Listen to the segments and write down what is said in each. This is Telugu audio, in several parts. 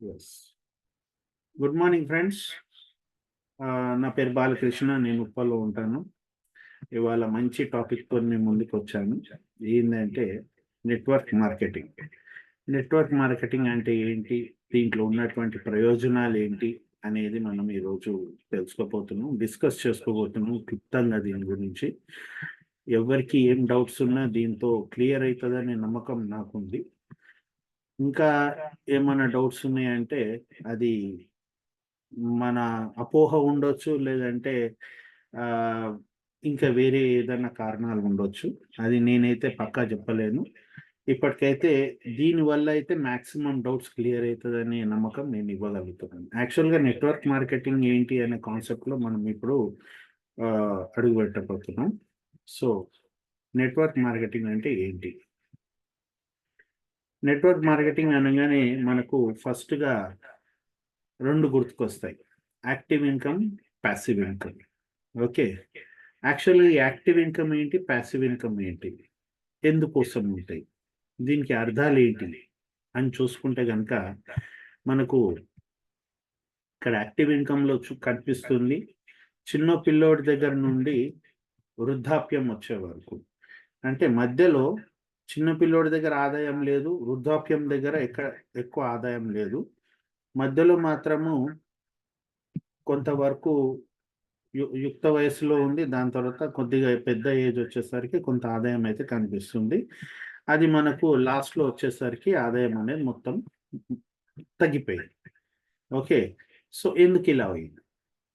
ఎస్. Good morning friends. నా పేరు బాలకృష్ణ. నేను ఉప్పల్లో ఉంటాను. ఇవాళ మంచి టాపిక్తో మేము ముందుకు వచ్చాను. ఏంటంటే నెట్వర్క్ మార్కెటింగ్. నెట్వర్క్ మార్కెటింగ్ అంటే ఏంటి, దీంట్లో ఉన్నటువంటి ప్రయోజనాలు ఏంటి అనేది మనం ఈరోజు తెలుసుకోబోతున్నాం, డిస్కస్ చేసుకోబోతున్నాం క్లుప్తంగా దీని గురించి. ఎవరికి ఏం డౌట్స్ ఉన్నా దీంతో క్లియర్ అవుతుందనే నమ్మకం నాకుంది. ఇంకా ఏమైనా డౌట్స్ ఉన్నాయంటే అది మన అపోహ ఉండొచ్చు, లేదంటే ఆ, ఇంకా వేరే ఏదైనా కారణాలు ఉండొచ్చు. అది నేనైతే పక్కా చెప్పలేను. ఇప్పటికైతే దీనివల్ల అయితే మ్యాక్సిమం డౌట్స్ క్లియర్ అవుతుందనే నమ్మకం నేను ఇవ్వగలుగుతున్నాను. యాక్చువల్గా నెట్వర్క్ మార్కెటింగ్ ఏంటి అనే కాన్సెప్ట్లో మనం ఇప్పుడు ఆ, అడుగు పెట్టబోతున్నాం. సో నెట్వర్క్ మార్కెటింగ్ అంటే ఏంటి? నెట్వర్క్ మార్కెటింగ్ అనగానే మనకు ఫస్ట్గా రెండు గుర్తుకొస్తాయి: active income, passive income. Okay, actually active income ఏంటి, ప్యాసివ్ ఇన్కమ్ ఏంటి, ఎందుకోసం ఉంటాయి, దీనికి అర్థాలు ఏంటి అని చూసుకుంటే కనుక మనకు ఇక్కడ యాక్టివ్ ఇన్కమ్లో కనిపిస్తుంది చిన్న పిల్లోడి దగ్గర నుండి వృద్ధాప్యం వచ్చే వరకు. అంటే మధ్యలో చిన్న పిల్లోడి దగ్గర ఆదాయం లేదు, వృద్ధాప్యం దగ్గర ఎక్కువ ఆదాయం లేదు. మధ్యలో మాత్రము కొంతవరకు యుక్త వయసులో ఉంది. దాని తర్వాత కొద్దిగా పెద్ద ఏజ్ వచ్చేసరికి కొంత ఆదాయం అయితే కనిపిస్తుంది. అది మనకు లాస్ట్లో వచ్చేసరికి ఆదాయం అనేది మొత్తం తగ్గిపోయింది. ఓకే, సో ఎందుకు ఇలా అయింది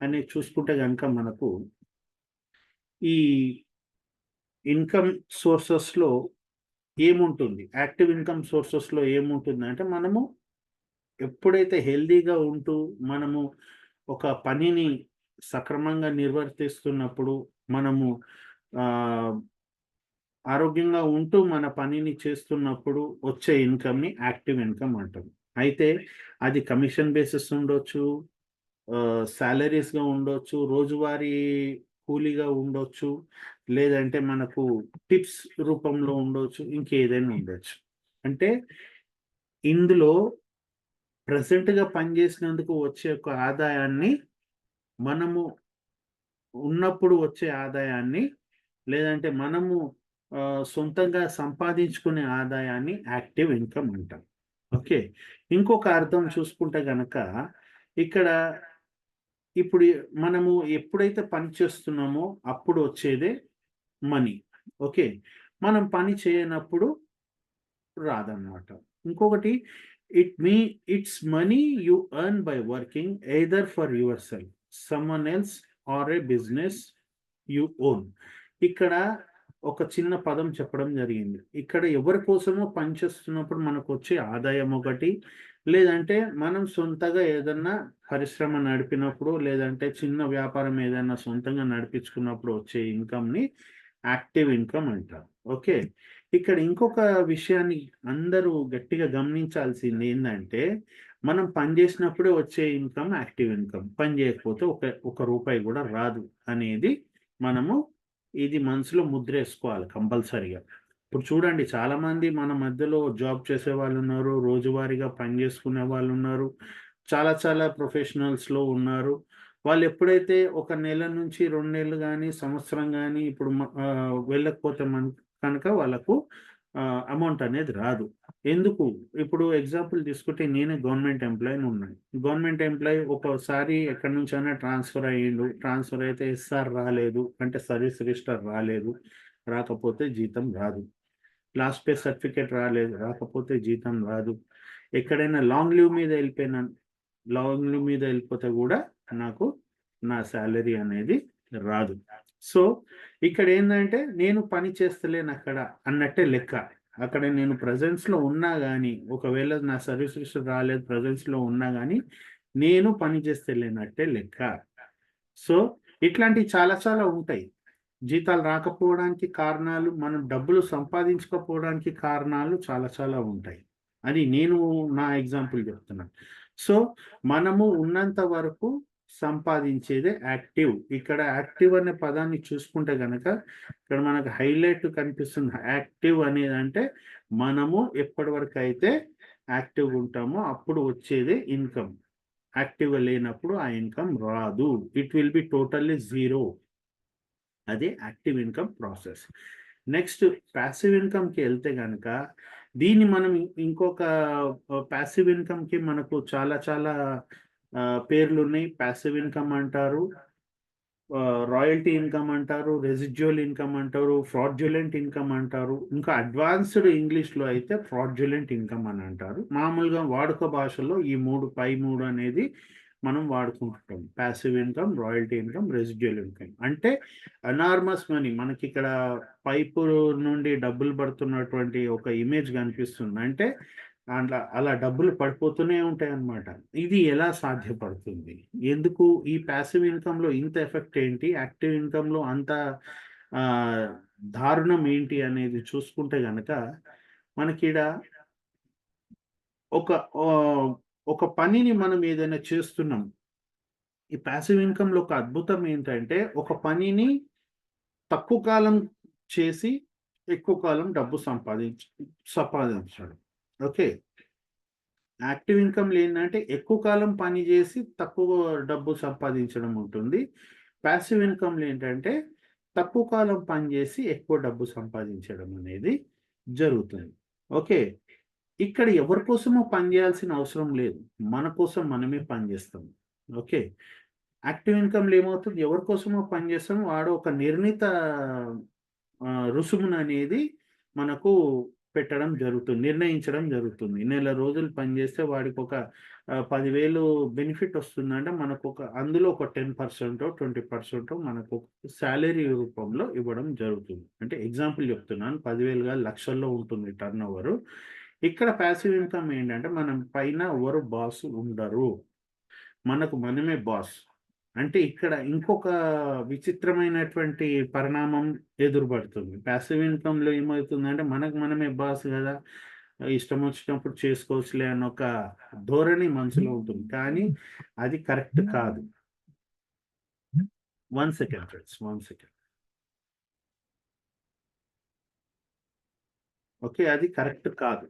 అని చూసుకుంటే కనుక మనకు ఈ ఇన్కమ్ సోర్సెస్లో ఏముంటుంది, యాక్టివ్ ఇన్కమ్ సోర్సెస్లో ఏముంటుంది అంటే మనము ఎప్పుడైతే హెల్దీగా ఉంటూ మనము ఒక పనిని సక్రమంగా నిర్వర్తిస్తున్నప్పుడు, మనము ఆ, ఆరోగ్యంగా ఉంటూ మన పనిని చేస్తున్నప్పుడు వచ్చే ఇన్కమ్ని యాక్టివ్ ఇన్కమ్ అంటాం. అయితే అది కమిషన్ బేసిస్ ఉండొచ్చు, సాలరీస్గా ఉండొచ్చు, రోజువారీ కూలీగా ఉండొచ్చు, లేదంటే మనకు టిప్స్ రూపంలో ఉండొచ్చు, ఇంకేదైనా ఉండొచ్చు. అంటే ఇందులో ప్రెసెంట్గా పనిచేసినందుకు వచ్చే ఒక ఆదాయాన్ని, మనము ఉన్నప్పుడు వచ్చే ఆదాయాన్ని, లేదంటే మనము సొంతంగా సంపాదించుకునే ఆదాయాన్ని యాక్టివ్ ఇన్కమ్ అంటాం. ఓకే, ఇంకొక అర్థం చూసుకుంటే గనక ఇక్కడ ఇప్పుడు మనము ఎప్పుడైతే పని చేస్తున్నామో అప్పుడు వచ్చేదే మనీ. ఓకే, మనం పని చేయనప్పుడు రాదన్నమాట. ఇంకొకటి, it's money you earn by working either for yourself, someone else or a business you own. ఇక్కడ ఒక చిన్న పదం చెప్పడం జరిగింది. ఇక్కడ ఎవరి కోసమో పనిచేస్తున్నప్పుడు మనకు వచ్చే ఆదాయం ఒకటి, లేదంటే మనం సొంతగా ఏదన్నా పరిశ్రమ నడిపినప్పుడు, లేదంటే చిన్న వ్యాపారం ఏదైనా సొంతంగా నడిపించుకున్నప్పుడు వచ్చే ఇన్కమ్ని యాక్టివ్ ఇన్కమ్ అంటారు. ఓకే, ఇక్కడ ఇంకొక విషయాన్ని అందరూ గట్టిగా గమనించాల్సింది ఏంటంటే, మనం పని చేసినప్పుడే వచ్చే ఇన్కమ్ యాక్టివ్ ఇన్కమ్, పని చేయకపోతే ఒక ఒక రూపాయి కూడా రాదు అనేది మనము ఇది మనసులో ముద్రేసుకోవాలి కంపల్సరీగా. ఇప్పుడు చూడండి, చాలామంది మన మధ్యలో జాబ్ చేసే వాళ్ళు ఉన్నారు, రోజువారీగా పని చేసుకునే వాళ్ళు ఉన్నారు, చాలా చాలా ప్రొఫెషనల్స్‌లో ఉన్నారు. వాళ్ళు ఎప్పుడైతే ఒక నెల నుంచి 2 నెలలు గాని, సంవత్సరం గాని ఇప్పుడు వెళ్ళకపోతే కనుక వాళ్ళకు అమౌంట్ అనేది రాదు. ఎందుకు? ఇప్పుడు ఎగ్జాంపుల్ తీసుకుంటే నేనే గవర్నమెంట్ ఎంప్లాయీని ఉన్నాను. గవర్నమెంట్ ఎంప్లాయీ ఒక్కోసారి ఎక్కడి నుంచైనా ట్రాన్స్‌ఫర్ అయ్యిండు. ట్రాన్స్‌ఫర్ అయితే ఎస్ఆర్ రాలేదు, అంటే సర్వీస్ రిజిస్టర్ రాలేదు, రాకపోతే జీతం రాదు. లాస్ట్ పే సర్టిఫికేట్ రాలేదు, రాకపోతే జీతం రాదు. ఎక్కడైనా లాంగ్ లీవ్ మీద వెళ్ళిపోయినాను, లాంగ్ లీవ్ మీద వెళ్ళిపోతే కూడా నాకు నా సాలరీ అనేది రాదు. సో ఇక్కడ ఏంటంటే నేను పని చేస్తలేను అక్కడ అన్నట్టే లెక్క. అక్కడ నేను ప్రెజెన్స్లో ఉన్నా కానీ, ఒకవేళ నా సర్వీస్ రిజిస్టర్ రాలేదు, ప్రెజెన్స్లో ఉన్నా కానీ నేను పని చేస్తలేనట్టే లెక్క. సో ఇట్లాంటివి చాలా చాలా ఉంటాయి. జీతాలు రాకపోవడానికి కారణాలు, మనం డబ్బులు సంపాదించకపోవడానికి కారణాలు చాలా చాలా ఉంటాయి. అది నేను నా ఎగ్జాంపుల్ చెప్తున్నాను. సో మనము ఉన్నంత వరకు సంపాదించేదే యాక్టివ్. ఇక్కడ యాక్టివ్ అనే పదాన్ని చూసుకుంటే గనక ఇక్కడ మనకు హైలైట్ కనిపిస్తుంది. యాక్టివ్ అనేదంటే మనము ఎప్పటివరకైతే యాక్టివ్గా ఉంటామో అప్పుడు వచ్చేదే ఇన్కమ్. యాక్టివ్గా లేనప్పుడు ఆ ఇన్కమ్ రాదు. It will be totally zero. అదే active income process. Next passive ఇన్కమ్‌కి ఎళ్తే గనక దీన్ని మనం ఇంకొక పాసివ్ ఇన్కమ్‌కి మనకు చాలా చాలా పేర్లున్నాయి. పాసివ్ ఇన్కమ్ అంటారు. రాయల్టీ ఇన్కమ్ అంటారు. రెసిడ్యుయల్ ఇన్కమ్ అంటారు. ఫ్రాడ్యులెంట్ ఇన్కమ్ అంటారు. ఇంకా అడ్వాన్స్‌డ్ ఇంగ్లీష్‌లో అయితే ఫ్రాడ్యులెంట్ ఇన్కమ్ అని అంటారు. మామూలుగా వాడుక భాషలో ఈ 3 అనేది మనం వాడుకుంటుంటాం. Passive income, royalty income, residual income. అంటే ఎనార్మస్ మనీ మనకిక్కడ పైపు నుండి డబ్బులు పడుతున్నటువంటి ఒక ఇమేజ్ కనిపిస్తుంది. అంటే అలా డబ్బులు పడిపోతూనే ఉంటాయన్నమాట. ఇది ఎలా సాధ్యపడుతుంది? ఎందుకు ఈ పాసివ్ ఇన్కమ్‌లో ఇంత ఎఫెక్ట్ ఏంటి? యాక్టివ్ ఇన్కమ్‌లో అంత ఆహ్, దారుణం ఏంటి అనేది చూసుకుంటే గనక మనకీడ ఒక ఒక పనిని మనం ఏదైనా చేస్తున్నాం. ఈ పాసివ్ ఇన్కమ్‌లో ఒక అద్భుతం ఏంటంటే ఒక పనిని తక్కువ కాలం చేసి ఎక్కువ కాలం డబ్బు సంపాదించడం. ఓకే. యాక్టివ్ ఇన్‌కమ్‌లో ఏందంటే ఎక్కువ కాలం పని జేసి తక్కువ డబ్బు సంపాదించడం ఉంటుంది. పాసివ్ ఇన్‌కమ్‌లో ఏంటంటే తక్కువ కాలం పని జేసి ఎక్కువ డబ్బు సంపాదించడం అనేది జరుగుతుంది. ఓకే. ఇక్కడ ఎవరి కోసమో పని జేయాల్సిన అవసరం లేదు. మన కోసం మనమే పని జేస్తాం. ఓకే. యాక్టివ్ ఇన్‌కమ్‌లో ఏమవుతుంది ఎవరి కోసమో పని జేస్తాం. వాడు ఒక నిర్ణీత రుసుముననేది మనకు పెట్టడం జరుగుతుంది. నిర్ణయించడం జరుగుతుంది. నెల రోజులు పనిచేస్తే వాడికొక 10,000 బెనిఫిట్ వస్తుందంటే మనకొక అందులో ఒక 10%, 20% మనకు సాలరీ రూపంలో ఇవ్వడం జరుగుతుంది. అంటే ఎగ్జాంపుల్ చెప్తున్నాను. 10,000 కాదు లక్షల్లో ఉంటుంది టర్నోవరు. ఇక్కడ పాసివ్ ఇన్‌కమ్ ఏంటంటే మనం పైన ఎవరు బాస్ ఉండరు. మనకు మనమే బాస్. అంటే ఇక్కడ ఇంకొక విచిత్రమైనటువంటి పరిణామం ఎదురుపడుతుంది. పాసివ్ ఇన్‌కమ్‌లో ఏమవుతుందంటే మనకు మనమే బాస్ గదా! ఇష్టం వచ్చినప్పుడు చేసుకోవచ్చులే అన్న ఒక ధోరణి మనసులో ఉంటుంది. కానీ అది కరెక్ట్ కాదు. 1 సెకండ్ ఫ్రెండ్స్. 1 సెకండ్. ఓకే. అది కరెక్ట్ కాదు.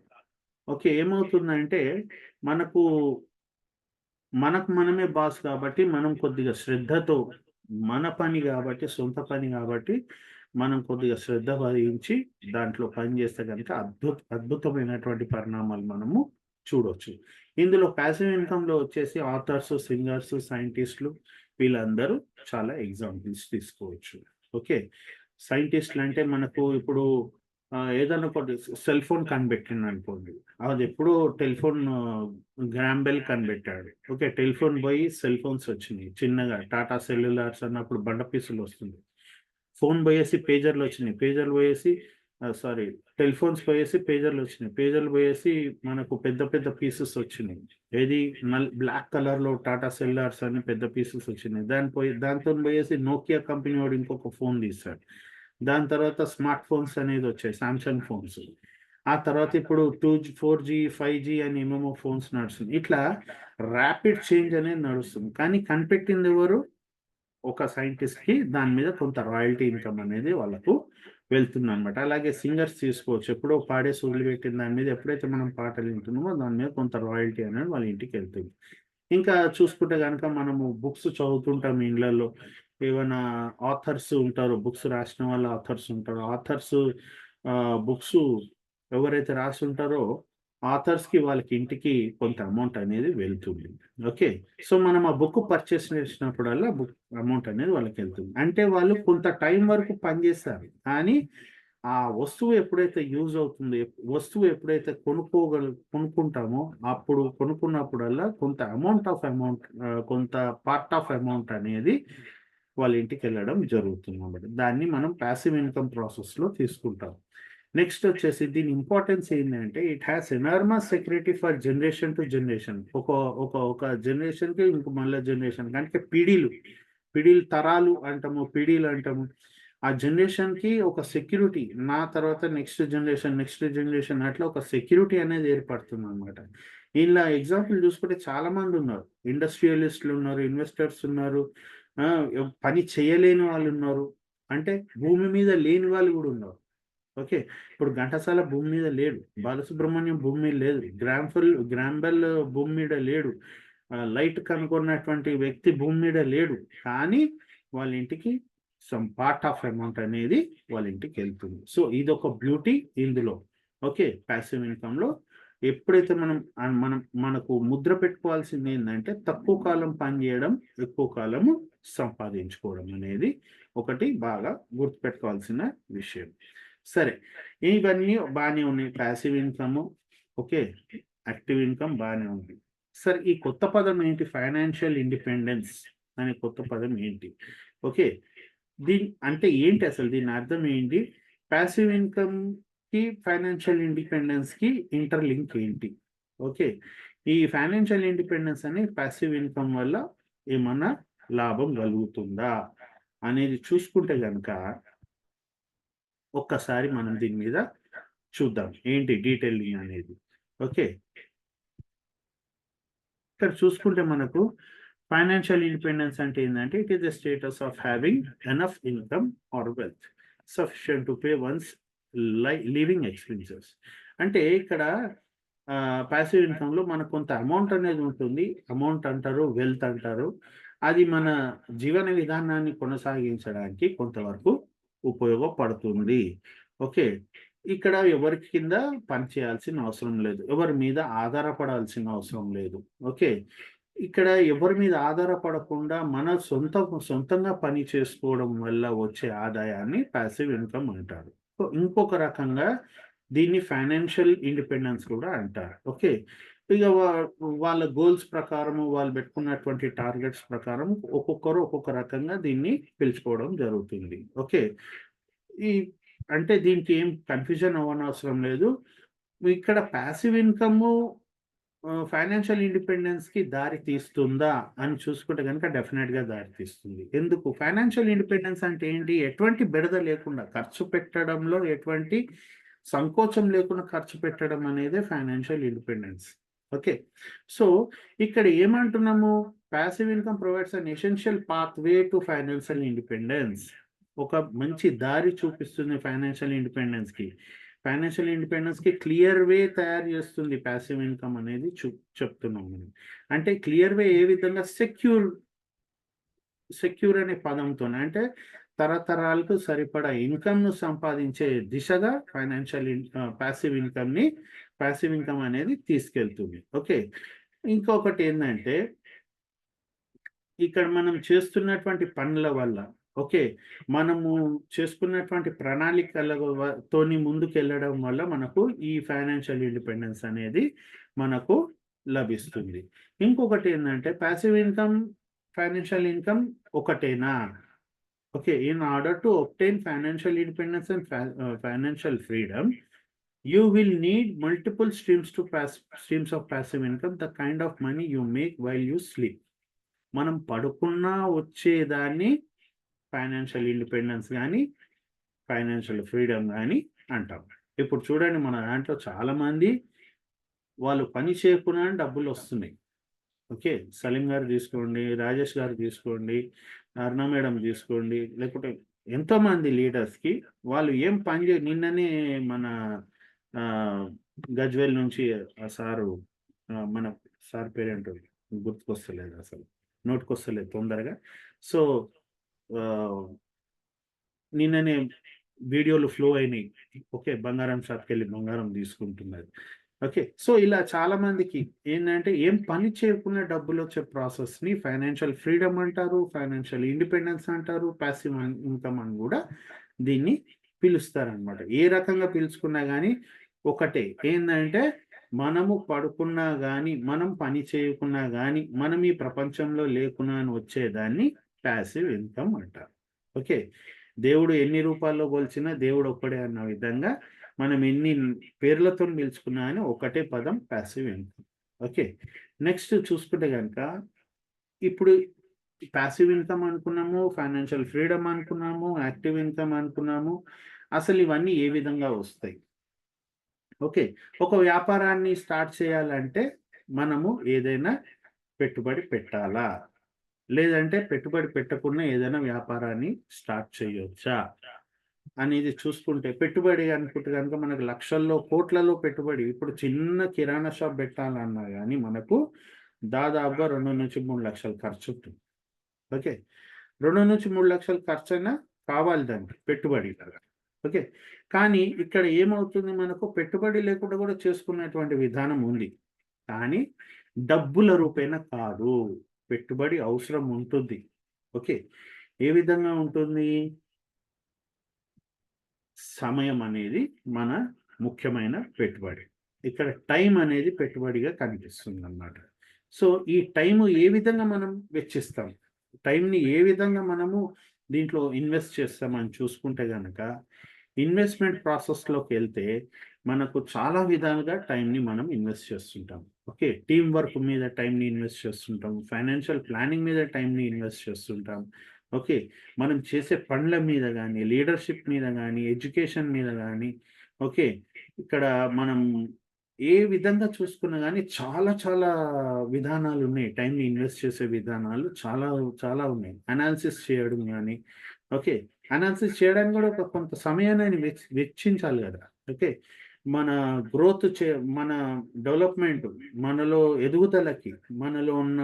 ఓకే. ఏమవుతుందంటే మనకు మనకు మనమే బాస్ కాబట్టి, మనం కొద్దిగా శ్రద్ధతో మన పని గాబట్టి, సొంత పని గాబట్టి, మనం కొద్దిగా శ్రద్ధ వహించి దాంట్లో పని జేస్తే గనుక అద్భుతమైనటువంటి పరిణామాలు మనము చూడొచ్చు. ఇందులో పాసివ్ ఇన్‌కమ్‌లో వచ్చేసి ఆథర్స్, సింగర్స్, సైంటిస్ట్‌లు వీళ్ళందరూ చాలా ఎగ్జాంపుల్స్ తీసుకోవచ్చు. ఓకే. సైంటిస్ట్‌లంటే మనకు ఇప్పుడు ఏదన్నా ఒకటి సెల్ ఫోన్ కనిపెట్టిండనుకోండి. అదెప్పుడో టెలిఫోన్ గ్రాహం బెల్ కనిపెట్టాడు. ఓకే. టెలిఫోన్ పోయి సెల్ ఫోన్స్ వచ్చినియి. చిన్నగా టాటా సెల్యులార్స్ అన్నప్పుడు బండ పీసులొస్తుంది. ఫోన్ పోయేసి పేజర్‌లొచ్చినియి. పేజర్‌లు పోయేసి సారీ టెలిఫోన్స్ పోయేసి పేజర్‌లొచ్చినియి. పేజర్‌లు పోయేసి మనకు పెద్ద పెద్ద పీసెస్ వచ్చినియి. ఏది బ్లాక్ కలర్‌లో టాటా సెల్యులార్స్ అని పెద్ద పీసెస్ వచ్చినియి. దానితోని పోయేసి నోకియా కంపెనీ వాడు ఇంకొక ఫోన్ తీసాడు. దాని తర్వాత స్మార్ట్ ఫోన్స్ అనేదొచ్చాయి. Samsung phones. ఆ తర్వాత ఇప్పుడు 2జీ, 4జీ, 5జీ అని ఏమేమో ఫోన్స్ నడుస్తున్నాయి. ఇట్లా రాపిడ్ చేంజ్ అనేది నడుస్తుంది. కానీ కనిపెట్టిందెవరు? ఒక సైంటిస్ట్‌కి దాని మీద కొంత రాయల్టీ ఇన్‌కమ్ అనేది వాళ్ళకు వెళ్తుందనమాట. అలాగే సింగర్స్ తీసుకోవచ్చు. ఎప్పుడో పాడేసి వదిలిపెట్టిన దాని మీద ఎప్పుడైతే మనం పాటలు వింటున్నామో దాని మీద కొంత రాయల్టీ అనేది వాళ్ళ ఇంటికెళ్తుంది. ఇంకా చూసుకుంటే గనక మనము బుక్స్ చదువుతుంటాం ఇండ్లల్లో. ఏవన్నా ఆథర్స్ ఉంటారు. బుక్స్ రాసిన వాళ్ళు ఆథర్స్ ఉంటారు. ఆథర్స్ బుక్సు ఎవరైతే రాసుంటారో ఆథర్స్‌కి వాళ్ళకి ఇంటికి కొంత అమౌంట్ అనేది వెళ్తుంది. ఓకే. సో, మనం ఆ బుక్ పర్చేస్ చేసినప్పుడల్లా అమౌంట్ అనేది వాళ్ళకెళ్తుంది. అంటే వాళ్ళు కొంత టైం వరకు పని చేస్తారు. కానీ ఆ వస్తువు ఎప్పుడైతే యూజ్ అవుతుందో, వస్తువు ఎప్పుడైతే కొనుక్కుంటామో, అప్పుడు కొనుక్కున్నప్పుడల్లా కొంత కొంత పార్ట్ ఆఫ్ అమౌంట్ అనేది వాళ్ళ ఇంటికెళ్ళడం జరుగుతుందన్నమాట. దాన్ని మనం పాసివ్ ఇన్‌కమ్ ప్రాసెస్‌లో తీసుకుంటాం. నెక్స్ట్ వచ్చేసి దీని ఇంపార్టెన్స్ ఏందంటే, it has enormous security for generation to generation. ఒక జనరేషన్‌కి ఇంక మళ్ళా జనరేషన్‌కి అంటే పీడీలు తరాలు అంటాము, పీడీలు అంటాము. ఆ జనరేషన్‌కి ఒక సెక్యూరిటీ. నా తర్వాత నెక్స్ట్ జనరేషన్ అట్లా ఒక సెక్యూరిటీ అనేది ఏర్పడుతుందనమాట. ఇలా ఎగ్జాంపుల్ చూసుకుంటే చాలా మందున్నారు. ఇండస్ట్రియలిస్ట్‌లున్నారు, ఇన్వెస్టర్స్ ఉన్నారు. పని చేయలేని వాళ్ళున్నారు. అంటే భూమి మీద లేని వాళ్ళు గూడా ఉన్నారు. ఓకే. ఇప్పుడు ఘంటసాల భూమి మీద లేడు. బాలసుబ్రహ్మణ్యం భూమి మీద లేదు. గ్రాంబెల్ భూమి మీద లేడు. లైట్ కనుగొన్నటువంటి వ్యక్తి భూమి మీద లేడు. కానీ వాళ్ళ ఇంటికి సమ్ పార్ట్ ఆఫ్ అమౌంట్ అనేది వాళ్ళ ఇంటికెళ్తుంది. సో, ఇదొక బ్యూటీ ఇందులో. ఓకే. పాసివ్ ఇన్‌కమ్‌లో ఎప్పుడైతే మనకు ముద్ర పెట్టుకోవాల్సింది ఏందంటే, తక్కువ కాలం పని జేయడం, ఎక్కువ కాలము సంపాదించుకోవడం అనేది ఒకటి బాగా గుర్తుపెట్టుకోవాల్సిన విషయం. సరే. ఇవన్నీ బానే ఉన్నాయి. Passive income okay. Active income బానే ఉంది. సరే, ఈ కొత్త పదం ఏంటి? ఫైనాన్షియల్ ఇండిపెండెన్స్ అనే కొత్త పదం ఏంటి? ఓకే. అంటే ఏంటి అసలు? దీని అర్థం ఏంటి? పాసివ్ ఇన్‌కమ్‌కి, ఫైనాన్షియల్ ఇండిపెండెన్స్‌కి ఇంటర్‌లింక్ ఏంటి? ఓకే. ఈ ఫైనాన్షియల్ ఇండిపెండెన్స్ అనే పాసివ్ ఇన్‌కమ్ వల్ల ఏమన్నా లాభం కలుగుతుందా? అనేది చూసుకుంటే గనక ఒక్కసారి మనం దీని మీద చూద్దాం. ఏంటి డీటెయిలింగ్ అనేది. ఓకే. ఇక్కడ చూసుకుంటే మనకు ఫైనాన్షియల్ ఇండిపెండెన్స్ అంటే ఏందంటే, it is the status of having enough income or wealth sufficient to pay once living expenses. అంటే ఇక్కడ పాసివ్ ఇన్‌కమ్‌లో మనకు కొంత అమౌంట్ అనేది ఉంటుంది. అమౌంట్ అంటారు, వెల్త్ అంటారు. అది మన జీవన విధానాన్ని కొనసాగించడానికి కొంతవరకు ఉపయోగపడుతుంది. ఓకే. ఇక్కడ ఎవరి కింద పని చేయాల్సిన అవసరం లేదు. ఎవరి మీద ఆధారపడాల్సిన అవసరం లేదు. ఓకే. ఇక్కడ ఎవరి మీద ఆధారపడకుండా మన సొంతంగా పని చేసుకోవడం వల్ల వచ్చే ఆదాయాన్ని పాసివ్ ఇన్‌కమ్ అంటారు. సో, ఇంకొక రకంగా దీన్ని ఫైనాన్షియల్ ఇండిపెండెన్స్ కూడా అంటారు. ఓకే. ఇగ వాళ్ళ గోల్స్ ప్రకారము, వాళ్ళు పెట్టుకున్నటువంటి టార్గెట్స్ ప్రకారం ఒక్కొక్కరు ఒక్కొక్క రకంగా దీన్ని పిలుచుకోవడం జరుగుతుంది. ఓకే. ఈ అంటే దీనికి ఏం కన్‌ఫ్యూజన్ అవ్వనవసరం లేదు. ఇక్కడ పాసివ్ ఇన్‌కము ఫైనాన్షియల్ ఇండిపెండెన్స్‌కి దారి తీస్తుందా అని చూసుకుంటే గనుక డెఫినిట్‌గా దారి తీస్తుంది. ఎందుకు? ఫైనాన్షియల్ ఇండిపెండెన్స్ అంటే ఏంటి? ఎటువంటి బెడద లేకుండా ఖర్చు పెట్టడంలో ఎటువంటి సంకోచం లేకుండా ఖర్చు పెట్టడం అనేదే ఫైనాన్షియల్ ఇండిపెండెన్స్. ఓకే. సో, ఇక్కడ ఏమంటున్నాము? Passive income provides an essential pathway to financial independence. ఒక మంచి దారి చూపిస్తుంది ఫైనాన్షియల్ ఇండిపెండెన్స్‌కి. ఫైనాన్షియల్ ఇండిపెండెన్స్‌కి క్లియర్ వే తయారు చేస్తుంది పాసివ్ ఇన్‌కమ్ అనేది చెప్తున్నాం మనం. అంటే క్లియర్ వే ఏ విధంగా సెక్యూర్ అనే పదంతోనే అంటే తరతరాలకు సరిపడా ఇన్‌కమ్‌ను సంపాదించే దిశగా పాసివ్ ఇన్‌కమ్ అనేది తీసుకెళ్తుంది. ఓకే. ఇంకొకటేందంటే ఇక్కడ మనం చేస్తున్నటువంటి పనుల వల్ల ఓకే. మనము చేసుకున్నటువంటి తోని ముందుకెళ్ళడం వల్ల మనకు ఈ ఫైనాన్షియల్ ఇండిపెండెన్స్ అనేది మనకు లభిస్తుంది. ఇంకొకటేందంటే పాసివ్ ఇన్‌కమ్, ఫైనాన్షియల్ ఇన్‌కమ్ ఒకటేనా? Okay. In order to obtain financial independence and financial freedom, you will need multiple streams of passive income, the kind of money you make while you sleep. మనం పడుకున్నా వచ్చేదాన్ని ఫైనాన్షియల్ ఇండిపెండెన్స్ గాని, ఫైనాన్షియల్ ఫ్రీడమ్ గాని అంటాం. ఇప్పుడు చూడండి మన దాంట్లో చాలామంది వాళ్ళు పని చేయకుండానే డబ్బులొస్తున్నాయి. ఓకే. సలీం గారు తీసుకోండి, రాజేష్ గారు తీసుకోండి, అరుణ మేడం తీసుకోండి, లేకపోతే ఎంతోమంది లీడర్స్‌కి వాళ్ళు ఏం పని నిన్ననే మన ఆహ్, గజ్వేల్ నుంచి ఆ సారు మన సార్ పేరేంటో గుర్తుకొస్తలేదసలు. నోటికొస్తలేదు తొందరగా. సో, ఆహ్, నిన్ననే వీడియోలు ఫ్లో అయినాయి. ఓకే. బంగారం షాప్‌కెళ్ళి బంగారం తీసుకుంటున్నారు. ఓకే. సో, ఇలా చాలా మందికి ఏందంటే ఏం పని చేయకుండా డబ్బులొచ్చే ప్రాసెస్‌ని ఫైనాన్షియల్ ఫ్రీడమ్ అంటారు. ఫైనాన్షియల్ ఇండిపెండెన్స్ అంటారు. పాసివ్ ఇన్‌కమ్ అని గూడా దీన్ని పిలుస్తారనమాట. ఏ రకంగా పిలుచుకున్నా గానీ ఒకటే. ఏందంటే మనము పడుకున్నా గానీ, మనం పని చేయకున్నా గానీ, మనం ఈ ప్రపంచంలో లేకున్నా అని వచ్చేదాన్ని పాసివ్ ఇన్‌కమ్ అంటారు. ఓకే. దేవుడు ఎన్ని రూపాల్లో కొలిచినా దేవుడొక్కడే అన్న విధంగా మనం ఎన్ని పేర్లతోని పిలుచుకున్నా గాని ఒకటే పదం పాసివ్ ఇన్‌కమ్. ఓకే. నెక్స్ట్ చూసుకుంటే గనక ఇప్పుడు పాసివ్ ఇన్‌కమ్ అనుకున్నాము, ఫైనాన్షియల్ ఫ్రీడమ్ అనుకున్నాము, యాక్టివ్ ఇన్‌కమ్ అనుకున్నాము. అసలు ఇవన్నీ ఏ విధంగా వస్తాయి? ఓకే. ఒక వ్యాపారాన్ని స్టార్ట్ చేయాలంటే మనము ఏదైనా పెట్టుబడి పెట్టాలా? లేదంటే పెట్టుబడి పెట్టకుండా ఏదైనా వ్యాపారాన్ని స్టార్ట్ చేయొచ్చా? అనేది చూసుకుంటే పెట్టుబడి అనుకుంటే కనుక మనకు లక్షల్లో, కోట్లలో పెట్టుబడి. ఇప్పుడు చిన్న కిరాణా షాప్ పెట్టాలన్నా గానీ మనకు దాదాపుగా 2-3 లక్షలు ఖర్చుంటుంది. ఓకే. 2-3 లక్షలు ఖర్చయినా కావాలి దానికి పెట్టుబడిలాగా. ఓకే. కానీ ఇక్కడ ఏమవుతుంది మనకు పెట్టుబడి లేకుండా కూడా చేసుకునేటువంటి విధానం ఉంది. కానీ డబ్బుల రూపేణ కాదు. పెట్టుబడి అవసరం ఉంటుంది. ఓకే. ఏ విధంగా ఉంటుంది? సమయం అనేది మన ముఖ్యమైన పెట్టుబడి. ఇక్కడ టైం అనేది పెట్టుబడిగా కనిపిస్తుందన్నమాట. సో, ఈ టైము ఏ విధంగా మనం వెచ్చిస్తాం? టైంని ఏ విధంగా మనము దీంట్లో ఇన్వెస్ట్ చేస్తామని చూసుకుంటే గనక, ఇన్వెస్ట్‌మెంట్ ప్రాసెస్‌లోకెళ్తే మనకు చాలా విధాలుగా టైంని మనం ఇన్వెస్ట్ చేస్తుంటాం. ఓకే. టీమ్ వర్క్ మీద టైంని ఇన్వెస్ట్ చేస్తుంటాం. ఫైనాన్షియల్ ప్లానింగ్ మీద టైంని ఇన్వెస్ట్ చేస్తుంటాం. ఓకే. మనం చేసే పనుల మీద గానీ, లీడర్‌షిప్ మీద గానీ, ఎడ్యుకేషన్ మీద గానీ, ఓకే. ఇక్కడ మనం ఏ విధంగా చూసుకున్నా గానీ చాలా చాలా విధానాలున్నాయి. టైంని ఇన్వెస్ట్ చేసే విధానాలు చాలా చాలా ఉన్నాయి. అనాలిసిస్ చేయడం గానీ, ఓకే. అనాలిసిస్ చేయడానికి గూడా ఒక కొంత సమయాన్ని వెచ్చించాలి గదా! ఓకే. మన గ్రోత్ మన డెవలప్‌మెంట్, మనలో ఎదుగుదలకి, మనలో ఉన్న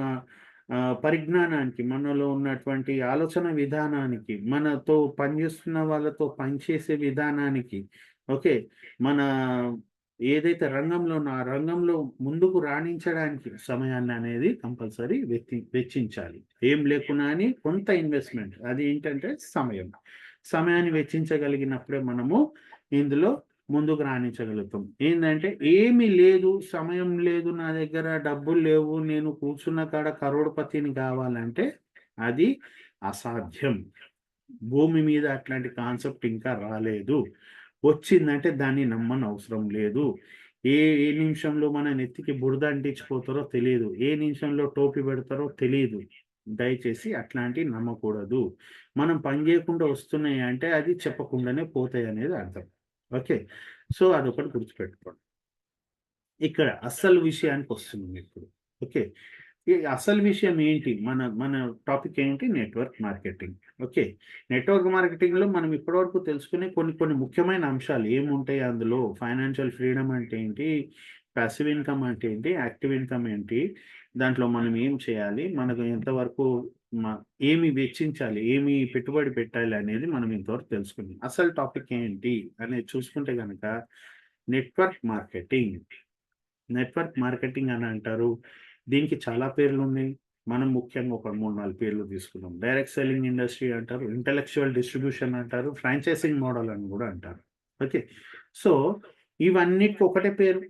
పరిజ్ఞానానికి, మనలో ఉన్నటువంటి ఆలోచన విధానానికి, మనతో పనిచేస్తున్న వాళ్ళతో పనిచేసే విధానానికి, ఓకే. మన ఏదైతే రంగంలో ఉన్న ఆ రంగంలో ముందుకు రాణించడానికి సమయాన్ననేది కంపల్సరీ వెచ్చించాలి. ఏం లేకున్నా అని కొంత ఇన్వెస్ట్‌మెంట్ అది ఏంటంటే సమయం. సమయాన్ని వెచ్చించగలిగినప్పుడే మనము ఇందులో ముందుకు రాణించగలుగుతాం. ఏందంటే ఏమీ లేదు, సమయం లేదు, నా దగ్గర డబ్బులు లేవు, నేను కూర్చున్న కాడ కరోడ్‌పతిని కావాలంటే అది అసాధ్యం. భూమి మీద అట్లాంటి కాన్సెప్ట్ ఇంకా రాలేదు. వచ్చిందంటే దాన్ని నమ్మనవసరం లేదు. ఏ ఏ నిమిషంలో మన నెత్తికి బురద అంటించిపోతారో తెలీదు. ఏ నిమిషంలో టోపీ పెడతారో తెలీదు. దయచేసి అట్లాంటివి నమ్మకూడదు. మనం పని జేయకుండా వస్తున్నాయంటే అది చెప్పకుండానే పోతాయనేది అర్థం. ఓకే. సో, అదొకటి గుర్తుపెట్టుకోండి. ఇక్కడ అసలు విషయానికొస్తున్నాం ఇప్పుడు. ఓకే. ఈ అసలు విషయం ఏంటి? మన మన టాపిక్ ఏంటి? Network marketing. ఓకే. నెట్వర్క్ మార్కెటింగ్‌లో మనం ఇప్పటివరకు తెలుసుకునే కొన్ని కొన్ని ముఖ్యమైన అంశాలు ఏముంటాయి అందులో? ఫైనాన్షియల్ ఫ్రీడమ్ అంటే ఏంటి? పాసివ్ ఇన్‌కమ్ అంటే ఏంటి? యాక్టివ్ ఇన్‌కమ్ ఏంటి? దాంట్లో మనం ఏం చేయాలి? మనకు ఎంతవరకు మ ఏమి వెచ్చించాలి? ఏమి పెట్టుబడి పెట్టాలి అనేది మనం ఇంతవరకు తెలుసుకున్నాం. అసలు టాపిక్ ఏంటి అనేది చూసుకుంటే గనక నెట్వర్క్ మార్కెటింగ్. నెట్వర్క్ మార్కెటింగ్ అని అంటారు. దీనికి చాలా పేర్లున్నాయి. మనం ముఖ్యంగా ఒక 3, 4 పేర్లు తీసుకుందాం. డైరెక్ట్ సెల్లింగ్ ఇండస్ట్రీ అంటారు. ఇంటెలక్చువల్ డిస్ట్రిబ్యూషన్ అంటారు. ఫ్రాంచైజింగ్ మోడల్ అని గూడా అంటారు. ఓకే. సో, ఇవన్నిటికి ఒకటే పేరు.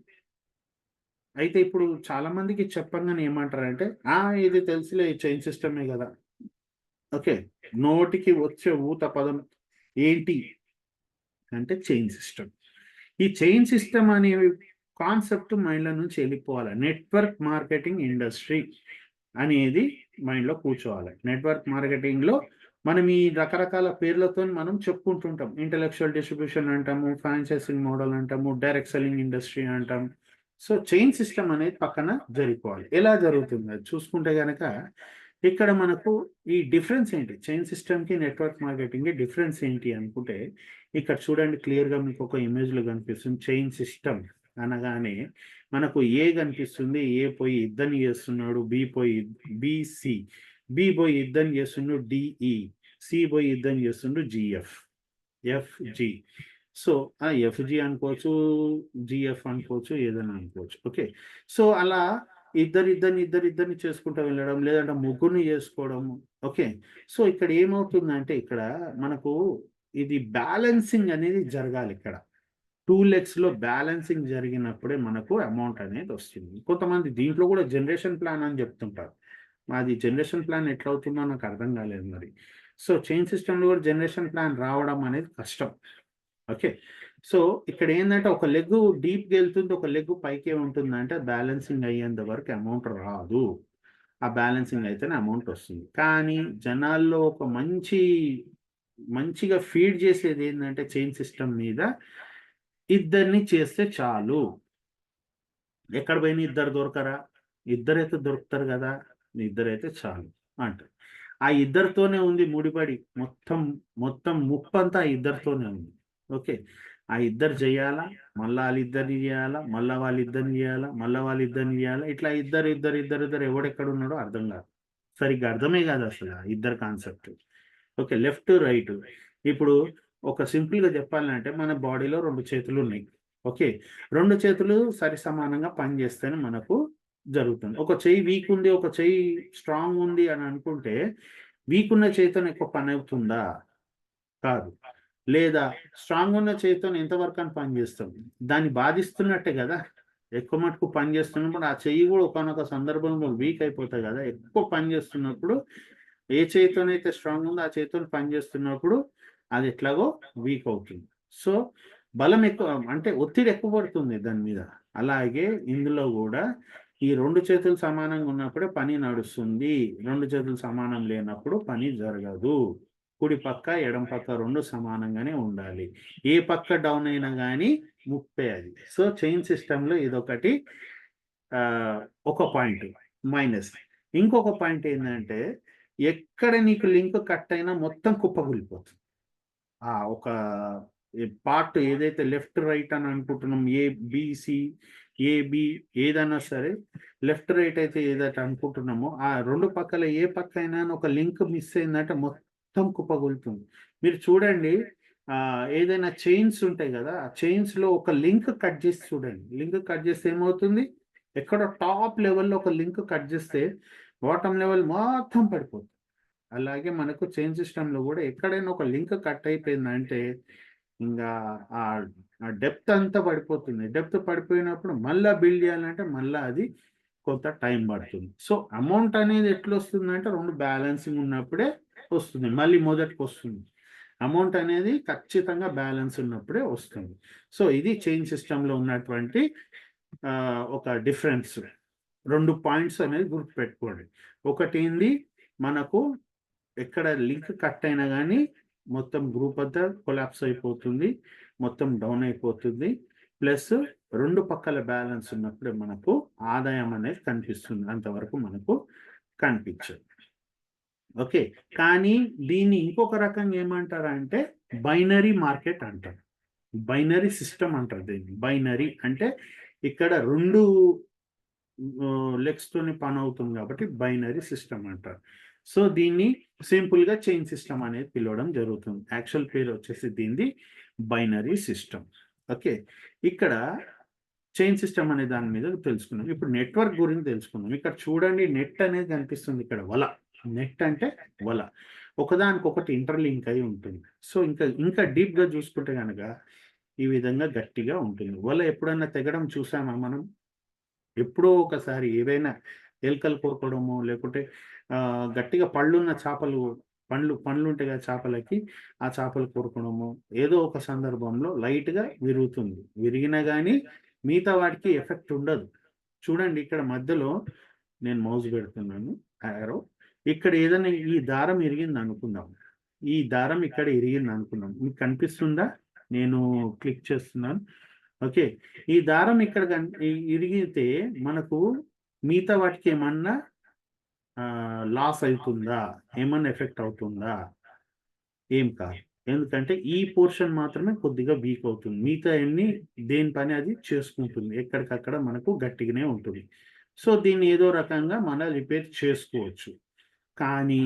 అయితే ఇప్పుడు చాలా మందికి చెప్పంగానే ఏమంటారంటే, ఇది తెలుసులే చైన్ సిస్టమే గదా! ఓకే. నోటికి వచ్చే ఊత పదం ఏంటి అంటే చైన్ సిస్టమ్. ఈ చైన్ సిస్టమ్ అనే కాన్సెప్ట్ మైండ్‌లో నుంచి ఎళ్ళిపోవాలి. నెట్వర్క్ మార్కెటింగ్ ఇండస్ట్రీ అనేది మైండ్‌లో కూర్చోవాలి. నెట్వర్క్ మార్కెటింగ్‌లో మనం ఈ రకరకాల పేర్లతోని మనం చెప్పుకుంటుంటాం. ఇంటెలక్చువల్ డిస్ట్రిబ్యూషన్ అంటాము, ఫ్రాంచైజింగ్ మోడల్ అంటాము, డైరెక్ట్ సెల్లింగ్ ఇండస్ట్రీ అంటాం. సో, చైన్ సిస్టమ్ అనేది పక్కన జరిగిపోవాలి. ఎలా జరుగుతుంది అది చూసుకుంటే గనక ఇక్కడ మనకు ఈ డిఫరెన్స్ ఏంటి? చైన్ సిస్టమ్‌కి, నెట్వర్క్ మార్కెటింగ్‌కి డిఫరెన్స్ ఏంటి అనుకుంటే ఇక్కడ చూడండి క్లియర్‌గా మీకొక ఇమేజ్‌లో కనిపిస్తుంది. చైన్ సిస్టమ్ అనగానే మనకు ఏ కనిపిస్తుంది. ఏ పోయి ఇద్దని చేస్తున్నాడు. B, C. బి పోయి ఇద్దని చేస్తుండు డిఈ. సి పోయి ఇద్దని చేస్తుండు జిఎఫ్. ఎఫ్‌జి. సో, ఎఫ్‌జి అనుకోవచ్చు, జిఎఫ్ అనుకోవచ్చు, ఏదైనా అనుకోవచ్చు. ఓకే. సో, అలా ఇద్దరిని చేసుకుంటూ వెళ్ళడం, లేదంటే ముగ్గురిని చేసుకోవడము. ఓకే. సో, ఇక్కడ ఏమవుతుందంటే ఇక్కడ మనకు ఇది బ్యాలెన్సింగ్ అనేది జరగాలిక్కడ. 2 లెగ్స్‌లో బ్యాలెన్సింగ్ జరిగినప్పుడే మనకు అమౌంట్ అనేదొస్తుంది. కొంతమంది దీంట్లో గూడా జనరేషన్ ప్లాన్ అని జెప్తుంటారు. అది జనరేషన్ ప్లాన్ ఎట్లవుతుందో నాకు అర్థం గాలేదు మరి. సో, చైన్ సిస్టమ్‌లో గూడా జనరేషన్ ప్లాన్ రావడం అనేది కష్టం. ఓకే. సో, ఇక్కడేందంటే ఒక లెగ్గు డీప్‌గెళ్తుంది. ఒక లెగ్గు పైకే ఉంటుందంటే బ్యాలెన్సింగ్ అయ్యేంత వరకు అమౌంట్ రాదు. ఆ బ్యాలెన్సింగ్ అయితేనే అమౌంట్ ఒస్తుంది. కానీ జనాల్లో ఒక మంచిగా ఫీడ్ చేసేదేందంటే చైన్ సిస్టమ్ మీద ఇద్దరిని చేస్తే చాలు. ఎక్కడ పోయినా ఇద్దరు దొరకరా? ఇద్దరైతే దొరుకుతారు గదా! ఇద్దరైతే చాలు అంటారు. ఆ ఇద్దరితోనే ఉంది ముడిపడి, మొత్తం మొత్తం ముప్పంతా ఆ ఇద్దరితోనే ఉంది. ఓకే. ఆ ఇద్దరు చేయాలా, మళ్ళా వాళ్ళిద్దరిని చేయాలా, మళ్ళా వాళ్ళిద్దరిని చేయాలా, మళ్ళా వాళ్ళిద్దరిని చేయాలా, ఇట్లా ఇద్దరు ఇద్దరు ఇద్దరు ఇద్దరు ఎవడెక్కడ ఉన్నాడో అర్థం కాదు, సరిగ్గా అర్థమే కాదు అసలు ఆ ఇద్దరు కాన్సెప్ట్. ఓకే. Left right. ఇప్పుడు ఒక సింపుల్గా చెప్పాలంటే మన బాడీలో రెండు చేతులు ఉన్నాయి. ఓకే. రెండు చేతులు సరి సమానంగా పనిచేస్తేనే మనకు జరుగుతుంది. ఒక చెయ్యి వీక్ ఉంది, ఒక చెయ్యి స్ట్రాంగ్ ఉంది అని అనుకుంటే వీక్ ఉన్న చేతితోని ఎక్కువ పని అవుతుందా? కాదు. లేదా స్ట్రాంగ్ ఉన్న చేత్తోని ఎంతవరకు అని పని చేస్తాం. దాన్ని బాధిస్తున్నట్టే గదా! ఎక్కువ మటుకు పని చేస్తున్నప్పుడు ఆ చెయ్యి గూడా ఒకానొక సందర్భంలో వీక్ అయిపోతాయి గదా! ఎక్కువ పని చేస్తున్నప్పుడు ఏ చేత్తోనైతే స్ట్రాంగ్ ఉందో ఆ చేత్తోని పని చేస్తున్నప్పుడు అది ఎట్లాగో వీక్ అవుతుంది. సో, బలం ఎక్కువ అంటే ఒత్తిడి ఎక్కువ పడుతుంది దాని మీద. అలాగే ఇందులో గూడా ఈ 2 చేతులు సమానంగా ఉన్నప్పుడే పని నడుస్తుంది. 2 చేతులు సమానం లేనప్పుడు పని జరగదు. కుడి పక్క, ఎడమ పక్క 2 సమానంగానే ఉండాలి. ఏ పక్క డౌన్ అయినా గానీ ముప్పే అది. సో, చైన్ సిస్టమ్‌లో ఇదొకటి ఒక పాయింట్ మైనస్. ఇంకొక పాయింట్ ఏందంటే, ఎక్కడ నీకు లింక్ కట్ అయినా మొత్తం కుప్పకూలిపోతుంది. ఒక పార్ట్ ఏదైతే లెఫ్ట్, రైట్ అని అనుకుంటున్నాం. బీ, ఏబీ ఏదైనా సరే లెఫ్ట్, రైట్ అయితే ఏదైతే అనుకుంటున్నామో ఆ 2 పక్కల ఏ పక్కైనా ఒక లింక్ మిస్ అయిందంటే మొత్తం కుప్పకూలుతుంది. మీరు చూడండి ఏదైనా చైన్స్ ఉంటాయి గదా! ఆ చైన్స్‌లో ఒక లింక్ కట్ చేసి చూడండి. లింక్ కట్ చేస్తే ఏమవుతుంది? ఎక్కడో టాప్ లెవెల్‌లో ఒక లింక్ కట్ చేస్తే బాటమ్ లెవెల్ మొత్తం పడిపోతుంది. అలాగే మనకు చైన్ సిస్టమ్‌లో గూడా ఎక్కడైనా ఒక లింక్ కట్ అయిపోయిందంటే, ఇంగా ఆహ్, ఆ డెప్త్ అంతా పడిపోతుంది. డెప్త్ పడిపోయినప్పుడు మళ్ళా బిల్డ్ చేయాలంటే మళ్ళా అది కొంత టైం పడుతుంది. సో, అమౌంట్ అనేది ఎట్లొస్తుందంటే 2 బ్యాలెన్సింగ్ ఉన్నప్పుడే వస్తుంది. మళ్ళీ మొదటికొస్తుంది. అమౌంట్ అనేది ఖచ్చితంగా బ్యాలెన్స్ ఉన్నప్పుడే వస్తుంది. సో, ఇది చైన్ సిస్టమ్‌లో ఉన్నటువంటి ఒక డిఫరెన్స్. 2 పాయింట్స్ అనేది గుర్తుపెట్టుకోండి. ఒకటేంది మనకు ఎక్కడ లింక్ కట్ అయినా గానీ, మొత్తం గ్రూప్ అంతా కొలాప్స్ అయిపోతుంది. మొత్తం డౌన్ అయిపోతుంది. ప్లస్ 2 పక్కల బ్యాలెన్స్ ఉన్నప్పుడే మనకు ఆదాయం అనేది కనిపిస్తుంది. అంతవరకు మనకు కనిపించదు. ఓకే. కానీ దీన్ని ఇంకొక రకంగా ఏమంటారంటే బైనరీ మార్కెట్ అంటారు. బైనరీ సిస్టమ్ అంటారు దీన్ని. బైనరీ అంటే ఇక్కడ 2 లెగ్స్‌తోని పనవుతుంది కాబట్టి బైనరీ సిస్టమ్ అంటారు. సో, దీన్ని సింపుల్‌గా చైన్ సిస్టమ్ అనేది పిలవడం జరుగుతుంది. యాక్చువల్ పేరు వచ్చేసి దీనిది బైనరీ సిస్టమ్. ఓకే. ఇక్కడ చైన్ సిస్టమ్ అనే దాని మీద తెలుసుకున్నాం. ఇప్పుడు నెట్వర్క్ గురించి తెలుసుకుందాం. ఇక్కడ చూడండి నెట్ అనేది కనిపిస్తుంది ఇక్కడ వల. నెట్ అంటే వల. ఒకదానికొకటి ఇంటర్‌లింక్ అయి ఉంటుంది. సో, ఇంకా డీప్‌గా చూసుకుంటే గనక ఈ విధంగా గట్టిగా ఉంటుంది. వల ఎప్పుడన్నా తెగడం చూసామా మనం? ఎప్పుడో ఒకసారి ఏవైనా ఎలుకలు కొరకడమో, లేకుంటే గట్టిగా పళ్ళున్న చేపలు పండ్లుంటాయి కదా చేపలకి, ఆ చేపలు కొరకడమో, ఏదో ఒక సందర్భంలో లైట్‌గా విరుగుతుంది. విరిగినా గానీ మిగతా వాటికి ఎఫెక్ట్ ఉండదు. చూడండి ఇక్కడ మధ్యలో నేను మౌస్ పెడుతున్నాను యారో. ఇక్కడ ఏదైనా ఈ దారం ఇరిగిందనుకుందాం. ఈ దారం ఇక్కడ ఇరిగిందనుకుందాం. మీకు కనిపిస్తుందా? నేను క్లిక్ చేస్తున్నాను. ఓకే. ఈ దారం ఇక్కడ ఇరిగితే మనకు మిగతా వాటికేమన్నా లాస్ అయితుందా? ఏమన్నా ఎఫెక్ట్ అవుతుందా? ఏం కాదు. ఎందుకంటే ఈ పోర్షన్ మాత్రమే కొద్దిగా వీక్ అవుతుంది. మిగతాయన్నీ దేని పని అది చేసుకుంటుంది. ఎక్కడికక్కడ మనకు గట్టిగానే ఉంటుంది. సో, దీన్ని ఏదో రకంగా మనం రిపేర్ చేసుకోవచ్చు. కానీ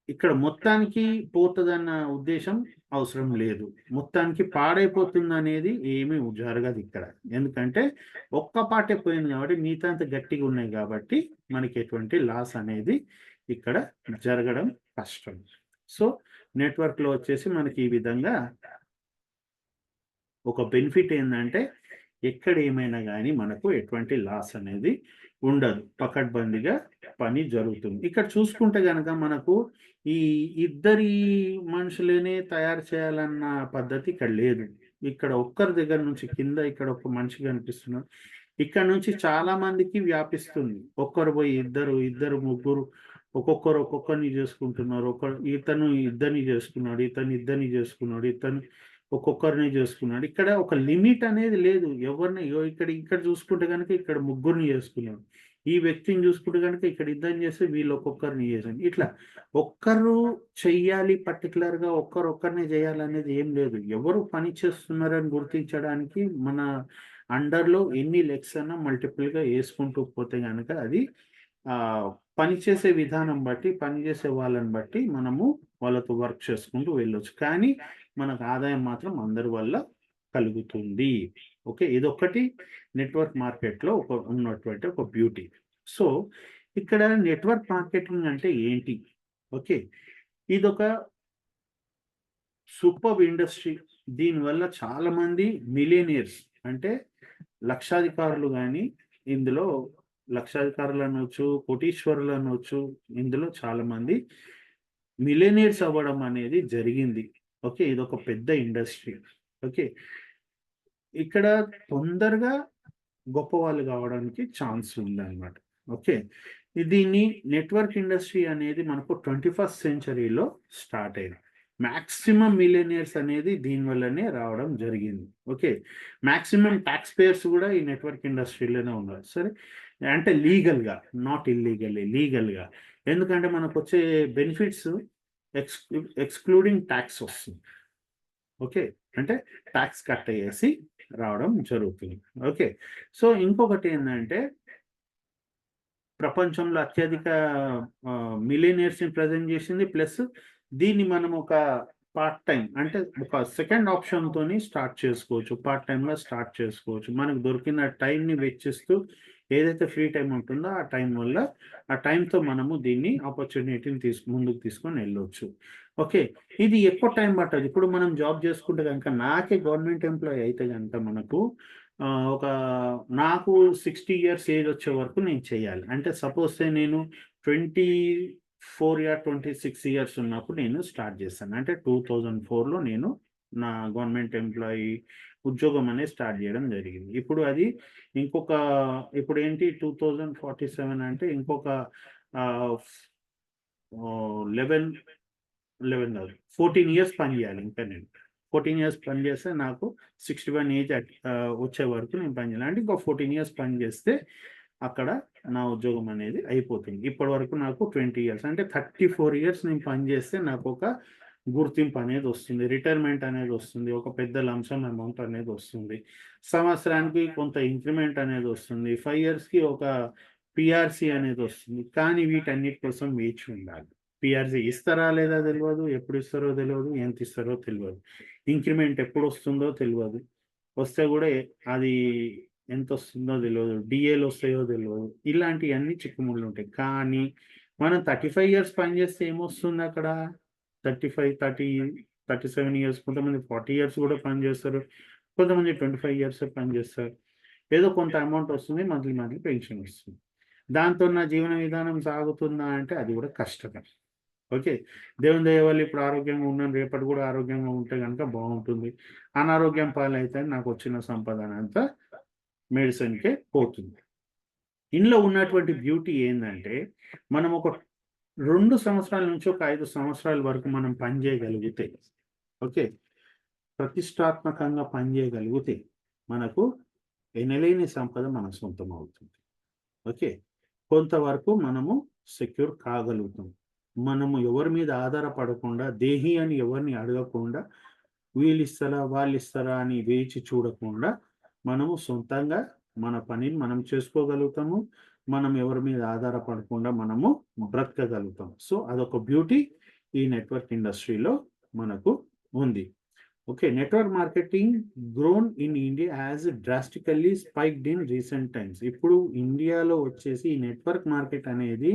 ఇక్కడ మొత్తానికి పోతదన్న ఉద్దేశ్యం అవసరం లేదు. మొత్తానికి పాడైపోతుందనేది ఏమీ జరగదిక్కడ. ఎందుకంటే ఒక్క పార్టే పోయింది కాబట్టి మిగతాంతా గట్టిగున్నాయి కాబట్టి మనకి ఎటువంటి లాస్ అనేది ఇక్కడ జరగడం కష్టం. సో, నెట్వర్క్‌లో వచ్చేసి మనకి ఈ విధంగా ఒక బెనిఫిట్ ఏందంటే, ఎక్కడ ఏమైనా గాని మనకు ఎటువంటి లాస్ అనేది ఉండదు. పకడ్బందీగా పని జరుగుతుంది. ఇక్కడ చూసుకుంటే గనక మనకు ఈ ఇద్దరి మనుషులనే తయారు చేయాలన్న పద్ధతి ఇక్కడ లేదు. ఇక్కడ ఒక్కరి దగ్గర నుంచి కింద ఇక్కడ ఒక మనిషి కనిపిస్తున్నాడు. ఇక్కడ నుంచి చాలా మందికి వ్యాపిస్తుంది. ఒక్కరు పోయి ఇద్దరు, ఇద్దరు ముగ్గురు ఒక్కొక్కరు ఒక్కొక్కరిని చేసుకుంటున్నారు. ఇతను ఇద్దరిని చేసుకున్నాడు. ఇతను ఇద్దరిని చేసుకున్నాడు. ఇతను ఒక్కొక్కరిని చేసుకున్నాడు. ఇక్కడ ఒక లిమిట్ అనేది లేదు. ఎవరిని ఇక్కడ ఇక్కడ చూసుకుంటే గనుక ఇక్కడ ముగ్గురిని చేసుకున్నాడు. ఈ వ్యక్తిని చూసుకుంటే కనుక ఇక్కడ ఇద్దరిని చేస్తే వీళ్ళు ఒక్కొక్కరిని చేసాను. ఇట్లా ఒక్కరు చెయ్యాలి పర్టికులర్‌గా ఒక్కరొక్కరినే చేయాలనేది ఏం లేదు. ఎవరు పని చేస్తున్నారని గుర్తించడానికి మన అండర్‌లో ఎన్ని లెగ్స్ అన్నా మల్టిపుల్‌గా యేసుకుంటూ పోతే గనక అది పనిచేసే విధానం బట్టి, పనిచేసే వాళ్ళని బట్టి మనము వాళ్ళతో వర్క్ చేసుకుంటూ వెళ్ళొచ్చు. కానీ మనకు ఆదాయం మాత్రం అందరి వల్ల కలుగుతుంది. ఓకే. ఇదొక్కటి నెట్వర్క్ మార్కెట్‌లో ఉన్నటువంటి ఒక బ్యూటీ. సో, ఇక్కడ నెట్వర్క్ మార్కెటింగ్ అంటే ఏంటి? ఓకే. ఇదొక సూపర్బ్ ఇండస్ట్రీ. దీనివల్ల చాలామంది మిలియనీర్స్ అంటే లక్షాధికారులు గాని, ఇందులో లక్షాధికారులనొచ్చు, కోటీశ్వరులనొచ్చు, ఇందులో చాలామంది మిలియనీర్స్ అవ్వడం అనేది జరిగింది. ఓకే. ఇదొక పెద్ద ఇండస్ట్రీ. ఓకే. ఇక్కడ తొందరగా గొప్పవాళ్ళు కావడానికి ఛాన్స్ ఉందన్నమాట. ఓకే. దీన్ని నెట్వర్క్ ఇండస్ట్రీ అనేది మనకు 21st సెంచరీలో స్టార్ట్ అయింది. మాక్సిమం మిలియనీర్స్ అనేది దీని వల్లనే రావడం జరిగింది. ఓకే. మాక్సిమం టాక్స్ పేయర్స్ కూడా ఈ నెట్వర్క్ ఇండస్ట్రీలోనే ఉన్నారు. సరే. అంటే లీగల్‌గా, నాట్ ఇల్లీగల్లీ, లీగల్‌గా. ఎందుకంటే మనకొచ్చే బెనిఫిట్స్ ఎక్స్ ఎక్స్‌క్లూడింగ్ టాక్స్ వస్తుంది. ఓకే. అంటే టాక్స్ కట్ అయ్యేసి రావడం జరుగుతుంది. ఓకే. సో, ఇంకొకటేందంటే ప్రపంచంలో అత్యధిక మిలియనీర్స్‌ని ప్రెజెంట్ చేసింది. ప్లస్ దీన్ని మనం ఒక పార్ట్ టైమ్ అంటే ఒక సెకండ్ ఆప్షన్‌తోని స్టార్ట్ చేసుకోవచ్చు. పార్ట్ టైమ్‌గా స్టార్ట్ చేసుకోవచ్చు. మనకు దొరికిన టైమ్‌ని వెచ్చిస్తూ ఏదైతే ఫ్రీ టైమ్ ఉంటుందో ఆ టైమ్‌తో మనము దీన్ని ఆపర్చునిటీని ముందుకు తీసుకొని వెళ్ళొచ్చు. ఓకే. ఇది ఎక్కువ టైం పట్టదు. ఇప్పుడు మనం జాబ్ చేసుకుంటే గనుక నాకే గవర్నమెంట్ ఎంప్లాయీ అయితే గనుక మనకు ఒక నాకు 60 ఇయర్స్ ఏజ్ వచ్చే వరకు నేను చేయాలి. అంటే సపోజ్ సే నేను 24 26 ఇయర్స్ ఉన్నప్పుడు నేను స్టార్ట్ చేశాను. అంటే 2004లో నేను నా గవర్నమెంట్ ఎంప్లాయీ ఉద్యోగం అనేది స్టార్ట్ చేయడం జరిగింది. ఇప్పుడు అది ఇంకొక ఇప్పుడేంటి 2047 అంటే ఇంకొక ఆహ్, 11 11 కాదు. 14 ఇయర్స్ పని చేయాలి ఇంకా నేను. 14 ఇయర్స్ పని చేస్తే నాకు 61 ఏజ్ వచ్చే వరకు నేను పని చేయాలి. అంటే ఇంకో 14 ఇయర్స్ పని చేస్తే అక్కడ నా ఉద్యోగం అనేది అయిపోతుంది. ఇప్పటి వరకు నాకు 20 ఇయర్స్ అంటే 34 ఇయర్స్ నేను పని చేస్తే నాకొక గుర్తింపు అనేది వస్తుంది. రిటైర్మెంట్ అనేది వస్తుంది. ఒక పెద్ద లంసమ్ అమౌంట్ అనేది వస్తుంది. సంవత్సరానికి కొంత ఇంక్రిమెంట్ అనేది వస్తుంది. 5 ఇయర్స్‌కి ఒక పీఆర్‌సీ అనేది వస్తుంది. కానీ వీటన్నిటి కోసం వేచి ఉండాలి. పీఆర్‌సీ ఇస్తారా లేదా తెలవదు. ఎప్పుడు ఇస్తారో తెలవదు. ఎంత ఇస్తారో తెలవదు. ఇంక్రిమెంట్ ఎప్పుడొస్తుందో తెలవదు. వస్తే గూడా అది ఎంతొస్తుందో తెలవదు. డీఏలొస్తాయో తెలవదు. ఇలాంటియన్నీ చిక్కుముళ్ళుంటాయి. కానీ మనం 35 ఇయర్స్ పని చేస్తే ఏమొస్తుందక్కడ? 35, 30, 37 ఇయర్స్ కొంతమంది 40 ఇయర్స్ గూడా పని చేస్తారు. కొంతమంది 25 ఇయర్సే పని చేస్తారు. ఏదో కొంత అమౌంట్ వస్తుంది. మంత్లీ, మంత్లీ పెన్షన్ వస్తుంది. దాంతో నా జీవన విధానం సాగుతుందా అంటే అది గూడా కష్టమే. ఓకే. దేవుని దయ వల్ల ఇప్పుడు ఆరోగ్యంగా ఉన్నాను. రేపటి గూడా ఆరోగ్యంగా ఉంటే గనక బావుంటుంది. అనారోగ్యం పాలైతే నాకొచ్చిన సంపాదనంతా మెడిసిన్‌కే పోతుంది. ఇందులో ఉన్నటువంటి బ్యూటీ ఏందంటే, మనం ఒక 2 సంవత్సరాల నుంచి ఒక 5 సంవత్సరాల వరకు మనం పని జేయగలిగితే, ఓకే. ప్రతిష్టాత్మకంగా పని జేయగలిగితే, మనకు ఎనలేని సంపద మన సొంతమవుతుంది. ఓకే. కొంతవరకు మనము సెక్యూర్ కాగలుగుతాం. మనము ఎవరి మీద ఆధారపడకుండా, దేహి అని ఎవరిని అడగకుండా, వీళ్ళిస్తారా, వాళ్ళిస్తారా అని వేచి చూడకుండా, మనము సొంతంగా మన పనిని మనం చేసుకోగలుగుతాము. మనం ఎవరి మీద ఆధారపడకుండా మనము బ్రతకగలుగుతాం. సో, అదొక బ్యూటీ ఈ నెట్వర్క్ ఇండస్ట్రీలో మనకు ఉంది. Okay, network marketing grown in India has drastically spiked in recent times. ఇప్పుడు ఇండియాలో వచ్చేసి ఈ నెట్వర్క్ మార్కెట్ అనేది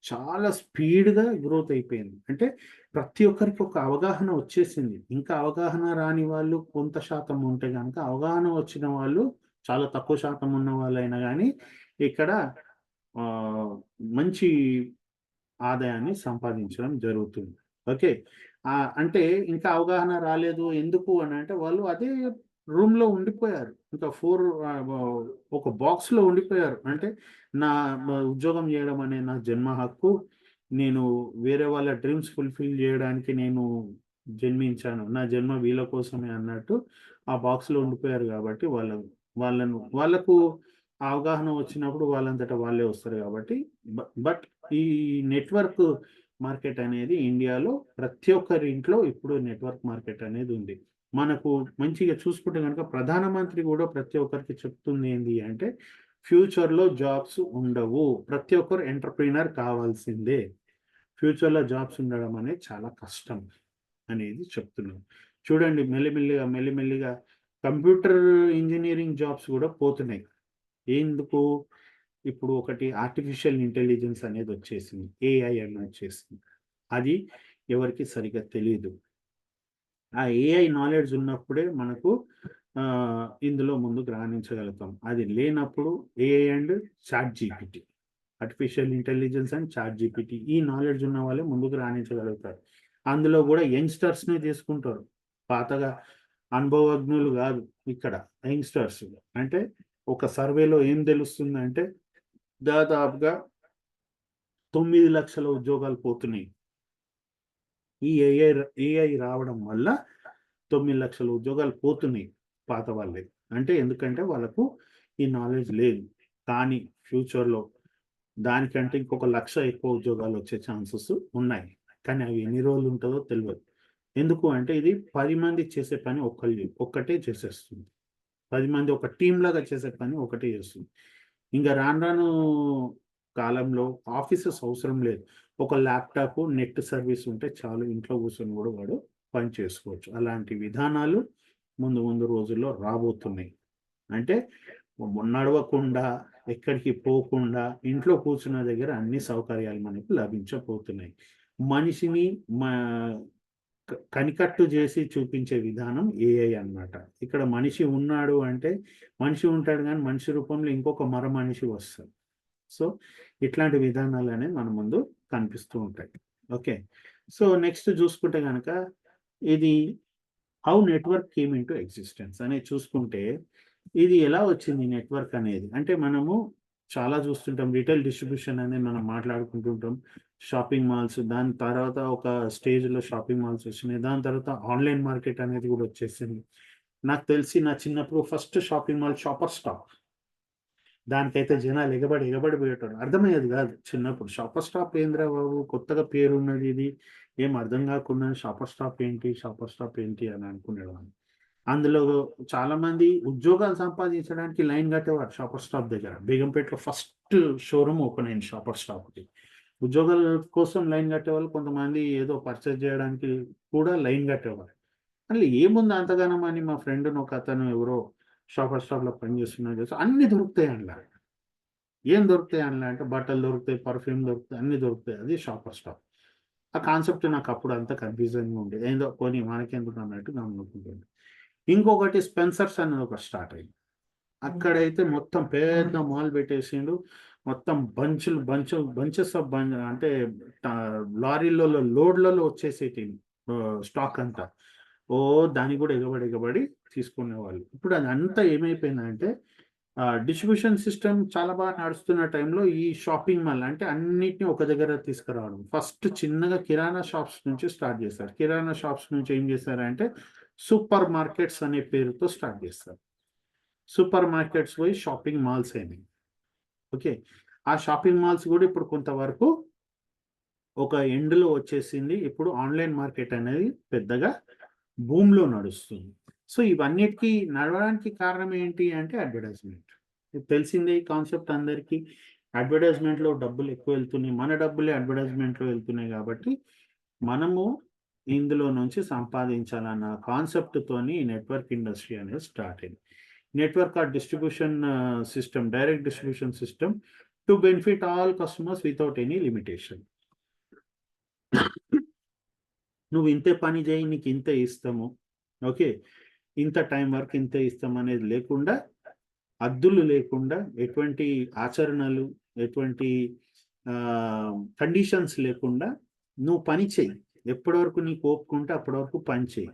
చాలా స్పీడ్‌గా గ్రోత్ అయిపోయింది. అంటే ప్రతి ఒక్కరికి ఒక అవగాహన వచ్చేసింది. ఇంకా అవగాహన రాని వాళ్ళు కొంత శాతం ఉంటే గనక, అవగాహన వచ్చిన వాళ్ళు చాలా తక్కువ శాతం ఉన్న వాళ్ళైనా గానీ ఇక్కడ ఆహ్, మంచి ఆదాయాన్ని సంపాదించడం జరుగుతుంది. ఓకే. అంటే ఇంకా అవగాహన రాలేదు. ఎందుకు అనంటే వాళ్ళు అదే రూమ్‌లో ఉండిపోయారు. ఇంకా ఒక బాక్స్‌లో ఉండిపోయారు. అంటే నా ఉద్యోగం చేయడం అనే నా జన్మ హక్కు. నేను వేరే వాళ్ళ డ్రీమ్స్ ఫుల్‌ఫిల్ చేయడానికి నేను జన్మించాను. నా జన్మ వీళ్ళ కోసమే అన్నట్టు ఆ బాక్స్‌లో ఉండిపోయారు కాబట్టి వాళ్ళకు అవగాహన వచ్చినప్పుడు వాళ్ళంతటా వాళ్ళే వస్తారు కాబట్టి. బట్ ఈ నెట్వర్క్ మార్కెట్ అనేది ఇండియాలో ప్రతి ఒక్కరి ఇంట్లో ఇప్పుడు నెట్వర్క్ మార్కెట్ అనేది ఉంది. మనకు మంచిగా చూసుకుంటే గనుక ప్రధానమంత్రి కూడా ప్రతి ఒక్కరికి చెప్తుంది ఏంది అంటే, ఫ్యూచర్‌లో జాబ్స్ ఉండవు. ప్రతి ఒక్కరు ఎంటర్‌ప్రెన్యూర్ కావాల్సిందే. ఫ్యూచర్‌లో జాబ్స్ ఉండడం అనేది చాలా కష్టం అనేది చెప్తున్నాను. చూడండి మెల్లిమెల్లిగా, మెల్లిమెల్లిగా కంప్యూటర్ ఇంజినీరింగ్ జాబ్స్ కూడా పోతున్నాయి. ఎందుకు? ఇప్పుడు ఒకటి ఆర్టిఫిషియల్ ఇంటెలిజెన్స్ అనేది వచ్చేసింది. ఏఐ అని వచ్చేసింది. అది ఎవరికీ సరిగ్గా తెలీదు. ఆ ఏఐ నాలెడ్జ్ ఉన్నప్పుడే మనకు ఇందులో ముందుకు రాణించగలుగుతాం. అది లేనప్పుడు AI and chat GPT, artificial intelligence and chat GPT ఈ నాలెడ్జ్ ఉన్న వాళ్ళే ముందుకు రాణించగలుగుతారు. అందులో కూడా యంగ్‌స్టర్స్‌ని తీసుకుంటారు. పాతగా అనుభవజ్ఞులు గాదు ఇక్కడ యంగ్‌స్టర్స్. అంటే ఒక సర్వేలో ఏం తెలుస్తుందంటే దాదాపుగా 9,00,000 ఉద్యోగాలు పోతున్నాయి. ఈ ఏఐ రావడం వల్ల 9,00,000 ఉద్యోగాలు పోతున్నాయి పాత వాళ్ళయి. అంటే ఎందుకంటే వాళ్ళకు ఈ నాలెడ్జ్ లేదు. కానీ ఫ్యూచర్‌లో దానికంటే ఇంకొక 1,00,000 ఎక్కువ ఉద్యోగాలొచ్చే ఛాన్సెస్ ఉన్నాయి. కానీ అవి ఎన్ని రోజులు ఉంటదో తెలవదు. ఎందుకు అంటే ఇది 10 మంది చేసే పని ఒక్కటే చేసేస్తుంది. 10 మంది ఒక టీమ్‌లాగా చేసే పని ఒకటే చేస్తుంది. ఇంక రాను రాను కాలంలో ఆఫీసెస్ అవసరం లేదు. ఒక ల్యాప్‌టాప్, నెట్ సర్వీస్ ఉంటే చాలు ఇంట్లో కూర్చొని గూడా వాడు పని చేసుకోవచ్చు. అలాంటి విధానాలు ముందు ముందు రోజుల్లో రాబోతున్నాయి. అంటే నడవకుండా, ఎక్కడికి పోకుండా ఇంట్లో కూర్చున్న దగ్గర అన్ని సౌకర్యాలు మనకు లభించబోతున్నాయి. మనిషిని మా కనికట్టు జేసి చూపించే విధానం ఏఐ అన్నమాట. ఇక్కడ మనిషి ఉన్నాడు అంటే, మనిషి ఉంటాడు గానీ, మనిషి రూపంలో ఇంకొక మనిషి వస్తాడు. సో, ఇట్లాంటి విధానాలనేవి మన ముందు కనిపిస్తూ ఉంటాయి. ఓకే. సో, నెక్స్ట్ జూసుకుంటే గనక, ఇది how network came into existence అనేది చూసుకుంటే, ఇది ఎలా వచ్చింది నెట్వర్క్ అనేది? అంటే మనము చాలా చూస్తుంటాం. రిటైల్ డిస్ట్రిబ్యూషన్ అనేది మనం మాట్లాడుకుంటుంటాం. షాపింగ్ మాల్స్, దాని తర్వాత ఒక స్టేజ్‌లో షాపింగ్ మాల్స్ వచ్చినాయి. దాని తర్వాత ఆన్‌లైన్ మార్కెట్ అనేది గూడా వచ్చేసింది. నాకు తెలిసి నా చిన్నప్పుడు first shopping mall shopper stop. దానికైతే జనాలు ఎగబడి, ఎగబడి పోయేటోళ్ళు. అర్థమయ్యేది గాదు చిన్నప్పుడు. షాపర్ స్టాప్ ఏందిరా బాబు! కొత్తగా పేరున్నది ఇది. ఏం అర్థం గాకుండా షాపర్ స్టాప్ ఏంటి? షాపర్ స్టాప్ ఏంటి? అని అనుకునేవాడిని. అందులో చాలామంది ఉద్యోగాలు సంపాదించడానికి లైన్ కట్టేవారు షాపర్ స్టాప్ దగ్గర. బేగంపేటలో ఫస్ట్ షోరూమ్ ఓపెన్ అయింది షాపర్ స్టాప్‌కి. ఉద్యోగాల కోసం లైన్ కట్టేవాళ్ళు. కొంతమంది ఏదో పర్చేజ్ చేయడానికి కూడా లైన్ కట్టేవారు. అందులో ఏముంది అంతగనం అని మా ఫ్రెండ్‌ని ఒకతను ఎవరో షాపర్ స్టాప్‌లో పనిచేస్తున్నాడు తెలుసా అన్నీ దొరుకుతాయి అందుల. ఏం దొరుకుతాయి అందులో అంటే బట్టలు దొరుకుతాయి, పర్ఫ్యూమ్ దొరుకుతాయి, అన్నీ దొరుకుతాయి. అది షాపర్ స్టాప్. ఆ కాన్సెప్ట్ నాకప్పుడు అంతా కన్‌ఫ్యూజింగ్‌గా ఉండేది. ఏందో పోనీ మనకెందుకు అన్నట్టు గమ్మునుంటుండే. ఇంకొకటి స్పెన్సర్స్ అనేది ఒకటి స్టార్ట్ అయింది. అక్కడైతే మొత్తం పెద్ద మాల్ పెట్టేసిండు. మొత్తం బంచెస్ ఆఫ్ అంటే ట లారీలలో లోడ్‌లలో వచ్చేసేటివి స్టాక్ అంతా. దానికి కూడా ఎగబడి, ఎగబడి తీసుకునేవాళ్ళు. ఇప్పుడు అదంతా ఏమైపోయిందంటే డిస్ట్రిబ్యూషన్ సిస్టమ్ చాలా బాగా నడుస్తున్న టైంలో ఈ షాపింగ్ మాల్ అంటే అన్నిటిని ఒక దగ్గర తీసుకురావడం. ఫస్ట్ చిన్నగా కిరాణా షాప్స్ నుంచి స్టార్ట్ చేశారు. కిరాణా షాప్స్ నుంచి ఏం చేశారంటే సూపర్ మార్కెట్స్ అనే పేరుతో స్టార్ట్ చేస్తారు. సూపర్ మార్కెట్స్ పోయి షాపింగ్ మాల్స్ అయినాయి. ఓకే. ఆ షాపింగ్ మాల్స్ గూడా ఇప్పుడు కొంతవరకు ఒక ఎండ్‌లో వచ్చేసింది. ఇప్పుడు ఆన్‌లైన్ మార్కెట్ అనేది పెద్దగా బూమ్‌లో నడుస్తుంది. సో, ఇవన్నిటికి నడవడానికి కారణం ఏంటి అంటే అడ్వర్టైజ్‌మెంట్. ఇది తెలిసిందే ఈ కాన్సెప్ట్ అందరికీ. అడ్వర్టైజ్‌మెంట్‌లో డబ్బులు ఎక్కువ వెళ్తున్నాయి. మన డబ్బులే అడ్వర్టైజ్‌మెంట్‌లో వెళ్తున్నాయి కాబట్టి, మనము ఇందులో నుంచి సంపాదించాలన్న కాన్సెప్ట్‌తోని ఈ నెట్వర్క్ ఇండస్ట్రీ అనేది స్టార్ట్ అయింది. Network or distribution system, direct distribution system to benefit all customers without any limitation. నువ్వు ఇంతే పని చేయి నీకింతే ఇస్తాము. ఓకే. ఇంత టైం వరకు ఇంతే ఇస్తాం అనేది లేకుండా, హద్దులు లేకుండా, ఎటువంటి ఆచరణలు, ఎటువంటి కండిషన్స్ లేకుండా నువ్వు పని చెయ్యి. ఎప్పటి వరకు నీకు ఓపిక ఉంటే అప్పటి వరకు పని చెయ్యి.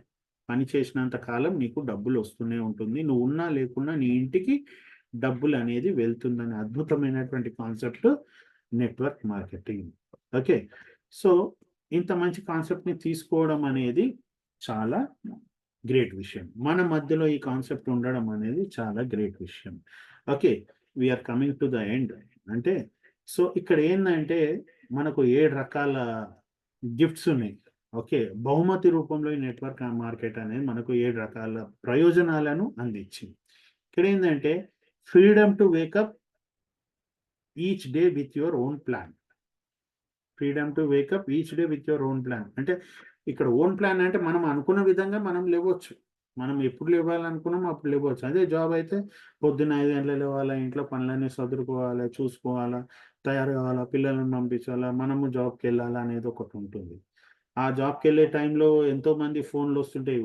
పని చేసినంత కాలం నీకు డబ్బులొస్తూనే ఉంటుంది. నువ్వు ఉన్నా లేకున్నా నీ ఇంటికి డబ్బులనేది వెళ్తుందనే అద్భుతమైనటువంటి concept network marketing. Okay. So, ఇంత మంచి కాన్సెప్ట్‌ని తీసుకోవడం అనేది చాలా గ్రేట్ విషయం. మన మధ్యలో ఈ కాన్సెప్ట్ ఉండడం అనేది చాలా గ్రేట్ విషయం. Okay. We're coming to the end. అంటే సో ఇక్కడ ఏంటంటే మనకు 7 రకాల గిఫ్ట్స్ ఉన్నాయి. ఓకే. బహుమతి రూపంలో ఈ నెట్వర్క్ మార్కెట్ అనేది మనకు 7 రకాల ప్రయోజనాలను అందించింది. ఇక్కడ ఏంటంటే freedom to wake up each day with your own plan. Freedom to wake up each day with your own plan. అంటే ఇక్కడ ఓన్ ప్లాన్ అంటే మనం అనుకున్న విధంగా మనం లేవచ్చు. మనం ఎప్పుడు లేవాలనుకున్నామో అప్పుడు లేవచ్చు. అదే జాబ్ అయితే పొద్దున్న 5 గంటలకు లేవాలా, ఇంట్లో పనులన్నీ సదురుకోవాలా, చూసుకోవాలా, తయారు కావాలా, పిల్లలను పంపించాలా, మనము జాబ్‌కెళ్ళాలా అనేది ఒకటి ఉంటుంది. ఆ జాబ్‌కెళ్ళే టైంలో ఎంతోమంది ఫోన్‌లు వస్తుంటాయి.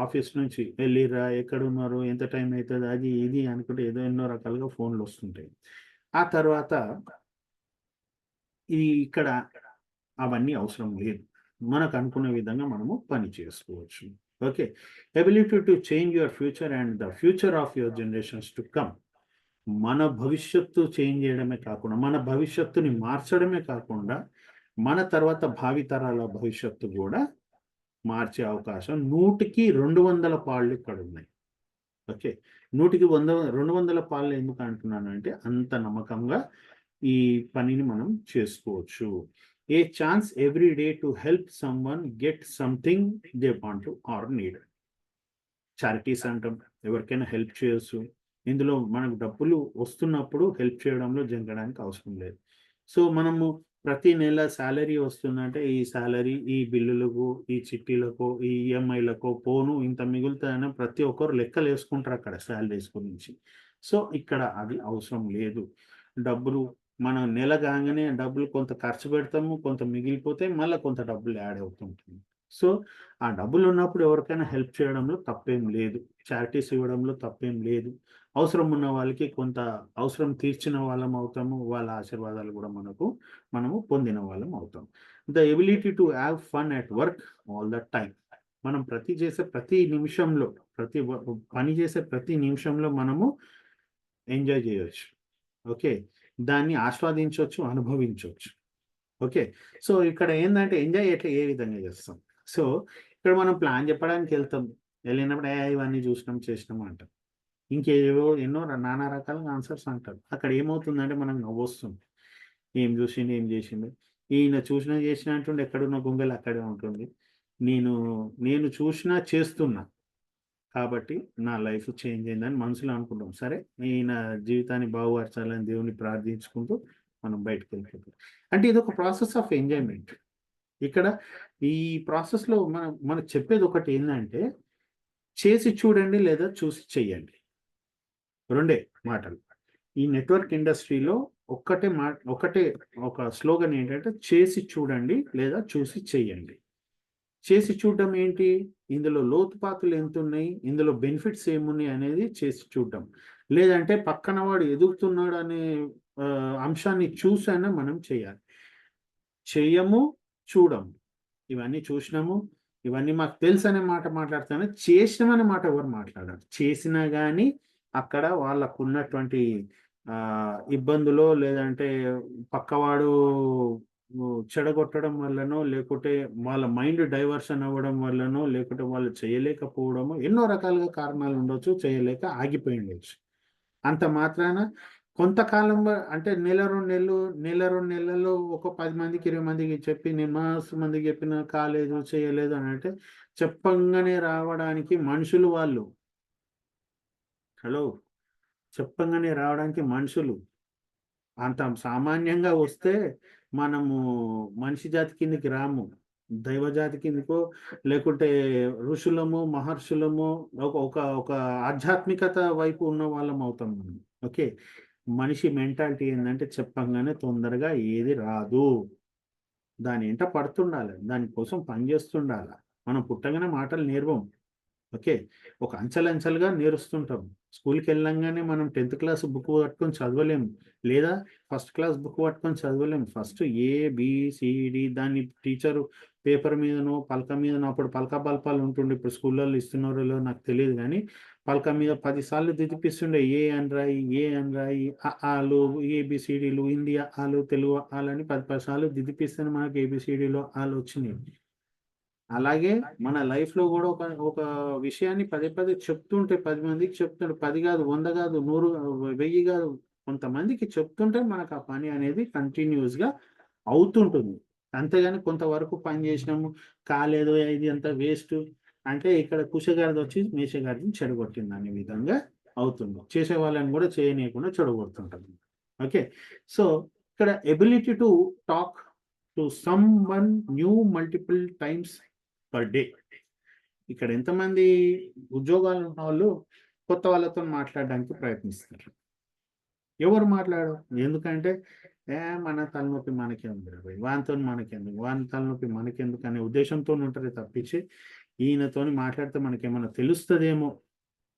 ఆఫీస్ నుంచి "ఎళ్ళిర్రా? ఎక్కడున్నారు? ఎంత టైం అయితది?" అది ఇది అనుకుంటే ఏదో ఎన్నో రకాలుగా ఫోన్‌లు వస్తుంటాయి. ఆ తర్వాత ఇక్కడ అవన్నీ అవసరం లేదు. మనకు అనుకున్న విధంగా మనము పని చేసుకోవచ్చు. Okay. Ability to change your future and the future of your generations to come. మన భవిష్యత్తు చేంజ్ చేయడమే కాకుండా, మన భవిష్యత్తుని మార్చడమే కాకుండా, మన తర్వాత భావితరాల భవిష్యత్తు గూడా మార్చే అవకాశం 100కి 200 పాళ్ళు ఇక్కడున్నాయి. ఓకే. 100కి 200 పాళ్ళు ఎందుకు అంటున్నానంటే, అంత నమ్మకంగా ఈ పనిని మనం చేసుకోవచ్చు. A chance every day to help someone get something they want to or need. Charities అంటాం. ఎవరికైనా హెల్ప్ చేయొచ్చు. ఇందులో మనకు డబ్బులు వస్తున్నప్పుడు హెల్ప్ చేయడంలో జంకడానికి అవసరం లేదు. సో, మనము ప్రతి నెల సాలరీ వస్తుందంటే, ఈ సాలరీ, ఈ బిల్లులకు, ఈ చిట్టీలకో, ఈ ఈఎంఐలకో పోను ఇంత మిగులుతాయని ప్రతి ఒక్కరు లెక్కలేసుకుంటారు అక్కడ సాలరీస్ గురించి. సో, ఇక్కడ అది అవసరం లేదు. డబ్బులు మనం నెల కాంగానే డబ్బులు కొంత ఖర్చు పెడతాము. కొంత మిగిలిపోతే మళ్ళా కొంత డబ్బులు యాడ్ అవుతుంటుంది. సో, ఆ డబ్బులున్నప్పుడు ఎవరికైనా హెల్ప్ చేయడంలో తప్పేం లేదు. చారిటీస్ ఇవ్వడంలో తప్పేం లేదు. అవసరం ఉన్న వాళ్ళకి కొంత అవసరం తీర్చిన వాళ్ళం అవుతాము. వాళ్ళ ఆశీర్వాదాలు గూడా మనము పొందిన వాళ్ళం అవుతాం. The ability to have fun at work all the time. మనం చేసే ప్రతి నిమిషంలో, పని చేసే ప్రతి నిమిషంలో మనము ఎంజాయ్ జేయొచ్చు. ఓకే. దాన్ని ఆస్వాదించొచ్చు, అనుభవించొచ్చు. ఓకే. సో, ఇక్కడ ఏందంటే ఎంజాయ్ ఏ విధంగా చేస్తాం. సో, ఇక్కడ మనం ప్లాన్ చెప్పడానికెళ్తాం. ఎళ్ళినప్పుడు ఇవన్నీ చూసినాం, చేసినాం అంటాం. ఇంకేవో ఎన్నో నానా రకాలుగా ఆన్సర్స్ అంటారు. అక్కడ ఏమవుతుందంటే మనకు నవ్వొస్తుంది. ఏం చూసిండు, ఏం చేసిండు. ఈయన చూసినా చేసినా అంటుండు. ఎక్కడున్న గొంగలి అక్కడే ఉంటుంది. నేను నేను చూసినా చేస్తున్నా. కాబట్టి నా లైఫ్ చేంజ్ అయిందని మనసులో అనుకుంటాం. సరే ఈయన జీవితాన్ని బాగుపరచాలని దేవుడిని ప్రార్థించుకుంటూ మనం బయటికెళ్ళిపోతాం. అంటే ఇదొక ప్రాసెస్ ఆఫ్ ఎంజాయ్‌మెంట్. ఇక్కడ ఈ ప్రాసెస్‌లో మనకు చెప్పేది ఒకటి ఏందంటే, చేసి చూడండి లేదా చూసి చెయ్యండి. రెండే మాటలు. ఈ నెట్వర్క్ ఇండస్ట్రీలో ఒకటే ఒక స్లోగన్ ఏంటంటే, చేసి చూడండి లేదా చూసి చెయ్యండి. చేసి చూడడం ఏంటి? ఇందులో లోతుపాతులు ఎంతున్నయి? ఇందులో బెనిఫిట్స్ ఏమున్నాయి అనేది చేసి చూడడం. లేదంటే పక్కన వాడు ఎదుగుతున్నాడనే అంశాన్ని చూసైనా మనం చేయాలి. చెయ్యము, చూడము. ఇవన్నీ చూసినాము. ఇవన్నీ మాకు తెలుసనే మాట మాట్లాడుతాను. చేసినామనే మాట ఎవరు మాట్లాడరు. చేసినా గాని అక్కడ వాళ్ళకున్నటువంటి ఇబ్బందులో లేదంటే పక్కవాడు చెడగొట్టడం వల్లనో, లేకుంటే వాళ్ళ మైండ్ డైవర్షన్ అవ్వడం వల్లనో, లేకుంటే వాళ్ళు చేయలేకపోవడమో ఎన్నో రకాలుగా కారణాలుండొచ్చు. చేయలేక ఆగిపోయుండొచ్చు. అంత మాత్రాన కొంతకాలం అంటే నెల, 2 నెలలు, నెల, 2 నెలల్లో ఒక 10 మందికి, 20 మందికి చెప్పి నేను మస్తు మందికి చెప్పినా కాలేదు, చేయలేదు అనంటే చెప్పంగానే రావడానికి మనుషులు వాళ్ళు. హలో! చెప్పంగానే రావడానికి మనుషులు. అంత సామాన్యంగా వస్తే మనము మనిషి జాతి కిందకి రాము. దైవ జాతి కిందకో లేకుంటే ఋషులము, మహర్షులము ఒక ఒక ఒక ఆధ్యాత్మికత వైపు ఉన్న వాళ్ళం అవుతాం మనం. ఓకే. మనిషి మెంటాలిటీ ఏందంటే చెప్పంగానే తొందరగా ఏది రాదు. దాని ఎంట పడుతుండాలి. దాని కోసం పని చేస్తుండాల. మనం పుట్టగానే మాటలు నేర్వం. ఓకే. ఒక అంచెలంచెలుగా నేరుస్తుంటాం. స్కూలుకెళ్ళంగానే మనం 10థ్ క్లాస్ బుక్ పట్టుకొని చదవలేము. లేదా ఫస్ట్ క్లాస్ బుక్ పట్టుకొని చదవలేము. First A, B, C, D దాన్ని టీచరు పేపర్ మీదనో, పలక మీదనో అప్పుడు పలక బలపాలు ఉంటుండే. ఇప్పుడు స్కూళ్ళలో ఇస్తున్నారో లేదో నాకు తెలీదు గానీ, పలక మీద 10 సార్లు దిద్దిపిస్తుండే. ఏ అని రాయి, ఏ అని రాయి, ఆలు, ఏబీసీడీలు, హిందీ ఆలు, తెలుగు ఆలని 10, 10 సార్లు దిద్దిపిస్తేనే మనకు ఏబీసీడీలో ఆలొచ్చినియి. అలాగే మన లైఫ్‌లో గూడా ఒక విషయాన్ని పదే పదే చెప్తుంటే 10 మందికి చెప్తాడు. 10 గాదు, 100 గాదు, 100 1000 గాదు. కొంతమందికి చెప్తుంటే మనకు ఆ పని అనేది కంటిన్యూస్‌గా అవుతుంటుంది. అంతేగాని కొంతవరకు పని చేసినాము, కాలేదు ఇది అంతా వేస్టు అంటే ఇక్కడ కుషగాడిదొచ్చి మేషగాడిని చెడగొట్టిందనే విధంగా అవుతుంది. చేసే వాళ్ళని కూడా చేయనీయకుండా చెడగొడుతుంటది. ఓకే. సో, ఇక్కడ ability to talk to someone new multiple times per day. ఇక్కడ ఎంతమంది ఉద్యోగాలు ఉన్నవాళ్ళు కొత్త వాళ్ళతోని మాట్లాడడానికి ప్రయత్నిస్తారు. ఎవరు మాట్లాడరు. ఎందుకంటే, మన తలనొప్పి మనకేముందిరా భయ్! వానితోని మనకెందుకు? వాని తలనొప్పి మనకెందుకు అనే ఉద్దేశంతోని ఉంటారే తప్పించి, ఈయనతోని మాట్లాడితే మనకేమన్నా తెలుస్తదేమో,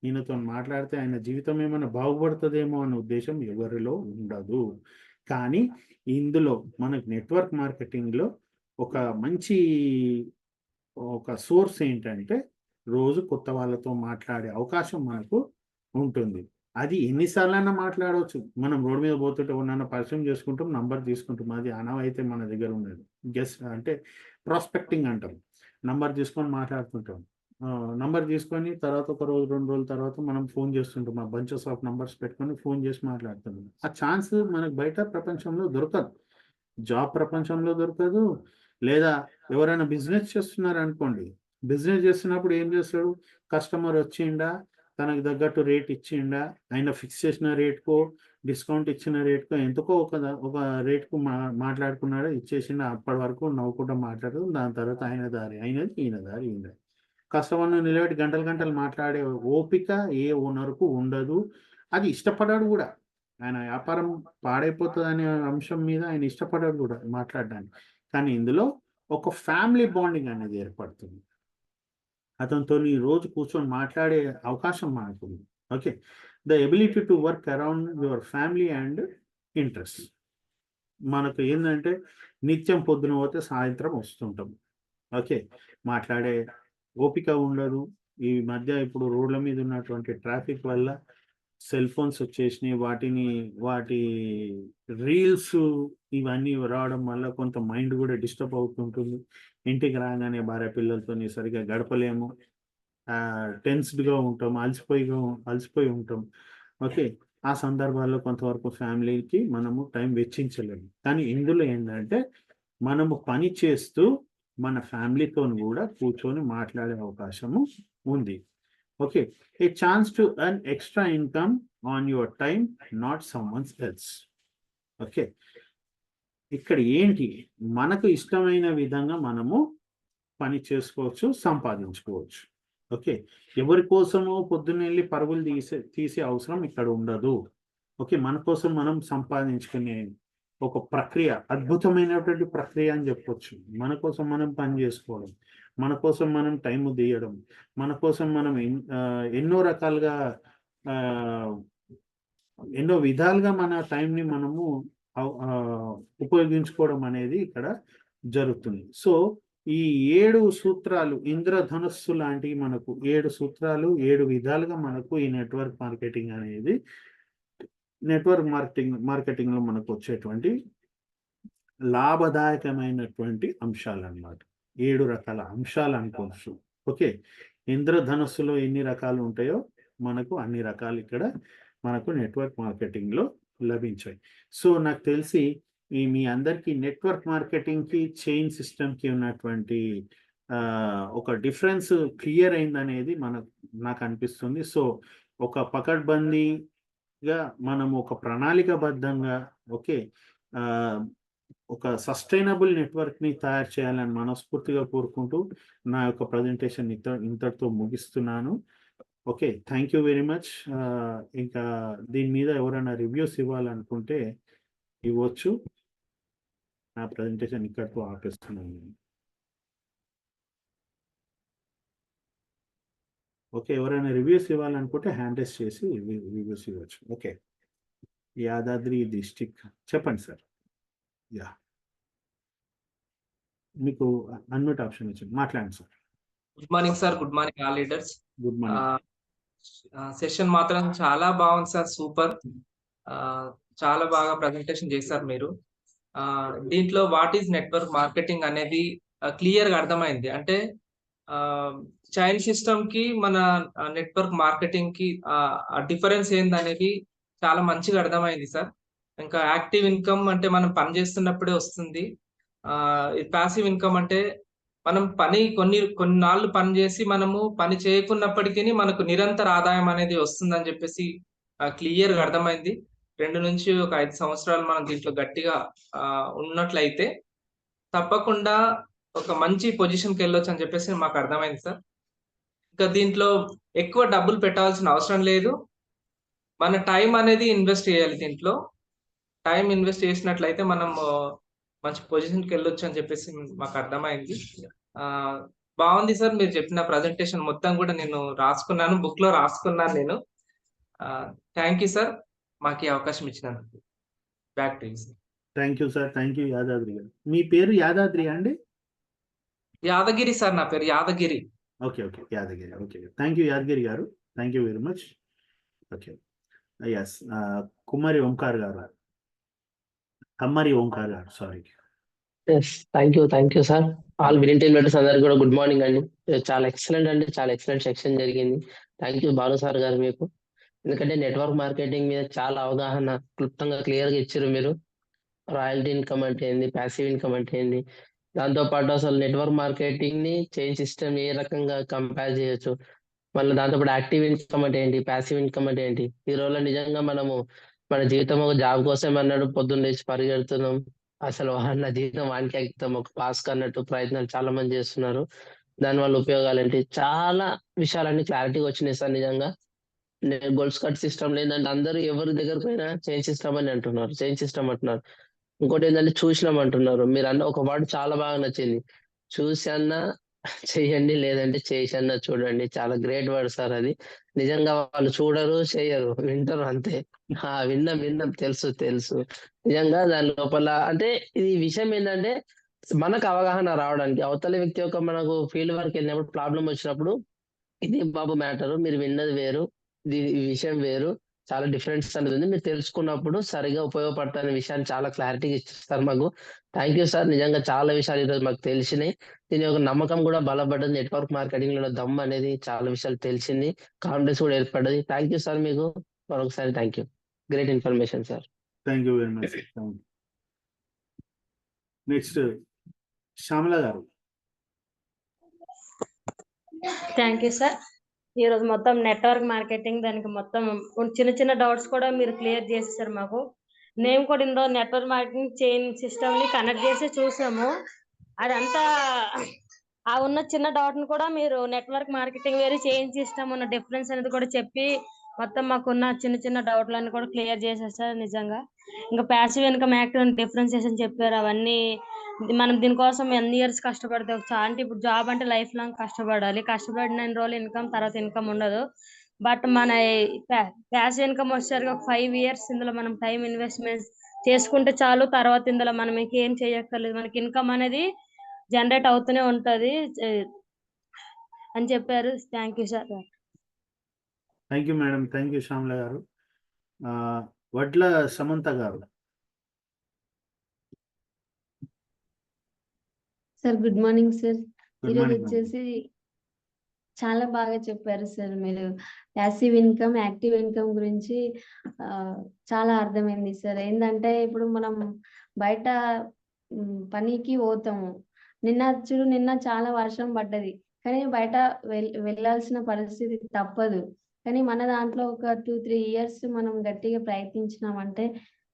ఈయనతోని మాట్లాడితే ఆయన జీవితం ఏమన్నా బాగుపడతదేమో అన్న ఉద్దేశం ఎవరిలో ఉండదు. కానీ ఇందులో మనకు నెట్వర్క్ మార్కెటింగ్‌లో ఒక మంచి ఒక సోర్స్ ఏంటంటే, రోజు కొత్త వాళ్ళతో మాట్లాడే అవకాశం మనకు ఉంటుంది. అది ఎన్ని సార్లైనా మాట్లాడవచ్చు. మనం రోడ్ మీద పోతుంటే ఎవరినైనా పరిచయం చేసుకుంటాం, నంబర్ తీసుకుంటాం. అది ఆనవాయితీ మన దగ్గర ఉన్నది. అంటే ప్రాస్పెక్టింగ్ అంటాం. నంబర్ తీసుకొని మాట్లాడుతుంటాం. నంబర్ తీసుకొని తర్వాత ఒక రోజు, 2 రోజుల తర్వాత మనం ఫోన్ చేస్తుంటాం. ఆ బంచెస్ ఆఫ్ నంబర్స్ పెట్టుకొని ఫోన్ చేసి మాట్లాడుతున్నాం. ఆ ఛాన్స్ మనకు బయట ప్రపంచంలో దొరకదు. జాబ్ ప్రపంచంలో దొరకదు. లేదా ఎవరైనా బిజినెస్ చేస్తున్నారనుకోండి. బిజినెస్ చేస్తున్నప్పుడు ఏం చేస్తాడు? కస్టమర్ వచ్చిండా, తనకు తగ్గట్టు రేట్ ఇచ్చిండా, ఆయన ఫిక్స్ చేసిన రేట్‌కో, డిస్కౌంట్ ఇచ్చిన రేట్‌కో ఎంతకో ఒక రేట్‌కు మాట్లాడుకున్నాడు, ఇచ్చేసిండు. అప్పటి వరకు నవ్వుకుంటా మాట్లాడదు. దాని తర్వాత ఆయన దారి ఆయనది, ఈయన దారి ఈయనది. కస్టమర్‌ని నిలబెట్టి గంటలు గంటలు మాట్లాడే ఓపిక ఏ ఓనర్‌కు ఉండదు. అది ఇష్టపడడు గూడా. ఆయన వ్యాపారం పాడైపోతదనే అంశం మీద ఆయన ఇష్టపడడు గూడా మాట్లాడడానికి. కానీ ఇందులో ఒక ఫ్యామిలీ బాండింగ్ అనేది ఏర్పడుతుంది. అతనితోని రోజు కూర్చొని మాట్లాడే అవకాశం మనకుంది. Okay. The ability to work around your family and interests. మనకు ఏందంటే నిత్యం పొద్దున పోతే సాయంత్రం వస్తుంటాం. ఓకే. మాట్లాడే ఓపిక ఉండదు. ఈ మధ్య ఇప్పుడు రోడ్ల మీద ఉన్నటువంటి ట్రాఫిక్ వల్ల సెల్ ఫోన్స్ వచ్చేసినాయి. వాటి రీల్స్ ఇవన్నీ రావడం వల్ల కొంత మైండ్ గూడా డిస్టర్బ్ అవుతుంటుంది. ఇంటికి రాంగానే భార్య పిల్లలతోని సరిగ్గా గడపలేము. టెన్స్డ్‌గా ఉంటాం. అలసిపోయి ఉంటాం. ఓకే. ఆ సందర్భాల్లో కొంతవరకు ఫ్యామిలీకి మనము టైం వెచ్చించలేము. కానీ ఇందులో ఏందంటే, మనము పని చేస్తూ మన ఫ్యామిలీతోని గూడా కూర్చొని మాట్లాడే అవకాశము ఉంది. Okay. A chance to earn extra income on your time, not someone's else. Okay. ఇక్కడ ఏంటి? మనకు ఇష్టమైన విధంగా మనము పని చేసుకోవచ్చు, సంపాదించుకోవచ్చు. ఓకే. ఎవరి కోసమో పొద్దున్నెళ్లి పరుగులు తీసే అవసరం ఇక్కడ ఉండదు. ఓకే. మన కోసం మనం సంపాదించుకునే ఒక ప్రక్రియ, అద్భుతమైనటువంటి ప్రక్రియ అని చెప్పొచ్చు. మన కోసం మనం పని చేసుకోవడం, మన కోసం మనం టైము తీయడం, మన కోసం మనం ఎన్నో రకాలుగా ఆహ్, ఎన్నో విధాలుగా మన టైంని మనము ఉపయోగించుకోవడం అనేది ఇక్కడ జరుగుతుంది. సో, ఈ 7 సూత్రాలు ఇంద్రధనుస్సు లాంటివి మనకు 7 సూత్రాలు 7 విధాలుగా మనకు ఈ నెట్వర్క్ మార్కెటింగ్‌లో మనకొచ్చేటువంటి లాభదాయకమైనటువంటి అంశాలన్నమాట. 7 రకాల అంశాలనుకోవచ్చు. ఓకే. ఇంద్రధనుస్సులో ఎన్ని రకాలు ఉంటాయో మనకు అన్ని రకాలు ఇక్కడ మనకు నెట్వర్క్ మార్కెటింగ్‌లో లభించాయి. సో, నాకు తెలిసి మీ అందరికీ నెట్వర్క్ మార్కెటింగ్‌కి, చైన్ సిస్టమ్‌కి ఉన్నటువంటి ఒక డిఫరెన్స్ క్లియర్ అయిందనేది నాకనిపిస్తుంది. సో, ఒక పకడ్బందీగా మనము ఒక ప్రణాళికాబద్ధంగా ఓకే. ఆహ్, ఒక సస్టైనబుల్ నెట్వర్క్‌ని తయారు చేయాలని మనస్ఫూర్తిగా కోరుకుంటూ, నా యొక్క ప్రజెంటేషన్ ఇంతటితో ముగిస్తున్నాను. Okay. Thank you very much. ఇంకా దీని మీద ఎవరైనా రివ్యూస్ ఇవ్వాలనుకుంటే ఇవ్వచ్చు. నా ప్రజెంటేషన్ ఇక్కడితో ఆపేస్తున్నాను నేను. ఓకే. ఎవరైనా రివ్యూస్ ఇవ్వాలనుకుంటే హ్యాండ్ రైజ్ చేసి రివ్యూస్ ఇవ్వచ్చు. ఓకే. యాదాద్రి డిస్ట్రిక్ట్ చెప్పండి సార్. యాహ్! మీకు అన్‌మ్యూట్ ఆప్షన్ వచ్చింది. మాట్లాడండి sir. Good morning sir. Good morning all leaders. Good morning. Session మాత్రం చాలా బాగుంది సార్. సూపర్. ఆహ్, చాలా బాగా ప్రెజెంటేషన్ చేశారు మీరు. దీంట్లో వాట్ ఈస్ నెట్వర్క్ మార్కెటింగ్ అనేది క్లియర్‌గా అర్థమైంది. అంటే ఆహ్, చైన్ సిస్టమ్‌కి మన నెట్వర్క్ మార్కెటింగ్‌కి డిఫరెన్స్ ఏందనేది చాలా మంచిగా అర్థమైంది సార్. ఇంకా యాక్టివ్ ఇన్‌కమ్ అంటే మనం పని చేస్తున్నప్పుడే వస్తుంది. ఈ పాసివ్ ఇన్‌కమ్ అంటే మనం కొన్నాళ్ళు పని చేసి మనము పని చేయకున్నప్పటికిని మనకు నిరంతర ఆదాయం అనేది వస్తుందని చెప్పేసి క్లియర్‌గా అర్థమైంది. 2-5 సంవత్సరాలు మనం దీంట్లో గట్టిగా ఉన్నట్లయితే తప్పకుండా ఒక మంచి పొజిషన్‌కెళ్ళొచ్చని చెప్పేసి మాకు అర్థమైంది సార్. ఇంకా దీంట్లో ఎక్కువ డబ్బులు పెట్టాల్సిన అవసరం లేదు. మన టైం అనేది ఇన్వెస్ట్ చేయాలి దీంట్లో. టైం ఇన్వెస్ట్ చేసినట్లయితే మనము మంచి పొజిషన్‌కెళ్ళొచ్చు అని చెప్పేసి మాకు అర్థమైంది. ఆహ్, బావుంది సార్ మీరు చెప్పిన ప్రజెంటేషన్ మొత్తం గూడా నేను రాసుకున్నాను. బుక్‌లో రాసుకున్నాను నేను. ఆహ్, థాంక్ యూ సార్. మాకీ అవకాశం ఇచ్చినందుకు. Back to you sir. Thank you sir. Thank you Yadadri గారు. మీ పేరు యాదాద్రి అండి? యాదగిరి సార్ నా పేరు Yadagiri. Okay. Okay. Yadagiri. Okay. Thank you Yadagiri గారు. Thank you very much. Okay. Yes. Kummari Omkar గారు. కమ్మరి ఓంకార్ గారు. Sorry. Yes. Thank you sir. All winning team members అందరికి కూడా గుడ్ మార్నింగ్ అండి. చాలా ఎక్సలెంట్ అండి. చాలా ఎక్సలెంట్ సెక్షన్ జరిగింది. థ్యాంక్ యూ భాను సార్ గారు మీకు. ఎందుకంటే నెట్వర్క్ మార్కెటింగ్ మీద చాలా అవగాహన క్లుప్తంగా క్లియర్‌గా ఇచ్చిర్రు మీరు. రాయల్టీ ఇన్కమ్ అంటే ఏంది? ప్యాసివ్ ఇన్కమ్ అంటే ఏంది? దాంతో పాటు అసలు నెట్వర్క్ మార్కెటింగ్‌ని చైన్ సిస్టమ్ ఏ రకంగా కంపేర్ చేయొచ్చు? మళ్ళీ దాంతో పాటు యాక్టివ్ ఇన్కమ్ అంటే ఏంటి? ప్యాసివ్ ఇన్కమ్ అంటే ఏంటి? ఈ రోజుల్లో నిజంగా మనము మన జీవితం ఒక జాబ్ కోసం అన్నాడు పొద్దున్న లేచి పరిగెడుతున్నాం. అసలు నా జీవితం వానికే అంకితం ఒక టాస్క్ అన్నట్టు ప్రయత్నాలు చాలా మంది చేస్తున్నారు. దానివల్ల ఉపయోగాలేంటి? చాలా విషయాలన్నీ క్లారిటీగా వచ్చినాయి సార్ నిజంగా. గోల్డ్ కట్ సిస్టమ్‌లో ఏందంటే అందరూ ఎవరి దగ్గరికి పోయినా చైన్ సిస్టమ్ అని అంటున్నారు. చైన్ సిస్టమ్ అంటున్నారు. ఇంకోటేంటంటే చూసినాం అంటున్నారు. మీరన్న ఒక వర్డ్ చాలా బాగా నచ్చింది. చూసన్నా చెయ్యండి. లేదంటే చేసన్నా చూడండి. చాలా గ్రేట్ వర్డ్ సార్ అది. నిజంగా వాళ్ళు చూడరు, చెయ్యరు. వింటారు అంతే. విన్నాం. తెలుసు. నిజంగా దాని లోపల అంటే ఇది విషయం ఏంటంటే మనకు అవగాహన రావడానికి అవతలి వ్యక్తి యొక్క మనకు ఫీల్డ్ వర్క్‌కెళ్ళినప్పుడు ప్రాబ్లమ్ వచ్చినప్పుడు ఇది బాబు మ్యాటరు. మీరు విన్నది వేరు. ఈ విషయం వేరు. చాలా డిఫరెన్స్ అనేది ఉంది. మీరు తెలుసుకున్నప్పుడు సరిగ్గా ఉపయోగపడతాయనే విషయాన్ని చాలా క్లారిటీగా ఇచ్చేస్తారు మాకు. Thank you sir. నిజంగా చాలా విషయాలు ఈరోజు మాకు తెలిసినాయి. దీని యొక్క నమ్మకం కూడా బలపడ్డది. నెట్వర్క్ మార్కెటింగ్‌లో ఉన్న దమ్ అనేది చాలా విషయాలు తెలిసింది. కాన్ఫిడెన్స్ కూడా ఏర్పడ్డది. థ్యాంక్ యూ సార్ మీకు. మరొకసారి thank you. Great information sir. Thank you very much. Next Shyamala గారు. Thank you sir. ఈరోజు మొత్తం నెట్వర్క్ మార్కెటింగ్ దానికి మొత్తం చిన్న డౌట్స్ కూడా మీరు క్లియర్ చేసేసారు మాకు. నేను కూడా ఇందులో నెట్వర్క్ మార్కెటింగ్ చైన్ సిస్టమ్‌ని కనెక్ట్ చేసి చూసాము. అదంతా ఉన్న చిన్న డౌట్‌ని కూడా మీరు నెట్వర్క్ మార్కెటింగ్ వేరు చైన్ సిస్టమ్ ఉన్న డిఫరెన్స్ అనేది కూడా చెప్పి మొత్తం మాకున్న చిన్న డౌట్‌లన్నీ కూడా క్లియర్ చేసేసారు నిజంగా. ఇంకా పాసివ్ ఇన్కమ్, యాక్టివ్ డిఫరెన్షియేషన్ చెప్పారు. అవన్నీ మనం దీనికోసం ఎన్ని ఇయర్స్ కష్టపడితే అంటే ఇప్పుడు జాబ్ అంటే లైఫ్ లాంగ్ కష్టపడాలి. కష్టపడినన్ని రోజులు ఇన్కమ్, తర్వాత ఇన్కమ్ ఉండదు. బట్ మన ప్యాసివ్ ఇన్కమ్ వచ్చేసరికి ఒక 5 ఇయర్స్ ఇందులో మనం టైం ఇన్వెస్ట్‌మెంట్ చేసుకుంటే చాలు. తర్వాత ఇందులో మనం ఇంకేం చేయక్కర్లేదు. మనకి ఇన్కమ్ అనేది జనరేట్ అవుతూనే ఉంటది అని చెప్పారు. Thank you sir. Thank you madam. Thank you Shyamala గారు. వడ్ల సమంత గారు. Sir good morning sir. Good ఈరోజు మార్నింగ్ మేడం. వచ్చేసి చాలా బాగా చెప్పారు సార్ మీరు. ప్యాసివ్ ఇన్కమ్, యాక్టివ్ ఇన్కమ్ గురించి చాలా అర్థమైంది సార్. ఏందంటే ఇప్పుడు మనం బయట పనికి పోతాము. నిన్న చాలా వర్షం పడ్డది. కానీ బయట వెళ్ళాల్సిన పరిస్థితి తప్పదు. కానీ మన దాంట్లో ఒక 2-3 ఇయర్స్ మనం గట్టిగా ప్రయత్నించినామంటే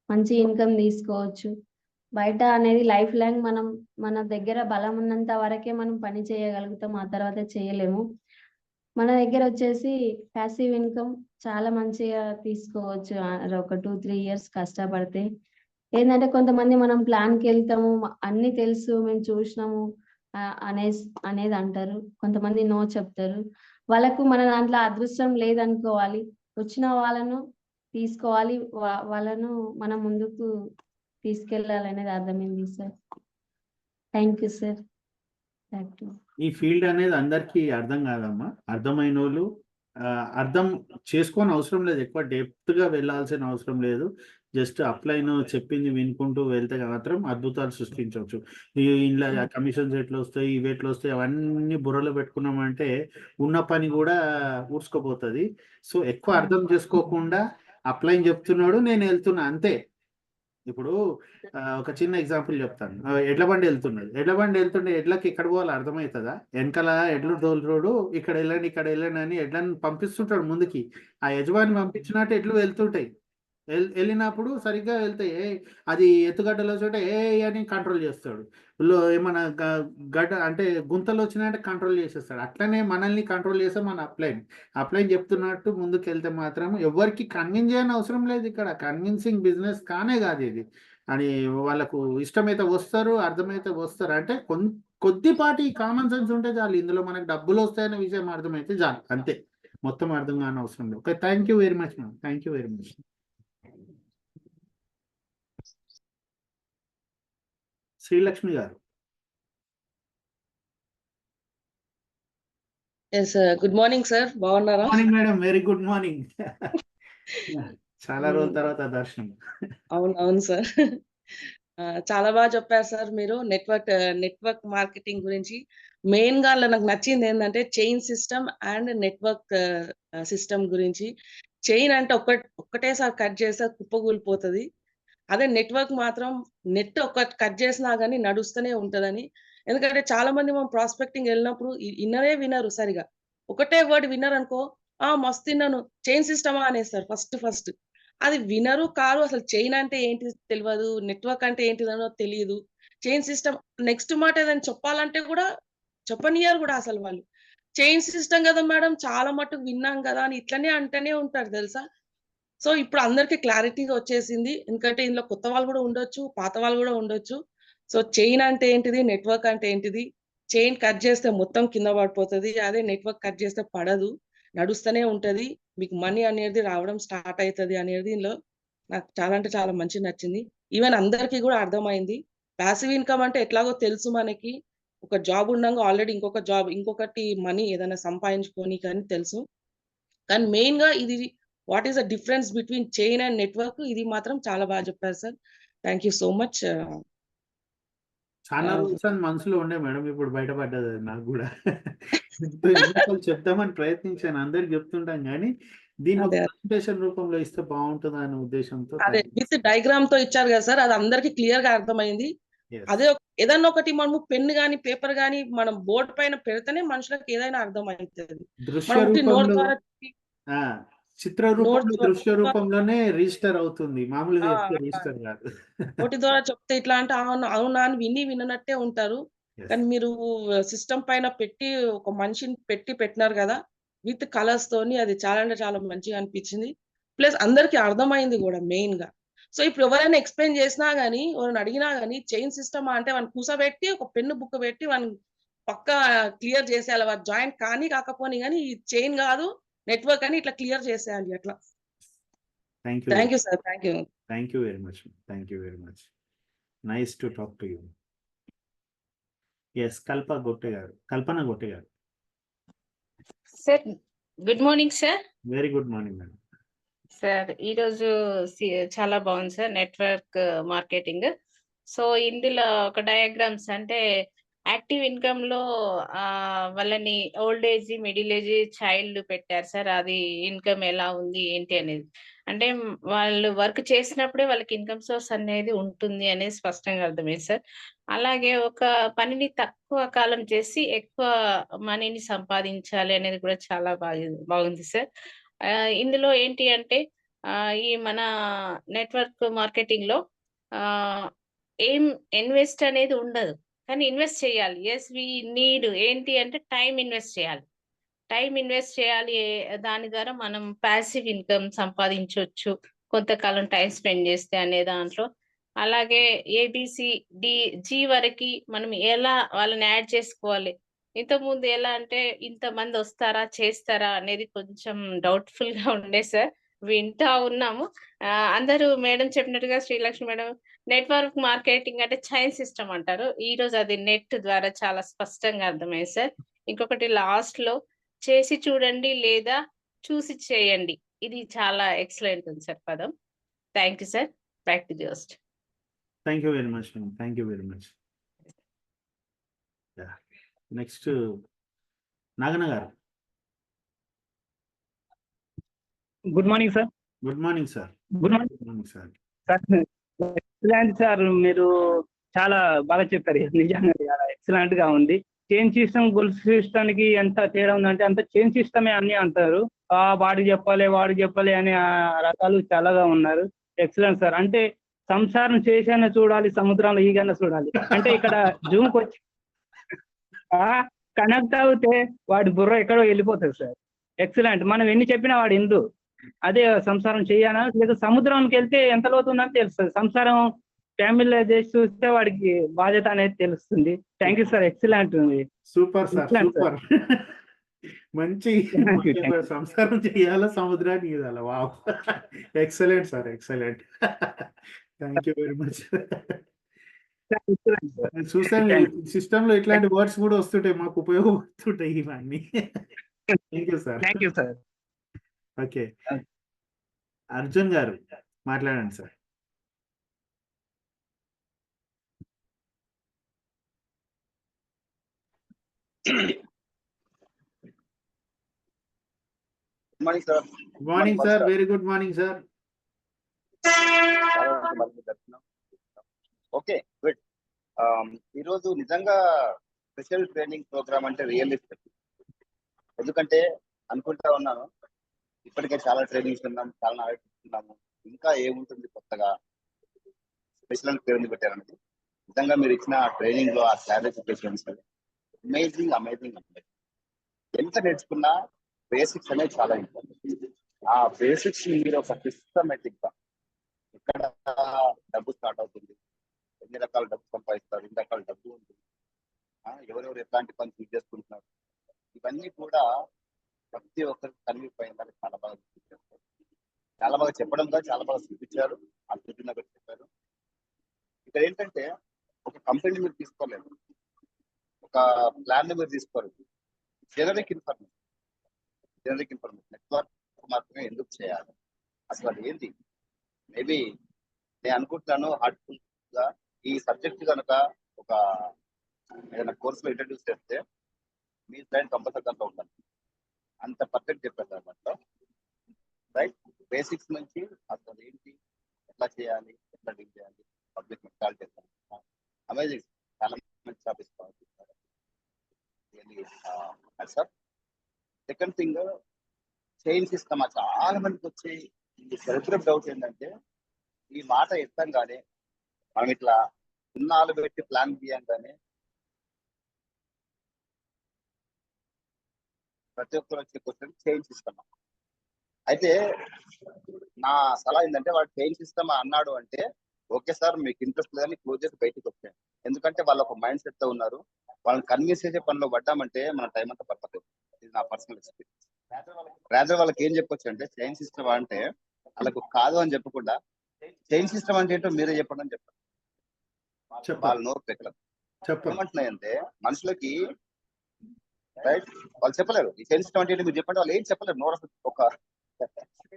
మంచి ఇన్కమ్ తీసుకోవచ్చు. బయట అనేది లైఫ్ లాంగ్ మన దగ్గర బలం ఉన్నంత వరకే మనం పని చేయగలుగుతాం. ఆ తర్వాత చేయలేము. మన దగ్గర వచ్చేసి ప్యాసివ్ ఇన్కమ్ చాలా మంచిగా తీసుకోవచ్చు. ఒక 2-3 ఇయర్స్ కష్టపడితే. ఏందంటే కొంతమంది మనం ప్లాన్‌కి వెళ్తాము. అన్నీ తెలుసు, మేము చూసినాము అనేది అంటారు. కొంతమంది నో చెప్తారు. వాళ్ళకు మన దాంట్లో అదృష్టం లేదనుకోవాలి. వచ్చిన వాళ్ళను తీసుకోవాలి. వాళ్ళను మనం ముందుకు తీసుకెళ్ళాలనేది అర్థమైంది సార్. Thank you sir. ఈ ఫీల్డ్ అనేది అందరికీ అర్థం కాదమ్మా. అర్థమైనోళ్ళు అర్థం చేసుకోని అవసరం లేదు. ఎక్కువ డెప్త్‌గా వెళ్ళాల్సిన అవసరం లేదు. జస్ట్ అప్లైన్ చెప్పింది వినుకుంటూ వెళ్తే మాత్రం అద్భుతాలు సృష్టించవచ్చు. ఇందులో కమిషన్స్ ఎట్లా వస్తాయి, ఇవి ఎట్లా వస్తాయి, అవన్నీ బుర్రలో పెట్టుకున్నామంటే ఉన్న పని కూడా ఊడ్చుకుపోతుంది. సో ఎక్కువ అర్థం చేసుకోకుండా అప్లైన్ చెప్తున్నాడు, నేను వెళ్తున్నా అంతే. ఇప్పుడు ఒక చిన్న ఎగ్జాంపుల్ చెప్తాను. ఎడ్ల బండి వెళ్తున్నది, ఎడ్ల బండి వెళ్తుంటే ఎడ్లకి ఎక్కడ పోవాలో అర్థమవుతుందా? వెనకాల ఎడ్లు తోలురోడు ఇక్కడ వెళ్ళండి ఇక్కడ వెళ్ళండి అని ఎడ్లను పంపిస్తుంటాడు ముందుకి. ఆ యజమాని పంపించినట్టు ఎడ్లు వెళ్తుంటాయి. వెళ్ళినప్పుడు సరిగ్గా వెళ్తాయి. అది ఎత్తుగడ్డలో చోట అని కంట్రోల్ చేస్తాడు. ఏమన్నా గడ్డ అంటే గుంతలు వచ్చినాయంటే కంట్రోల్ చేసేస్తాడు. అట్లనే మనల్ని కంట్రోల్ చేస్తే మన అప్లైన్ చెప్తున్నట్టు ముందుకు వెళ్తే మాత్రం ఎవరికి కన్విన్స్ చేయని అవసరం లేదు. ఇక్కడ కన్విన్సింగ్ బిజినెస్ కానే కాదు ఇది. అని వాళ్ళకు ఇష్టమైతే వస్తారు, అర్థమైతే వస్తారు. అంటే కొద్దిపాటి కామన్ సెన్స్ ఉంటే చాలు. ఇందులో మనకు డబ్బులు వస్తాయనే విషయం అర్థమైతే చాలు, అంతే. మొత్తం అర్థం కాని అవసరం లేదు. Okay, thank you very much ma'am, thank you very much. Srilakshmi గారు. గుడ్ మార్నింగ్ సార్, బాగున్నారా? Morning madam, very good morning. చాలా రోజుల తర్వాత దర్శనం. అవును సార్. చాలా బాగా చెప్పారు సార్ మీరు. నెట్వర్క్ మార్కెటింగ్ గురించి మెయిన్ గా నాకు నచ్చింది ఏంటంటే chain system and network system గురించి. చైన్ అంటే ఒక్కటేసారి కట్ చేస్తే కుప్పగూలిపోతుంది. అదే నెట్వర్క్ మాత్రం నెట్ కట్ చేసినా గానీ నడుస్తూనే ఉంటదని. ఎందుకంటే చాలా మంది మనం ప్రాస్పెక్టింగ్ వెళ్ళినప్పుడు వినరే వినరు సరిగా. ఒకటే వర్డ్ వినరు అనుకో, మస్తు విన్నాను, చైన్ సిస్టమా అనేస్తారు ఫస్ట్. అది వినరు కారు, అసలు చైన్ అంటే ఏంటి తెలియదు, నెట్వర్క్ అంటే ఏంటిదనో తెలియదు. చైన్ సిస్టమ్ నెక్స్ట్ మాట ఏదైనా చెప్పాలంటే కూడా చెప్పనియరు కూడా అసలు వాళ్ళు. చైన్ సిస్టమ్ కదా మేడం, చాలా మటుకు విన్నాం కదా అని ఇట్లనే అంటనే ఉంటారు తెలుసా. సో ఇప్పుడు అందరికి క్లారిటీగా వచ్చేసింది. ఎందుకంటే ఇందులో కొత్త వాళ్ళు కూడా ఉండొచ్చు, పాత వాళ్ళు కూడా ఉండొచ్చు. సో చైన్ అంటే ఏంటిది, నెట్వర్క్ అంటే ఏంటిది. చైన్ కట్ చేస్తే మొత్తం కింద పడిపోతుంది, అదే నెట్వర్క్ కట్ చేస్తే పడదు, నడుస్తూనే ఉంటది. మీకు మనీ అనేది రావడం స్టార్ట్ అవుతుంది అనేది ఇందులో నాకు చాలా అంటే చాలా మంచి నచ్చింది. ఈవెన్ అందరికీ కూడా అర్థమైంది. ప్యాసివ్ ఇన్కమ్ అంటే ఎట్లాగో తెలుసు మనకి. ఒక జాబ్ ఉండగా ఆల్రెడీ ఇంకొకటి మనీ ఏదైనా సంపాదించుకొని కానీ తెలుసు. కానీ మెయిన్ గా ఇది what is the difference between chain and network, ఇది మాత్రం చాలా బాగా చెప్పారు sir. Thank you so much. చాలా రూల్స్ అని మనసులో ఉండే మేడం, ఇప్పుడు బయటపడ్డది అది నాకు కూడా. చెప్దామని ప్రయత్నించాను, అందరికి చెప్తుంటాం కానీ దీని ఒక ప్రెజెంటేషన్ రూపంలో ఇస్తే బాగుంటుంది అనే ఉద్దేశంతో. అదే విత్ డయాగ్రామ్ తో ఇచ్చారు కదా సార్, అది అందరికి క్లియర్ గా అర్థమైంది. అదే ఏదన్నా ఒకటి మనము పెన్ గానీ పేపర్ గానీ మనం బోర్డు పైన పెడితేనే మనుషులకు ఏదైనా అర్థం అవుతుంది. చిత్ర రూపంలో, దృశ్య రూపంలోనే రిజిస్టర్ అవుతుంది, మామూలుగా రిజిస్టర్ కాదు. నోటి ద్వారా చెప్తే ఇట్లా అంటే అవునా అని విన్నట్టే ఉంటారు. కానీ మీరు సిస్టమ్ పైన పెట్టి ఒక మనిషిని పెట్టినారు కదా విత్ కలర్స్ తోని, అది చాలా అంటే చాలా మంచిగా అనిపించింది. ప్లస్ అందరికి అర్థమైంది కూడా మెయిన్ గా. సో ఇప్పుడు ఎవరైనా ఎక్స్ప్లెయిన్ చేసినా గానీ, ఎవరైనా అడిగినా గానీ చైన్ సిస్టమ్ అంటే వాళ్ళని కూసబెట్టి ఒక పెన్ను బుక్ పెట్టి వాళ్ళని పక్కా క్లియర్ చేసేయాలి. వాళ్ళు జాయింట్ కానీ కాకపోని కానీ ఈ చైన్ కాదు నెట్వర్క్ అని ఇట్లా క్లియర్ చేసేయాలి అట్లా. Thank you sir, thank you. Thank you very much, thank you very much. Nice to talk to you. Yes, Kalpana Gotte గారు. Sir good morning sir. Very good morning madam. Sir ఈరోజు చాలా బాగుంది సార్ నెట్వర్క్ మార్కెటింగ్. సో ఇందులో ఒక డయాగ్రామ్స్ అంటే యాక్టివ్ ఇన్కమ్ లో వాళ్ళని old age, middle age, child పెట్టారు సార్. అది ఇన్కమ్ ఎలా ఉంది ఏంటి అనేది, అంటే వాళ్ళు వర్క్ చేసినప్పుడే వాళ్ళకి ఇన్కమ్ సోర్స్ అనేది ఉంటుంది అనేది స్పష్టంగా అర్థమైంది సార్. అలాగే ఒక పనిని తక్కువ కాలం చేసి ఎక్కువ మనీని సంపాదించాలి అనేది కూడా చాలా బాగుంది సార్. ఇందులో ఏంటి అంటే ఈ మన నెట్వర్క్ మార్కెటింగ్ లో ఏం ఇన్వెస్ట్ అనేది ఉండదు, కానీ ఇన్వెస్ట్ చేయాలి. ఎస్ వి నీడ్ ఏంటి అంటే టైం ఇన్వెస్ట్ చేయాలి. దాని ద్వారా మనం ప్యాసివ్ ఇన్కమ్ సంపాదించవచ్చు కొంతకాలం టైం స్పెండ్ చేస్తే అనే దాంట్లో. అలాగే ఏబిసి జి వరకు మనం ఎలా వాళ్ళని యాడ్ చేసుకోవాలి. ఇంతకుముందు ఎలా అంటే ఇంతమంది వస్తారా చేస్తారా అనేది కొంచెం డౌట్ఫుల్ గా ఉండే సార్. వింటా ఉన్నాము. అందరూ మేడం చెప్పినట్టుగా, శ్రీలక్ష్మి మేడం, నెట్వర్క్ మార్కెటింగ్ అంటే చైన్ సిస్టమ్ అంటారు. ఈ రోజు అది నెట్ ద్వారా చాలా స్పష్టంగా అర్థమైంది సార్. ఇంకొకటి లాస్ట్ లో చేసి చూడండి లేదా చూసి చేయండి, ఇది చాలా ఎక్సలెంట్ ఉంది సార్ పదం. Thank you sir. Back to the host. Thank you very much madam, thank you very much. Next Naganna గారు. Good morning sir. Good morning sir. Good morning good morning sir. Sir. Excellent sir, మీరు చాలా బాగా చెప్పారు. నిజంగా చాలా ఎక్సలెంట్ గా ఉంది. చైన్ సిస్టమ్ గొలుసు సిస్టానికి ఎంత తేడా ఉందంటే అంత చైన్ సిస్టమే అన్ని అంటారు. వాడికి చెప్పాలి అనే రకాలు చాలాగా ఉన్నారు. Excellent sir. అంటే సంసారం చేసైనా చూడాలి, సముద్రంలో ఈగైనా చూడాలి. అంటే ఇక్కడ జూమ్కి వచ్చి కనెక్ట్ అవుతే వాడి బుర్ర ఎక్కడో వెళ్ళిపోతుంది సార్. ఎక్సలెంట్. మనం ఎన్ని చెప్పినా వాడు ఎందు. అదే సంసారం చెయ్యానా లేదా సముద్రంకి వెళ్తే ఎంత లోతుందని తెలుస్తుంది. సంసారం ఫ్యామిలీలో చేసి చూస్తే వాడికి బాధ్యత అనేది తెలుస్తుంది. Thank you sir. ఎక్సలెంట్ ఉంది. Super sir. Excellent, super. మంచి Thank you, thank you. సంసారం చేయాలా, సముద్రాన్ని ఈదాలా. Wow. Excellent sir. Excellent. Thank you very much. Excellent, sir. చూసాను Thank సిస్టమ్ లో ఇట్లాంటి వర్డ్స్ కూడా వస్తుంటాయి, మాకు ఉపయోగపడుతుంటాయి ఇవన్నీ. Thank you sir. Thank you sir. Okay, Arjun గారు మాట్లాడండి sir. Good morning sir. Good morning sir. Very good morning sir. Okay, good. ఈరోజు నిజంగా స్పెషల్ ట్రైనింగ్ ప్రోగ్రామ్ అంటే రియలిస్టిక్. ఎందుకంటే అనుకుంటా ఉన్నాను, ఇప్పటికే చాలా ట్రైనింగ్స్ ఉన్నాం, చాలా ఆలోచిస్తున్నాము, ఇంకా ఏముంటుంది కొత్తగా స్పెషల్ పేరు పెట్టారన్నది. నిజంగా మీరు ఇచ్చిన ట్రైనింగ్ లో ఆ క్లారిఫికేషన్స్ అమేజింగ్ అమేజింగ్. ఎంత నేర్చుకున్నా బేసిక్స్ అనేది చాలా ఇంపార్టెంట్. ఆ బేసిక్స్ మీరు ఒక సిస్టమేటిక్ గా ఇక్కడ డబ్బు స్టార్ట్ అవుతుంది, ఎన్ని రకాల డబ్బు సంపాదిస్తారు, ఎన్ని రకాల డబ్బు ఉంటుంది, ఎవరెవరు ఎట్లాంటి పని చూస్ చేసుకుంటున్నారు, ఇవన్నీ కూడా ప్రతి ఒక్కరికి కన్వీప్ అయిందని చాలా బాగా చూపించారు. చాలా బాగా చెప్పడం కాదు, చాలా బాగా చూపించారు. ఆ చూపిన చెప్పారు. ఇక్కడ ఏంటంటే ఒక కంపెనీ మీరు తీసుకోలేదు, ఒక ప్లాన్ మీరు తీసుకోలేదు. జనరిక్ ఇన్ఫర్మేషన్ నెట్వర్క్ మాత్రమే ఎందుకు చేయాలి, అసలు అది ఏంటి? మేబీ నేను అనుకుంటున్నాను హార్ట్ఫుల్ గా ఈ సబ్జెక్ట్ కనుక ఒక ఏదైనా కోర్సులో ఇంట్రడ్యూస్ చేస్తే మీ సైడ్ కంపల్సరీ దాంట్లో ఉండాలి. అంత పర్ఫెక్ట్ చెప్పారు సార్ దాంట్లో. రైట్, బేసిక్స్ నుంచి అసలు ఏంటి, ఎట్లా చేయాలి, ఎట్లా డీల్ చేయాలి, పబ్లిక్ స్టార్ట్ చేస్తాను. అమేజింగ్. చాలా మంచి office sir. Second thing, chain system. చాలా మందికి వచ్చే సెలబ్రేట్ డౌట్ ఏంటంటే, ఈ మాట ఎత్తంగానే మనం ఇట్లా సున్నాలు పెట్టి ప్లాన్ తీయంగానే ప్రతి ఒక్కరు వచ్చే క్వశ్చన్ చైన్ సిస్టమ్. అయితే నా సలహా ఏంటంటే, వాడు చైన్ సిస్టమ్ అన్నాడు అంటే ఓకే సార్, మీకు ఇంట్రెస్ట్ లేదని క్లోజ్ చేసి బయటకు వచ్చాయి. ఎందుకంటే వాళ్ళు ఒక మైండ్ సెట్ తో ఉన్నారు. వాళ్ళని కన్విన్స్ చేసే పనిలో పడ్డామంటే మన టైం అంతా పర్ఫెక్ట్. ఇది నా పర్సనల్ ఎక్స్పీరియన్స్. రాజా వాళ్ళకి ఏం చెప్పొచ్చు అంటే, చైన్ సిస్టమ్ అంటే వాళ్ళకు కాదు అని చెప్పకుండా చైన్ సిస్టమ్ అంటే ఏంటో మీరే చెప్పండి అని చెప్పారు. వాళ్ళు నోరు పెట్టలేదు. ఏమంటున్నాయంటే మనుషులకి రైట్, వాళ్ళు చెప్పలేరు ఈ చైన్ సిస్టమ్ అంటే ఏంటి మీరు చెప్పండి, వాళ్ళు ఏం చెప్పలేరు. నోరు ఒక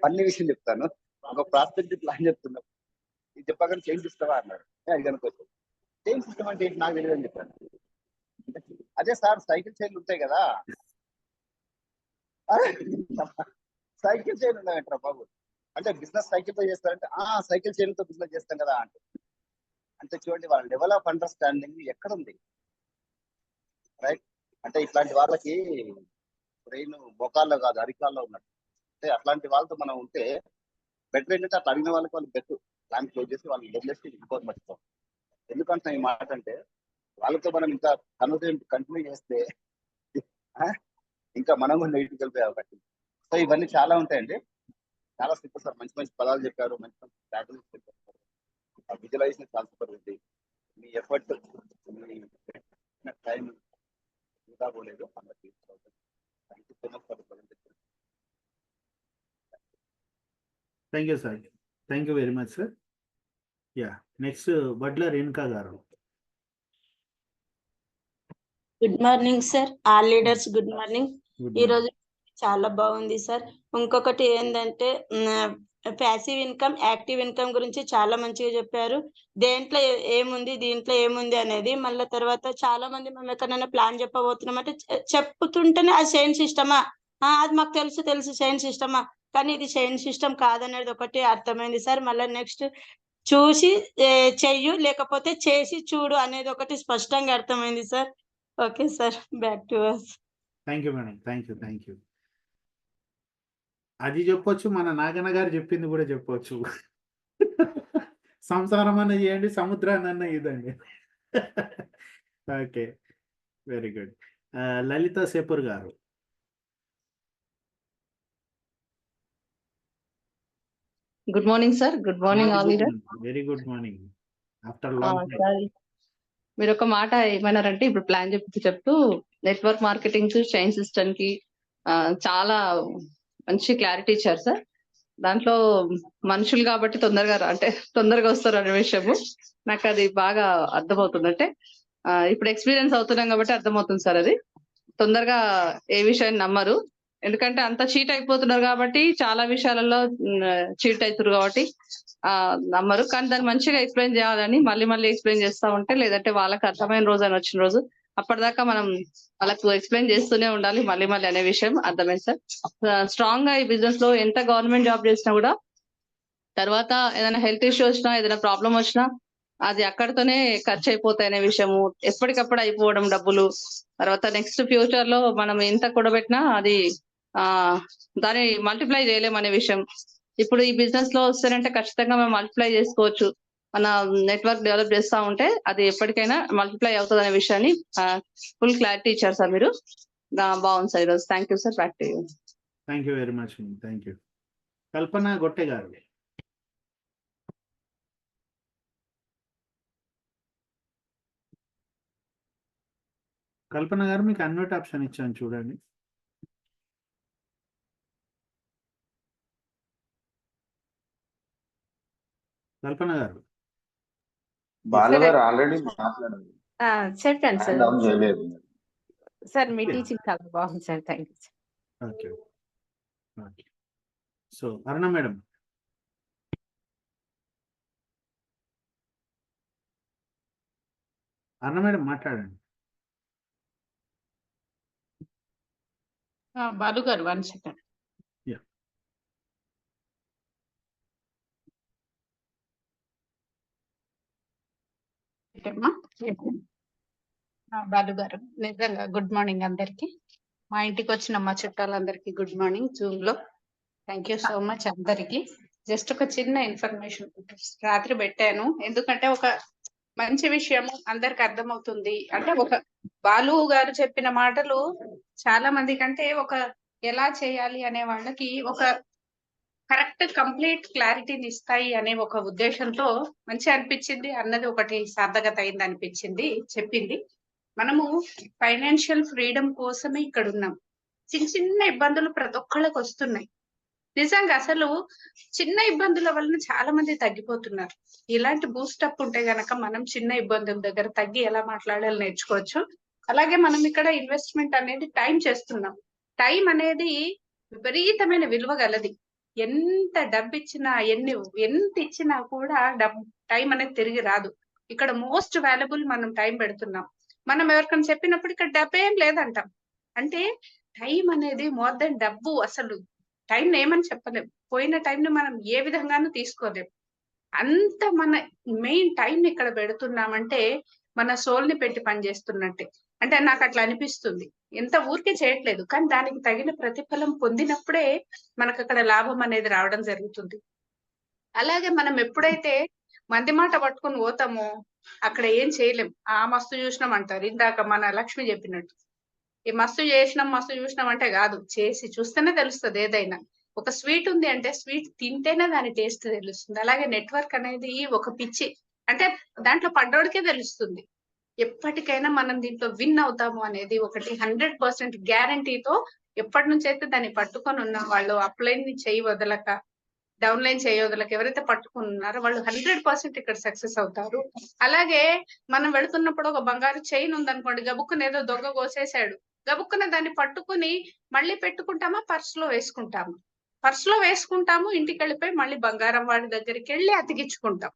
అన్ని విషయం చెప్తాను, ఒక ప్రాస్పెక్టివ్ ప్లాన్ చెప్తున్నా, ఇది చెప్పగానే చైన్ సిస్టమ్ అన్నాడు. అనుకోవచ్చు చైన్ సిస్టమ్ అంటే ఏంటి నాకు తెలియదు అని చెప్పాను. అదే సార్, సైకిల్ చైన్లు ఉంటాయి కదా, సైకిల్ చైన్ ఉన్నాయంటారా బాబు అంటే బిజినెస్ సైకిల్ తో చేస్తారంటే సైకిల్ చైన్ తో బిజినెస్ చేస్తాం కదా అంటే చూడండి వాళ్ళ లెవెల్ ఆఫ్ అండర్స్టాండింగ్ ఎక్కడ ఉంది. రైట్, అంటే ఇట్లాంటి వాళ్ళకి బ్రెయిన్ మొకాల్లో కాదు అరికాల్లో ఉన్నట్టు. అంటే అట్లాంటి వాళ్ళతో మనం ఉంటే బెటర్ ఏంటంటే అట్లా అడిగిన వాళ్ళకి వాళ్ళు బెటర్ ప్లాన్ క్లోజ్ చేసి వాళ్ళు వదిలేసి ఇంకోటి మర్చిపోతాం. ఎందుకంటే ఈ మాట అంటే వాళ్ళతో మనం ఇంకా కన్వర్సేషన్ కంటిన్యూ చేస్తే ఇంకా మనం కూడా నెగిటివ్ వెళ్ళిపోయే అవకాశం. సో ఇవన్నీ చాలా ఉంటాయండి. చాలా సూపర్ సార్, మంచి మంచి పదాలు చెప్పారు, మంచి మంచి స్ట్రాటజీస్ చెప్పారు. విజువలైజేషన్ చాలా సూపర్ ఉంది. మీ ఎఫర్ట్, మీ టైం ఇంకా పోలేదు. అందరికీ thank you so much for presentation. Thank you sir. Thank you very much sir. Yeah, next Butler Renuka గారు. Good morning sir, all leaders good morning. ఈ రోజు చాలా బాగుంది సార్. ఇంకొకటి ఏంటంటే ప్యాసివ్ ఇన్కమ్, యాక్టివ్ ఇన్కమ్ గురించి చాలా మంచిగా చెప్పారు. దేంట్లో ఏముంది, దీంట్లో ఏముంది అనేది. మళ్ళీ తర్వాత చాలా మంది మనం ఎక్కడైనా ప్లాన్ చెప్పబోతున్నాం అంటే చెప్పుతుంటేనే ఆ చైన్ సిస్టమా అది మాకు తెలుసు చైన్ సిస్టమ్, కానీ ఇది చైన్ సిస్టమ్ కాదనేది ఒకటి అర్థమైంది సార్. మళ్ళీ నెక్స్ట్ చూసి చెయ్యు లేకపోతే చేసి చూడు అనేది ఒకటి స్పష్టంగా అర్థమైంది sir. Okay sir, back to us. Thank you madam, thank you. అది చెప్పొచ్చు, మన నాగన్న గారు చెప్పింది కూడా చెప్పొచ్చు. సంసారం అన్న చేయండి, సముద్రాన్ని అన్న ఇదండి. Okay, very good. Lalitha Sepur గారు. Good morning sir. Good morning all leader. Very good morning after long time. Sir, మీరు ఒక మాట ఏమన్నారంటే ఇప్పుడు ప్లాన్ చెప్తూ నెట్వర్క్ మార్కెటింగ్ చైన్ సిస్టమ్ కి చాలా మంచి క్లారిటీ ఇచ్చారు సార్. దాంట్లో మనుషులు కాబట్టి తొందరగా వస్తారు అనే విషయము నాకు అది బాగా అర్థమవుతుంది. అంటే ఇప్పుడు ఎక్స్పీరియన్స్ అవుతున్నాం కాబట్టి అర్థమవుతుంది సార్. అది తొందరగా ఏ విషయాన్ని నమ్మరు, ఎందుకంటే అంత చీట్ అయిపోతున్నారు కాబట్టి, చాలా విషయాలలో చీట్ అవుతారు కాబట్టి నమ్మరు. కానీ దాన్ని మంచిగా ఎక్స్ప్లెయిన్ చేయాలని మళ్ళీ ఎక్స్ప్లెయిన్ చేస్తా ఉంటే, లేదంటే వాళ్ళకి అర్థమైన రోజు అని వచ్చిన రోజు అప్పటిదాకా మనం వాళ్ళకు ఎక్స్ప్లెయిన్ చేస్తూనే ఉండాలి మళ్ళీ అనే విషయం అర్థమైంది సార్. స్ట్రాంగ్ గా ఈ బిజినెస్ లో ఎంత గవర్నమెంట్ జాబ్ చేసినా కూడా తర్వాత ఏదైనా హెల్త్ ఇష్యూ వచ్చినా, ఏదైనా ప్రాబ్లం వచ్చినా అది అక్కడితోనే ఖర్చు అయిపోతాయి అనే విషయము, ఎప్పటికప్పుడు అయిపోవడం డబ్బులు, తర్వాత నెక్స్ట్ ఫ్యూచర్ లో మనం ఎంత కూడబెట్టినా అది దాన్ని మల్టిప్లై చేయలేమనే విషయం. ఇప్పుడు ఈ బిజినెస్ లో వస్తారంటే ఖచ్చితంగా మనం మల్టిప్లై చేసుకోవచ్చు. మన నెట్వర్క్ డెవలప్ చేస్తా ఉంటే అది ఎప్పటికైనా మల్టిప్లై అవుతుంది అనే విషయాన్ని ఫుల్ క్లారిటీ ఇచ్చారు సార్ మీరు. బాగుంది సార్ ఈరోజు. Thank you sir. Back to you. Thank you very much. Thank you. Kalpana Gotte గారు. కల్పన గారు, మీకు అన్మ్యూట్ ఆప్షన్ ఇచ్చాను చూడండి. కల్పన గారు. బాలగారు ఆల్రెడీ మాట్లాడండి. చెప్పండి సార్. డౌన్ చేయలేదు సార్ మీ టీచింగ్ చాలా బాగుంది sir. Thank you sir. Okay okay. So Aruna madam. Aruna madam మాట్లాడండి. బాలు గారు 1 సెకండ్. బాలు గారు, నిజంగా గుడ్ మార్నింగ్ అందరికి. మా ఇంటికి వచ్చిన మా చుట్టాలందరికీ గుడ్ మార్నింగ్ జూమ్ లో. థ్యాంక్ యూ సో మచ్ అందరికి. జస్ట్ ఒక చిన్న ఇన్ఫర్మేషన్ రాత్రి పెట్టాను, ఎందుకంటే ఒక మంచి విషయము అందరికి అర్థమవుతుంది. అంటే ఒక బాలు గారు చెప్పిన మాటలు చాలా మంది కంటే ఒక ఎలా చేయాలి అనే వాళ్ళకి ఒక కరెక్ట్ కంప్లీట్ క్లారిటీని ఇస్తాయి అనే ఒక ఉద్దేశంతో మంచి అనిపించింది అన్నది ఒకటి సార్థకత అయింది అనిపించింది చెప్పింది. మనము ఫైనాన్షియల్ ఫ్రీడమ్ కోసమే ఇక్కడ ఉన్నాం. చిన్న ఇబ్బందులు ప్రతి ఒక్కళ్ళకి వస్తున్నాయి. నిజంగా అసలు చిన్న ఇబ్బందుల వలన చాలా మంది తగ్గిపోతున్నారు. ఇలాంటి బూస్టప్ ఉంటే గనక మనం చిన్న ఇబ్బందుల దగ్గర తగ్గి ఎలా మాట్లాడాలో నేర్చుకోవచ్చు. అలాగే మనం ఇక్కడ ఇన్వెస్ట్మెంట్ అనేది టైం చేస్తున్నాం. టైం అనేది విపరీతమైన విలువ గలది. ఎంత డబ్బు ఇచ్చినా ఎంత ఇచ్చినా కూడా టైం అనేది తిరిగి రాదు. ఇక్కడ మోస్ట్ వాల్యుబుల్ మనం టైం పెడుతున్నాం. మనం ఎవరికైనా చెప్పినప్పుడు ఇక్కడ డబ్బు ఏం లేదంటాం. అంటే టైం అనేది మోర్ దెన్ డబ్బు. అసలు టైం ఏమని చెప్పలేం. పోయిన టైం ని మనం ఏ విధంగానూ తీసుకోలేం. అంత మన మెయిన్ టైం ఇక్కడ పెడుతున్నామంటే మన సోల్ ని పెట్టి పనిచేస్తున్నట్టే. అంటే నాకు అట్లా అనిపిస్తుంది. ఎంత ఊరికే చేయట్లేదు, కానీ దానికి తగిన ప్రతిఫలం పొందినప్పుడే మనకు అక్కడ లాభం అనేది రావడం జరుగుతుంది. అలాగే మనం ఎప్పుడైతే మంది మాట పట్టుకొని పోతామో అక్కడ ఏం చేయలేం. మస్తు చూసినాం అంటారు. ఇందాక మన లక్ష్మి చెప్పినట్టు, ఈ మస్తు చూసినాం అంటే కాదు, చేసి చూస్తేనే తెలుస్తుంది. ఏదైనా ఒక స్వీట్ ఉంది అంటే స్వీట్ తింటేనే దాని టేస్ట్ తెలుస్తుంది. అలాగే నెట్వర్క్ అనేది ఒక పిచ్చి. అంటే దాంట్లో పడ్డోడికే తెలుస్తుంది. ఎప్పటికైనా మనం దీంట్లో విన్ అవుతాము అనేది ఒకటి 100% గ్యారంటీతో ఎప్పటి నుంచి అయితే దాన్ని పట్టుకొని ఉన్న వాళ్ళు అప్లైన్ ని చేయి వదలక, డౌన్ లైన్ చేయి వదలక ఎవరైతే పట్టుకుని ఉన్నారో వాళ్ళు 100% ఇక్కడ సక్సెస్ అవుతారు. అలాగే మనం వెళుతున్నప్పుడు ఒక బంగారు చైన్ ఉందనుకోండి, గబుక్కున ఏదో దొంగ కోసేసాడు, గబుక్కున దాన్ని పట్టుకుని మళ్ళీ పెట్టుకుంటామా, పర్సులో వేసుకుంటాము, ఇంటికి వెళ్ళిపోయి మళ్ళీ బంగారం వాడి దగ్గరికి వెళ్ళి అతికించుకుంటాం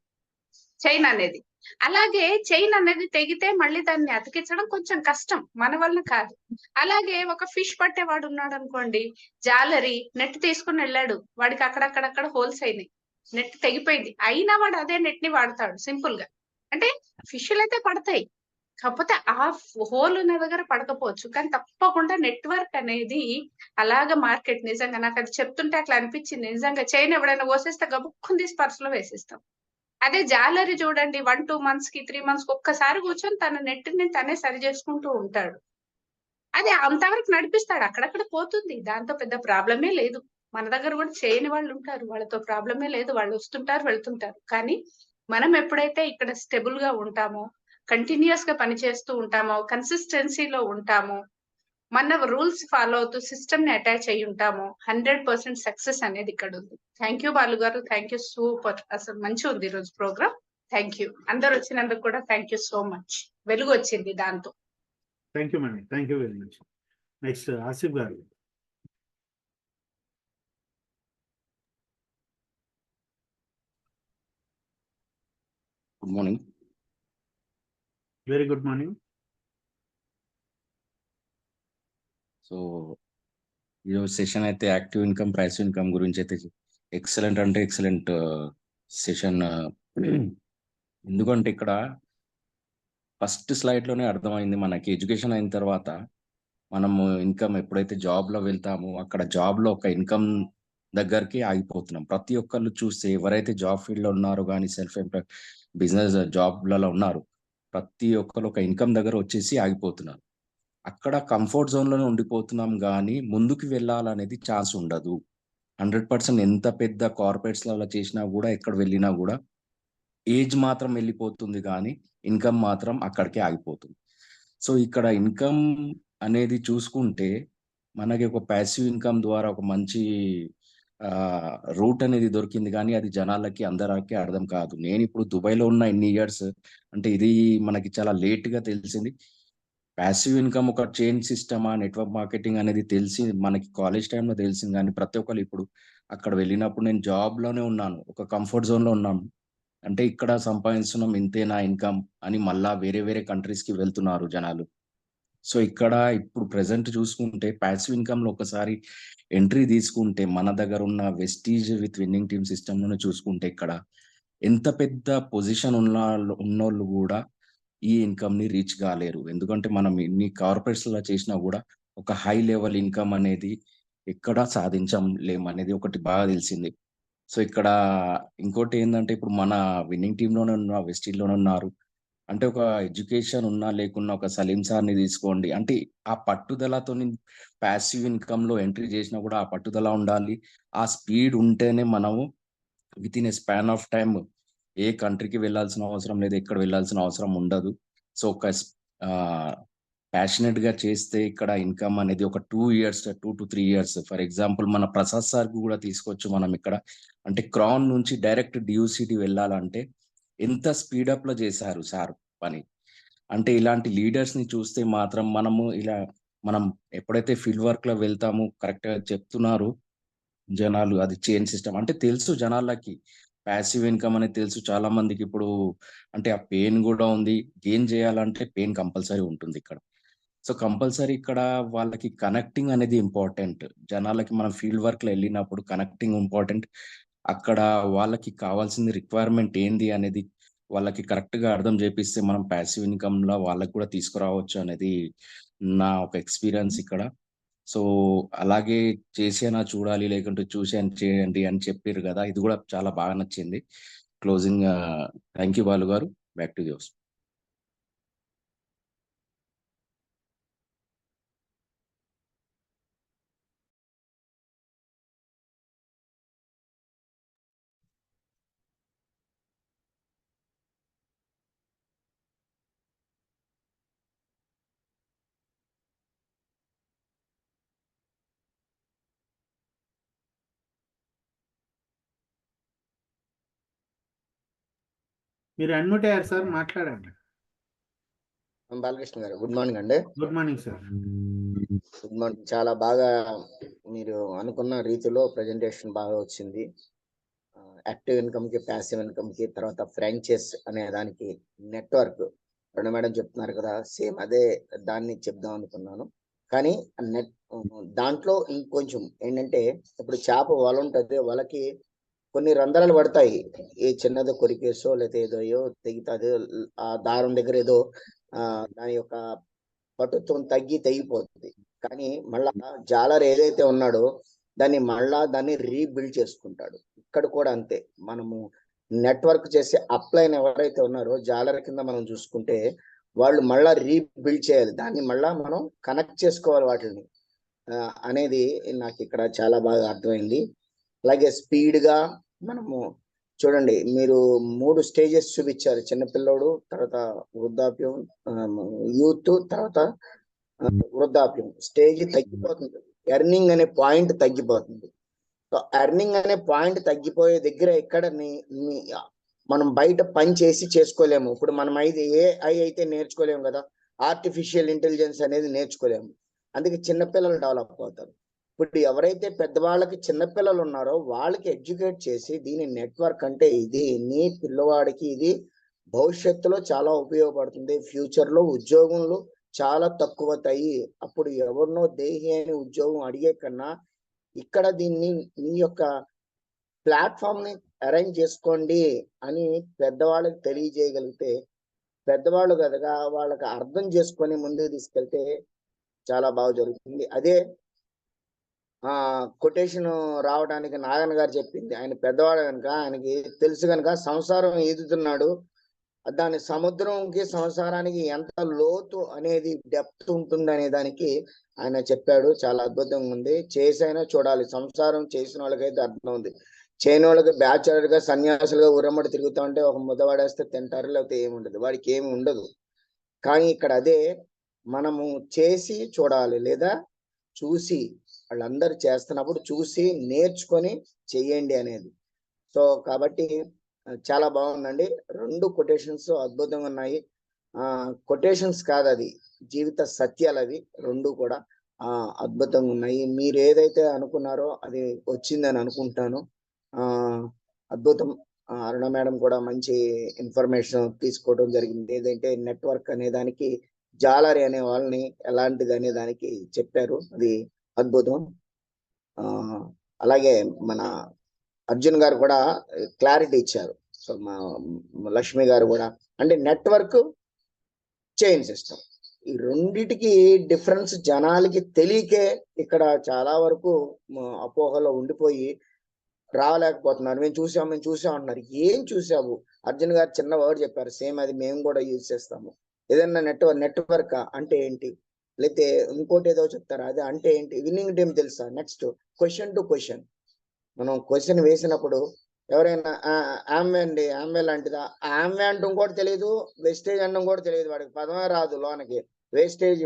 చైన్ అనేది. అలాగే చైన్ అనేది తెగితే మళ్ళీ దాన్ని అతికించడం కొంచెం కష్టం, మన వల్ల కాదు. అలాగే ఒక ఫిష్ పట్టేవాడు ఉన్నాడు అనుకోండి, జాలరీ నెట్ తీసుకుని వెళ్ళాడు, వాడికి అక్కడక్కడక్కడ హోల్స్ అయినాయి, నెట్ తెగిపోయింది, అయినా వాడు అదే నెట్ ని వాడతాడు సింపుల్ గా. అంటే ఫిష్లు అయితే పడతాయి, కాకపోతే ఆ హోల్ ఉన్న దగ్గర పడకపోవచ్చు, కానీ తప్పకుండా నెట్వర్క్ అనేది అలాగ మార్కెట్. నిజంగా నాకు అది చెప్తుంటే అట్లా అనిపించింది, నిజంగా చైన్ ఎవడైనా పోసేస్తే గబుక్కుని తీసి పర్సులో వేసేస్తాం. అదే జాలరీ చూడండి, 1-2 months కి 3 months కి ఒక్కసారి కూర్చొని తన నెట్ ని తనే సరి చేసుకుంటూ ఉంటాడు. అదే అంతవరకు నడిపిస్తాడు, అక్కడక్కడ పోతుంది, దాంతో పెద్ద ప్రాబ్లమే లేదు. మన దగ్గర కూడా చేయని వాళ్ళు ఉంటారు, వాళ్ళతో ప్రాబ్లమే లేదు, వాళ్ళు వస్తుంటారు వెళ్తుంటారు. కానీ మనం ఎప్పుడైతే ఇక్కడ స్టెబుల్ గా ఉంటామో, కంటిన్యూస్ గా పనిచేస్తూ ఉంటామో, కన్సిస్టెన్సీలో ఉంటామో, మన రూల్స్ ఫాలో అవుతూ సిస్టమ్ ని అటాచ్ అయ్యి ఉంటామో, 100% సక్సెస్ అనేది ఇక్కడ ఉంది. థ్యాంక్ యూ బాలు గారు, థ్యాంక్ యూ, సూపర్, అసలు మంచి ఉంది ఈరోజు ప్రోగ్రామ్. థ్యాంక్ యూ, అందరు వచ్చినందుకు కూడా థ్యాంక్ యూ సో మచ్. వెలుగు వచ్చింది దాంతో. Thank you madam, thank you very much. Next Asif గారు. Good morning. Very good morning. So ఈరోజు సెషన్ అయితే యాక్టివ్ ఇన్కమ్, ప్యాసివ్ ఇన్కమ్ గురించి అయితే ఎక్సలెంట్ అంటే ఎక్సలెంట్ సెషన్. ఎందుకంటే ఇక్కడ ఫస్ట్ స్లైడ్లోనే అర్థమైంది మనకి, ఎడ్యుకేషన్ అయిన తర్వాత మనము ఇన్కమ్ ఎప్పుడైతే జాబ్లో వెళ్తామో అక్కడ జాబ్లో ఒక ఇన్కమ్ దగ్గరికి ఆగిపోతున్నాం. ప్రతి ఒక్కళ్ళు చూస్తే ఎవరైతే జాబ్ ఫీల్డ్లో ఉన్నారో కానీ సెల్ఫ్ ఎంప్లాయ్ బిజినెస్ జాబ్లలో ఉన్నారు, ప్రతి ఒక్కరు ఒక ఇన్కమ్ దగ్గర వచ్చేసి ఆగిపోతున్నారు. అక్కడ కంఫర్ట్ జోన్లోనే ఉండిపోతున్నాం, కానీ ముందుకు వెళ్ళాలనేది ఛాన్స్ ఉండదు. 100% ఎంత పెద్ద కార్పొరేట్స్లలో చేసినా కూడా, ఎక్కడ వెళ్ళినా కూడా ఏజ్ మాత్రం వెళ్ళిపోతుంది, కానీ ఇన్కమ్ మాత్రం అక్కడికే ఆగిపోతుంది. సో ఇక్కడ ఇన్కమ్ అనేది చూసుకుంటే మనకి ఒక ప్యాసివ్ ఇన్కమ్ ద్వారా ఒక మంచి రూట్ అనేది దొరికింది, కానీ అది జనాలకి అందరికీ అర్థం కాదు. నేను ఇప్పుడు దుబాయ్లో ఉన్న ఇన్ని ఇయర్స్, అంటే ఇది మనకి చాలా లేట్గా తెలిసింది. ప్యాసివ్ ఇన్కమ్ ఒక చైన్ సిస్టమా, నెట్వర్క్ మార్కెటింగ్ అనేది తెలిసి మనకి కాలేజ్ టైంలో తెలిసింది, కానీ ప్రతి ఒక్కరు ఇప్పుడు అక్కడ వెళ్ళినప్పుడు, నేను జాబ్లోనే ఉన్నాను, ఒక కంఫర్ట్ జోన్లో ఉన్నాను, అంటే ఇక్కడ సంపాదిస్తున్నాం ఇంతేనా ఇన్కమ్ అని మళ్ళా వేరే వేరే కంట్రీస్కి వెళ్తున్నారు జనాలు. సో ఇక్కడ ఇప్పుడు ప్రెసెంట్ చూసుకుంటే ప్యాసివ్ ఇన్కమ్లో ఒకసారి ఎంట్రీ తీసుకుంటే, మన దగ్గర ఉన్న వెస్టీజ్ విత్ విన్నింగ్ టీమ్ సిస్టంలోనే చూసుకుంటే, ఇక్కడ ఎంత పెద్ద పొజిషన్ ఉన్నోళ్ళు కూడా ఈ ఇన్కమ్ని రీచ్ కాలేరు. ఎందుకంటే మనం ఎన్ని కార్పొరేట్స్లో చేసినా కూడా ఒక హై లెవెల్ ఇన్కమ్ అనేది ఎక్కడ సాధించలేము అనేది ఒకటి బాగా తెలిసింది. సో ఇక్కడ ఇంకోటి ఏంటంటే, ఇప్పుడు మన విన్నింగ్ టీంలోనే ఉన్న వెస్టీజ్లోనే ఉన్నారు, అంటే ఒక ఎడ్యుకేషన్ ఉన్నా లేకున్నా ఒక సలీం సార్ని తీసుకోండి, అంటే ఆ పట్టుదలతో ప్యాసివ్ ఇన్కమ్లో ఎంట్రీ చేసినా కూడా ఆ పట్టుదల ఉండాలి, ఆ స్పీడ్ ఉంటేనే మనము within a span of time ఏ కంట్రీకి వెళ్ళాల్సిన అవసరం లేదు, ఎక్కడ వెళ్ళాల్సిన అవసరం ఉండదు. సో ఒక ప్యాషనెట్గా చేస్తే ఇక్కడ ఇన్కమ్ అనేది ఒక 2 years 2 to 3 years. For example మన ప్రసాద్ సార్కి కూడా తీసుకోవచ్చు మనం ఇక్కడ, అంటే క్రౌన్ నుంచి డైరెక్ట్ డియూసిటీ వెళ్ళాలంటే ఎంత స్పీడప్లో చేశారు సార్ పని. అంటే ఇలాంటి లీడర్స్ని చూస్తే మాత్రం మనం ఎప్పుడైతే ఫీల్డ్ వర్క్లో వెళ్తామో కరెక్ట్గా చెప్తున్నారు జనాలు, అది చైన్ సిస్టమ్ అంటే తెలుసు జనాలకి, ప్యాసివ్ ఇన్కమ్ అనేది తెలుసు చాలా మందికి. ఇప్పుడు అంటే ఆ పెయిన్ కూడా ఉంది, గెయిన్ చేయాలంటే పెయిన్ కంపల్సరీ ఉంటుంది ఇక్కడ. సో కంపల్సరీ ఇక్కడ వాళ్ళకి కనెక్టింగ్ అనేది ఇంపార్టెంట్. జనాలకి మనం ఫీల్డ్ వర్క్లో వెళ్ళినప్పుడు కనెక్టింగ్ ఇంపార్టెంట్. అక్కడ వాళ్ళకి కావాల్సింది రిక్వైర్మెంట్ ఏంది అనేది వాళ్ళకి కరెక్ట్గా అర్థం చేపిస్తే మనం ప్యాసివ్ ఇన్కమ్లో వాళ్ళకి కూడా తీసుకురావచ్చు అనేది నా ఒక ఎక్స్పీరియన్స్ ఇక్కడ. సో అలాగే చేసేనా చూడాలి, లేకుంటే చూసాను చేయండి అని చెప్పారు కదా, ఇది కూడా చాలా బాగా నచ్చింది. క్లోజింగ్, థ్యాంక్ యూ బాలు గారు, బ్యాక్ టు యూస్. మీరు అన్మ్యూట్ అయ్యారు సార్, మాట్లాడండి. బాలకృష్ణ గారు, గుడ్ మార్నింగ్ అండి. Good morning sir. Good morning. చాలా బాగా మీరు అనుకున్న రీతిలో ప్రజెంటేషన్ బాగా వచ్చింది. యాక్టివ్ ఇన్కమ్ కి ప్యాసివ్ ఇన్కమ్ కి తర్వాత ఫ్రాంచైజ్ అనే దానికి నెట్వర్క్ రెండు మేడం చెప్తున్నారు కదా, సేమ్ అదే దాన్ని చెప్దాం అనుకున్నాను. కానీ దాంట్లో ఇంకొంచెం ఏంటంటే, ఇప్పుడు చేప వల ఉంటుంది, వలకి కొన్ని రంధ్రాలు పడతాయి, ఏ చిన్నదో కొరికేసో లేకపోతే ఏదో తెగితే ఆ దారం దగ్గర ఏదో దాని యొక్క పటుత్వం తెగిపోతుంది. కానీ మళ్ళా జాలర్ ఏదైతే ఉన్నాడో దాన్ని రీబిల్డ్ చేసుకుంటాడు. ఇక్కడ కూడా అంతే, మనము నెట్వర్క్ చేసే అప్లైన్ ఎవరైతే ఉన్నారో జాలర్ కింద మనం చూసుకుంటే వాళ్ళు మళ్ళా రీబిల్డ్ చేయాలి, దాన్ని మళ్ళా మనం కనెక్ట్ చేసుకోవాలి వాటిని అనేది నాకు ఇక్కడ చాలా బాగా అర్థమైంది. అలాగే స్పీడ్గా మనము చూడండి, మీరు 3 స్టేజెస్ చూపించారు, చిన్నపిల్లోడు, తర్వాత వృద్ధాప్యం, యూత్, తర్వాత వృద్ధాప్యం. స్టేజ్ తగ్గిపోతుంది, ఎర్నింగ్ అనే పాయింట్ తగ్గిపోతుంది. సో ఎర్నింగ్ అనే పాయింట్ తగ్గిపోయే దగ్గర ఇక్కడ మనం బయట పని చేసి చేసుకోలేము. ఇప్పుడు మనం అయితే నేర్చుకోలేము కదా, ఆర్టిఫిషియల్ ఇంటెలిజెన్స్ అనేది నేర్చుకోలేము, అందుకే చిన్నపిల్లలు డెవలప్ అవుతారు. ఇప్పుడు ఎవరైతే పెద్దవాళ్ళకి చిన్నపిల్లలు ఉన్నారో వాళ్ళకి ఎడ్యుకేట్ చేసి దీని నెట్వర్క్ అంటే ఇది, నీ పిల్లవాడికి ఇది భవిష్యత్తులో చాలా ఉపయోగపడుతుంది, ఫ్యూచర్ లో ఉద్యోగంలో చాలా తక్కువతాయి, అప్పుడు ఎవరినో దేహి అని ఉద్యోగం అడిగే కన్నా ఇక్కడ దీన్ని మీ యొక్క ప్లాట్ఫామ్ ని అరేంజ్ చేసుకోండి అని పెద్దవాళ్ళకి తెలియజేయగలిగితే, పెద్దవాళ్ళు కదగా వాళ్ళకి అర్థం చేసుకొని ముందుకు తీసుకెళ్తే చాలా బాగా జరుగుతుంది. అదే కొటేషన్ రావడానికి నాగన్ గారు చెప్పింది, ఆయన పెద్దవాడు కనుక ఆయనకి తెలుసు కనుక సంసారం ఈదుతున్నాడు, దాని సముద్రంకి సంసారానికి ఎంత లోతు అనేది డెప్త్ ఉంటుంది అనే దానికి ఆయన చెప్పాడు. చాలా అద్భుతంగా ఉంది. చేసైనా చూడాలి, సంసారం చేసిన వాళ్ళకైతే అర్థం ఉంది, చేయని వాళ్ళకి బ్యాచులర్ గా సన్యాసులుగా ఉరమ్మడి తిరుగుతూ ఉంటే ఒక ముద్దవాడేస్తే తింటారు, లేకపోతే ఏమి ఉండదు, వాడికి ఏమి ఉండదు. కానీ ఇక్కడ అదే మనము చేసి చూడాలి, లేదా చూసి వాళ్ళందరూ చేస్తున్నప్పుడు చూసి నేర్చుకొని చెయ్యండి అనేది. సో కాబట్టి చాలా బాగుందండి, 2 కొటేషన్స్ అద్భుతంగా ఉన్నాయి. కొటేషన్స్ కాదు, అది జీవిత సత్యాలు, అవి 2 కూడా అద్భుతంగా ఉన్నాయి. మీరు ఏదైతే అనుకున్నారో అది వచ్చిందని అనుకుంటాను. అద్భుతం. అరుణ మేడం కూడా మంచి ఇన్ఫర్మేషన్ తీసుకోవడం జరిగింది, ఏదైతే నెట్వర్క్ అనే దానికి జాలరి అనే వాళ్ళని ఎలాంటిది అనే దానికి చెప్పారు, అది అద్భుతం. అలాగే మన అర్జున్ గారు కూడా క్లారిటీ ఇచ్చారు. సో మా లక్ష్మి గారు కూడా, అంటే నెట్వర్క్, చైన్ సిస్టమ్, ఈ రెండిటికి డిఫరెన్స్ జనాలకి తెలియకే ఇక్కడ చాలా వరకు అపోహలో ఉండిపోయి రాలేకపోతున్నారు. మేము చూసాం అంటున్నారు. ఏం చూసావు? అర్జున్ గారు చిన్న వర్డ్ చెప్పారు, సేమ్ అది మేము కూడా యూజ్ చేస్తాము. ఏదన్నా నెట్వర్క్ అంటే ఏంటి, లేకపోతే ఇంకోటి ఏదో చెప్తారా, అది అంటే ఏంటి, విన్నింగ్ టీమ్ తెలుసా? నెక్స్ట్ క్వశ్చన్ టు క్వశ్చన్, మనం క్వశ్చన్ వేసినప్పుడు ఎవరైనా ఆమె లాంటిదా, ఆమె అంటం కూడా తెలియదు, వెస్టేజ్ అనడం కూడా తెలియదు, వాడికి పదమే రాదు లోనకి, వేస్టేజ్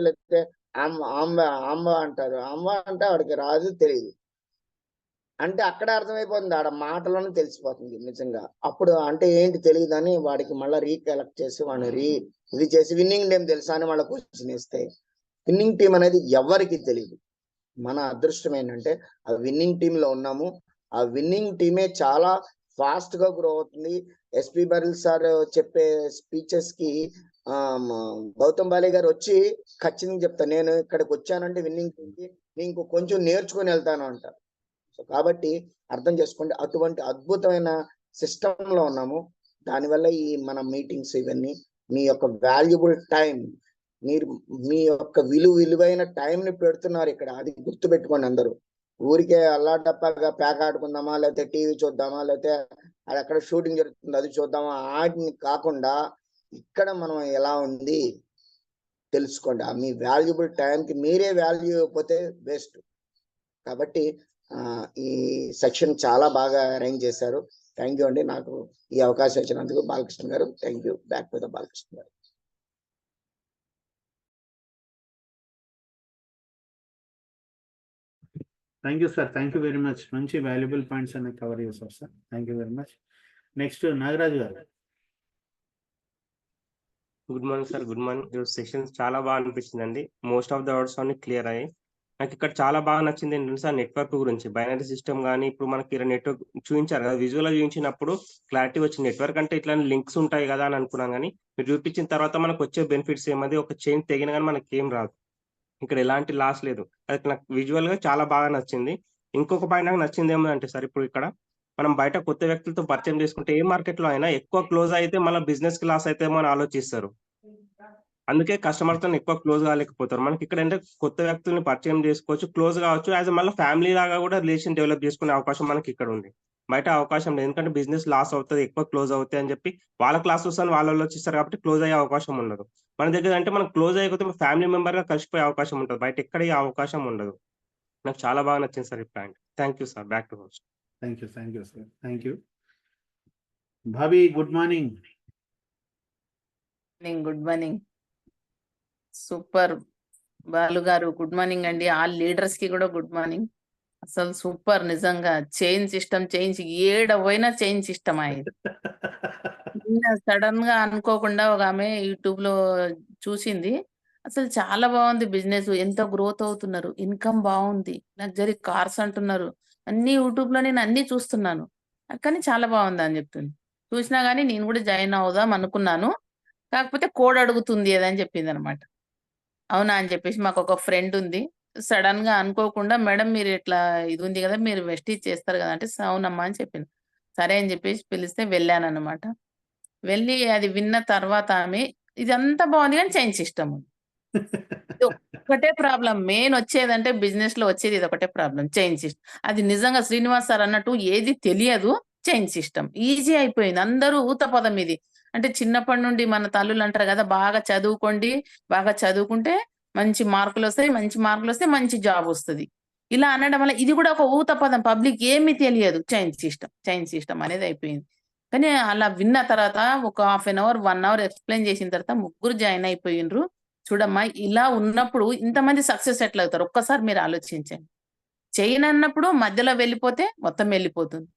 లేకపోతే అమ్మ అంటారు, అమ్మ అంటే వాడికి రాదు, తెలియదు. అంటే అక్కడ అర్థమైపోతుంది, ఆడ మాటలోనే తెలిసిపోతుంది నిజంగా. అప్పుడు అంటే ఏంటి తెలియదని వాడికి మళ్ళీ రీకలెక్ట్ చేసి వాడిని ఇది చేసి విన్నింగ్ టీమ్ తెలుసా అని వాళ్ళ క్వశ్చన్ ఇస్తే, విన్నింగ్ టీం అనేది ఎవరికి తెలియదు. మన అదృష్టం ఏంటంటే ఆ విన్నింగ్ టీమ్ లో ఉన్నాము, ఆ విన్నింగ్ టీమే చాలా ఫాస్ట్ గా గ్రో అవుతుంది. ఎస్పి బర్ల్ సార్ చెప్పే స్పీచెస్ కి గౌతమ్ బాలి గారు వచ్చి ఖచ్చితంగా చెప్తాను, నేను ఇక్కడికి వచ్చానంటే విన్నింగ్ టీమ్కి నేను కొంచెం నేర్చుకొని వెళ్తాను అంటారు. సో కాబట్టి అర్థం చేసుకోండి, అటువంటి అద్భుతమైన సిస్టమ్ లో ఉన్నాము. దానివల్ల ఈ మన మీటింగ్స్ ఇవన్నీ మీ యొక్క వాల్యుబుల్ టైం, మీరు మీ యొక్క విలువైన టైం ని పెడుతున్నారు ఇక్కడ, అది గుర్తు పెట్టుకోండి అందరూ. ఊరికే అల్లాటప్పగా ప్యాక్ ఆడుకుందామా, లేకపోతే టీవీ చూద్దామా, లేకపోతే అది అక్కడ షూటింగ్ జరుగుతుంది అది చూద్దామా, ఆటిని కాకుండా ఇక్కడ మనం ఎలా ఉంది తెలుసుకోండి. మీ వాల్యుబుల్ టైంకి మీరే వాల్యూ ఇవ్వకపోతే వేస్ట్. కాబట్టి ఈ సెక్షన్ చాలా బాగా అరేంజ్ చేశారు. థ్యాంక్ యూ అండి, నాకు ఈ అవకాశం ఇచ్చినందుకు బాలకృష్ణ గారు. Thank you. Back to the Balakrishna గారు. Thank you sir, thank you very much. మంచి వాల్యుబుల్ పాయింట్స్ అన్ని కవర్ చేశారు sir, thank you very much. Next Nagaraju గారు. Good morning sir. Good morning. ఈరోజు సెషన్స్ చాలా బాగా అనిపించిందండి. మోస్ట్ ఆఫ్ ద వర్డ్స్ అన్ని క్లియర్ అయ్యాయి. నాకు ఇక్కడ చాలా బాగా నచ్చింది ఏంటంటే సార్ నెట్వర్క్ గురించి. బైనరీ సిస్టమ్ గాని, ఇప్పుడు మనకి ఇలా నెట్వర్క్ చూయించారు కదా! విజువల్‌గా చూయించినప్పుడు క్లారిటీ వచ్చింది. నెట్వర్క్ అంటే ఇట్లానే లింక్స్ ఉంటాయి గదా! అని అనుకున్నాను గానీ, మీరు చూపించిన తర్వాత మనకొచ్చే బెనిఫిట్స్ ఏమది ఒక చైన్ తెగిన గాని మనకేం రాదు. ఇక్కడ ఎలాంటి లాస్ లేదు. అది నాకు విజువల్‌గా చాలా బాగా నచ్చింది. ఇంకొక పాయింట్ నాకు నచ్చిందేందంటే సార్ ఇప్పుడు ఇక్కడ మనం బయట కొత్త వ్యక్తులతో పరిచయం చేసుకుంటే ఏ మార్కెట్‌లో అయినా ఎక్కువ క్లోజ్ అయితే మళ్ళా బిజినెస్‌కి లాస్ అయితేమో అని ఆలోచిస్తారు. అందుకే కస్టమర్‌తోని ఎక్కువ క్లోజ్ కాలేకపోతారు. మనకిక్కడంటే కొత్త వ్యక్తుల్ని పరిచయం చేసుకోవచ్చు, క్లోజ్ కావచ్చు. యాస్ ఎ మళ్ళా ఫ్యామిలీ లాగా కూడా రిలేషన్ డెవలప్ చేసుకునే అవకాశం మనకిక్కడుంది. బయట అవకాశం లేదు. ఎందుకంటే బిజినెస్ లాస్ అవుతది, ఎక్కువ క్లోజ్ అవుతాయి అని చెప్పి వాళ్ళ క్లాసెస్ అని వాళ్ళు ఆలోచిస్తారు కాబట్టి క్లోజ్ అయ్యే అవకాశం ఉండదు. మన దగ్గర అంటే మనం క్లోజ్ అయ్యకపోతే ఫ్యామిలీ మెంబర్‌గా కలిసిపోయే అవకాశం ఉంటది. బయట ఎక్కడ ఈ అవకాశం ఉండదు. నాకు చాలా బాగా నచ్చింది సార్ ఈ point. Thank you sir. Back to host. Thank you sir. Thank you. Bhabhi good morning. Good morning. Super Balu గారు, గుడ్ మార్నింగ్ అండి. ఆల్ లీడర్స్ కి కూడా గుడ్ మార్నింగ్. అసలు సూపర్ నిజంగా చైన్ సిస్టమ్ ఏడవైనా చైన్ సిస్టమ్ అయింది. సడన్ గా అనుకోకుండా ఒక ఆమె యూట్యూబ్ లో చూసింది. అసలు చాలా బాగుంది బిజినెస్, ఎంత గ్రోత్ అవుతున్నారు, ఇన్కమ్ బాగుంది, లగ్జరీ కార్స్ అంటున్నారు. అన్ని యూట్యూబ్ లో నేను అన్ని చూస్తున్నాను, కానీ చాలా బాగుంది అని చెప్తుంది. చూసినా గానీ నేను కూడా జాయిన్ అవుదాం అనుకున్నాను, కాకపోతే కోడ్ అడుగుతుంది అని చెప్పింది అనమాట. అవునా అని చెప్పేసి మాకు ఒక ఫ్రెండ్ ఉంది. సడన్ గా అనుకోకుండా మేడం మీరు ఇట్లా ఇది ఉంది కదా, మీరు వెస్టీజ్ చేస్తారు కదా అంటే అవునమ్మా అని చెప్పింది. సరే అని చెప్పేసి పిలిస్తే వెళ్ళానన్నమాట. వెళ్ళి అది విన్న తర్వాత ఆమె ఇదంతా బాగుంది కానీ చైన్ సిస్టమ్ ఉంది. ఇది ఒక్కటే ప్రాబ్లం. మెయిన్ వచ్చేదంటే బిజినెస్ లో వచ్చేది ఇది ఒకటే ప్రాబ్లం, చైన్ సిస్టమ్. అది నిజంగా శ్రీనివాస్ సార్ అన్నట్టు ఏది తెలియదు, చైన్ సిస్టమ్ ఈజీ అయిపోయింది. అందరూ ఊత పదం ఇది. అంటే చిన్నప్పటి నుండి మన తల్లులు అంటారు కదా, బాగా చదువుకోండి, బాగా చదువుకుంటే మంచి మార్కులు వస్తాయి, మంచి మార్కులు వస్తే మంచి జాబ్ వస్తుంది, ఇలా అనడం వల్ల ఇది కూడా ఒక ఊత పదం. పబ్లిక్ ఏమీ తెలియదు, చైన్ సిస్టమ్ అనేది అయిపోయింది. కానీ అలా విన్న తర్వాత ఒక half an hour 1 hour explain చేసిన తర్వాత ముగ్గురు జాయిన్ అయిపోయినరు. చూడమ్మా ఇలా ఉన్నప్పుడు ఇంతమంది సక్సెస్ ఎట్లా అవుతారు ఒక్కసారి మీరు ఆలోచించండి. చైన్ అన్నప్పుడు మధ్యలో వెళ్ళిపోతే మొత్తం వెళ్ళిపోతుంది.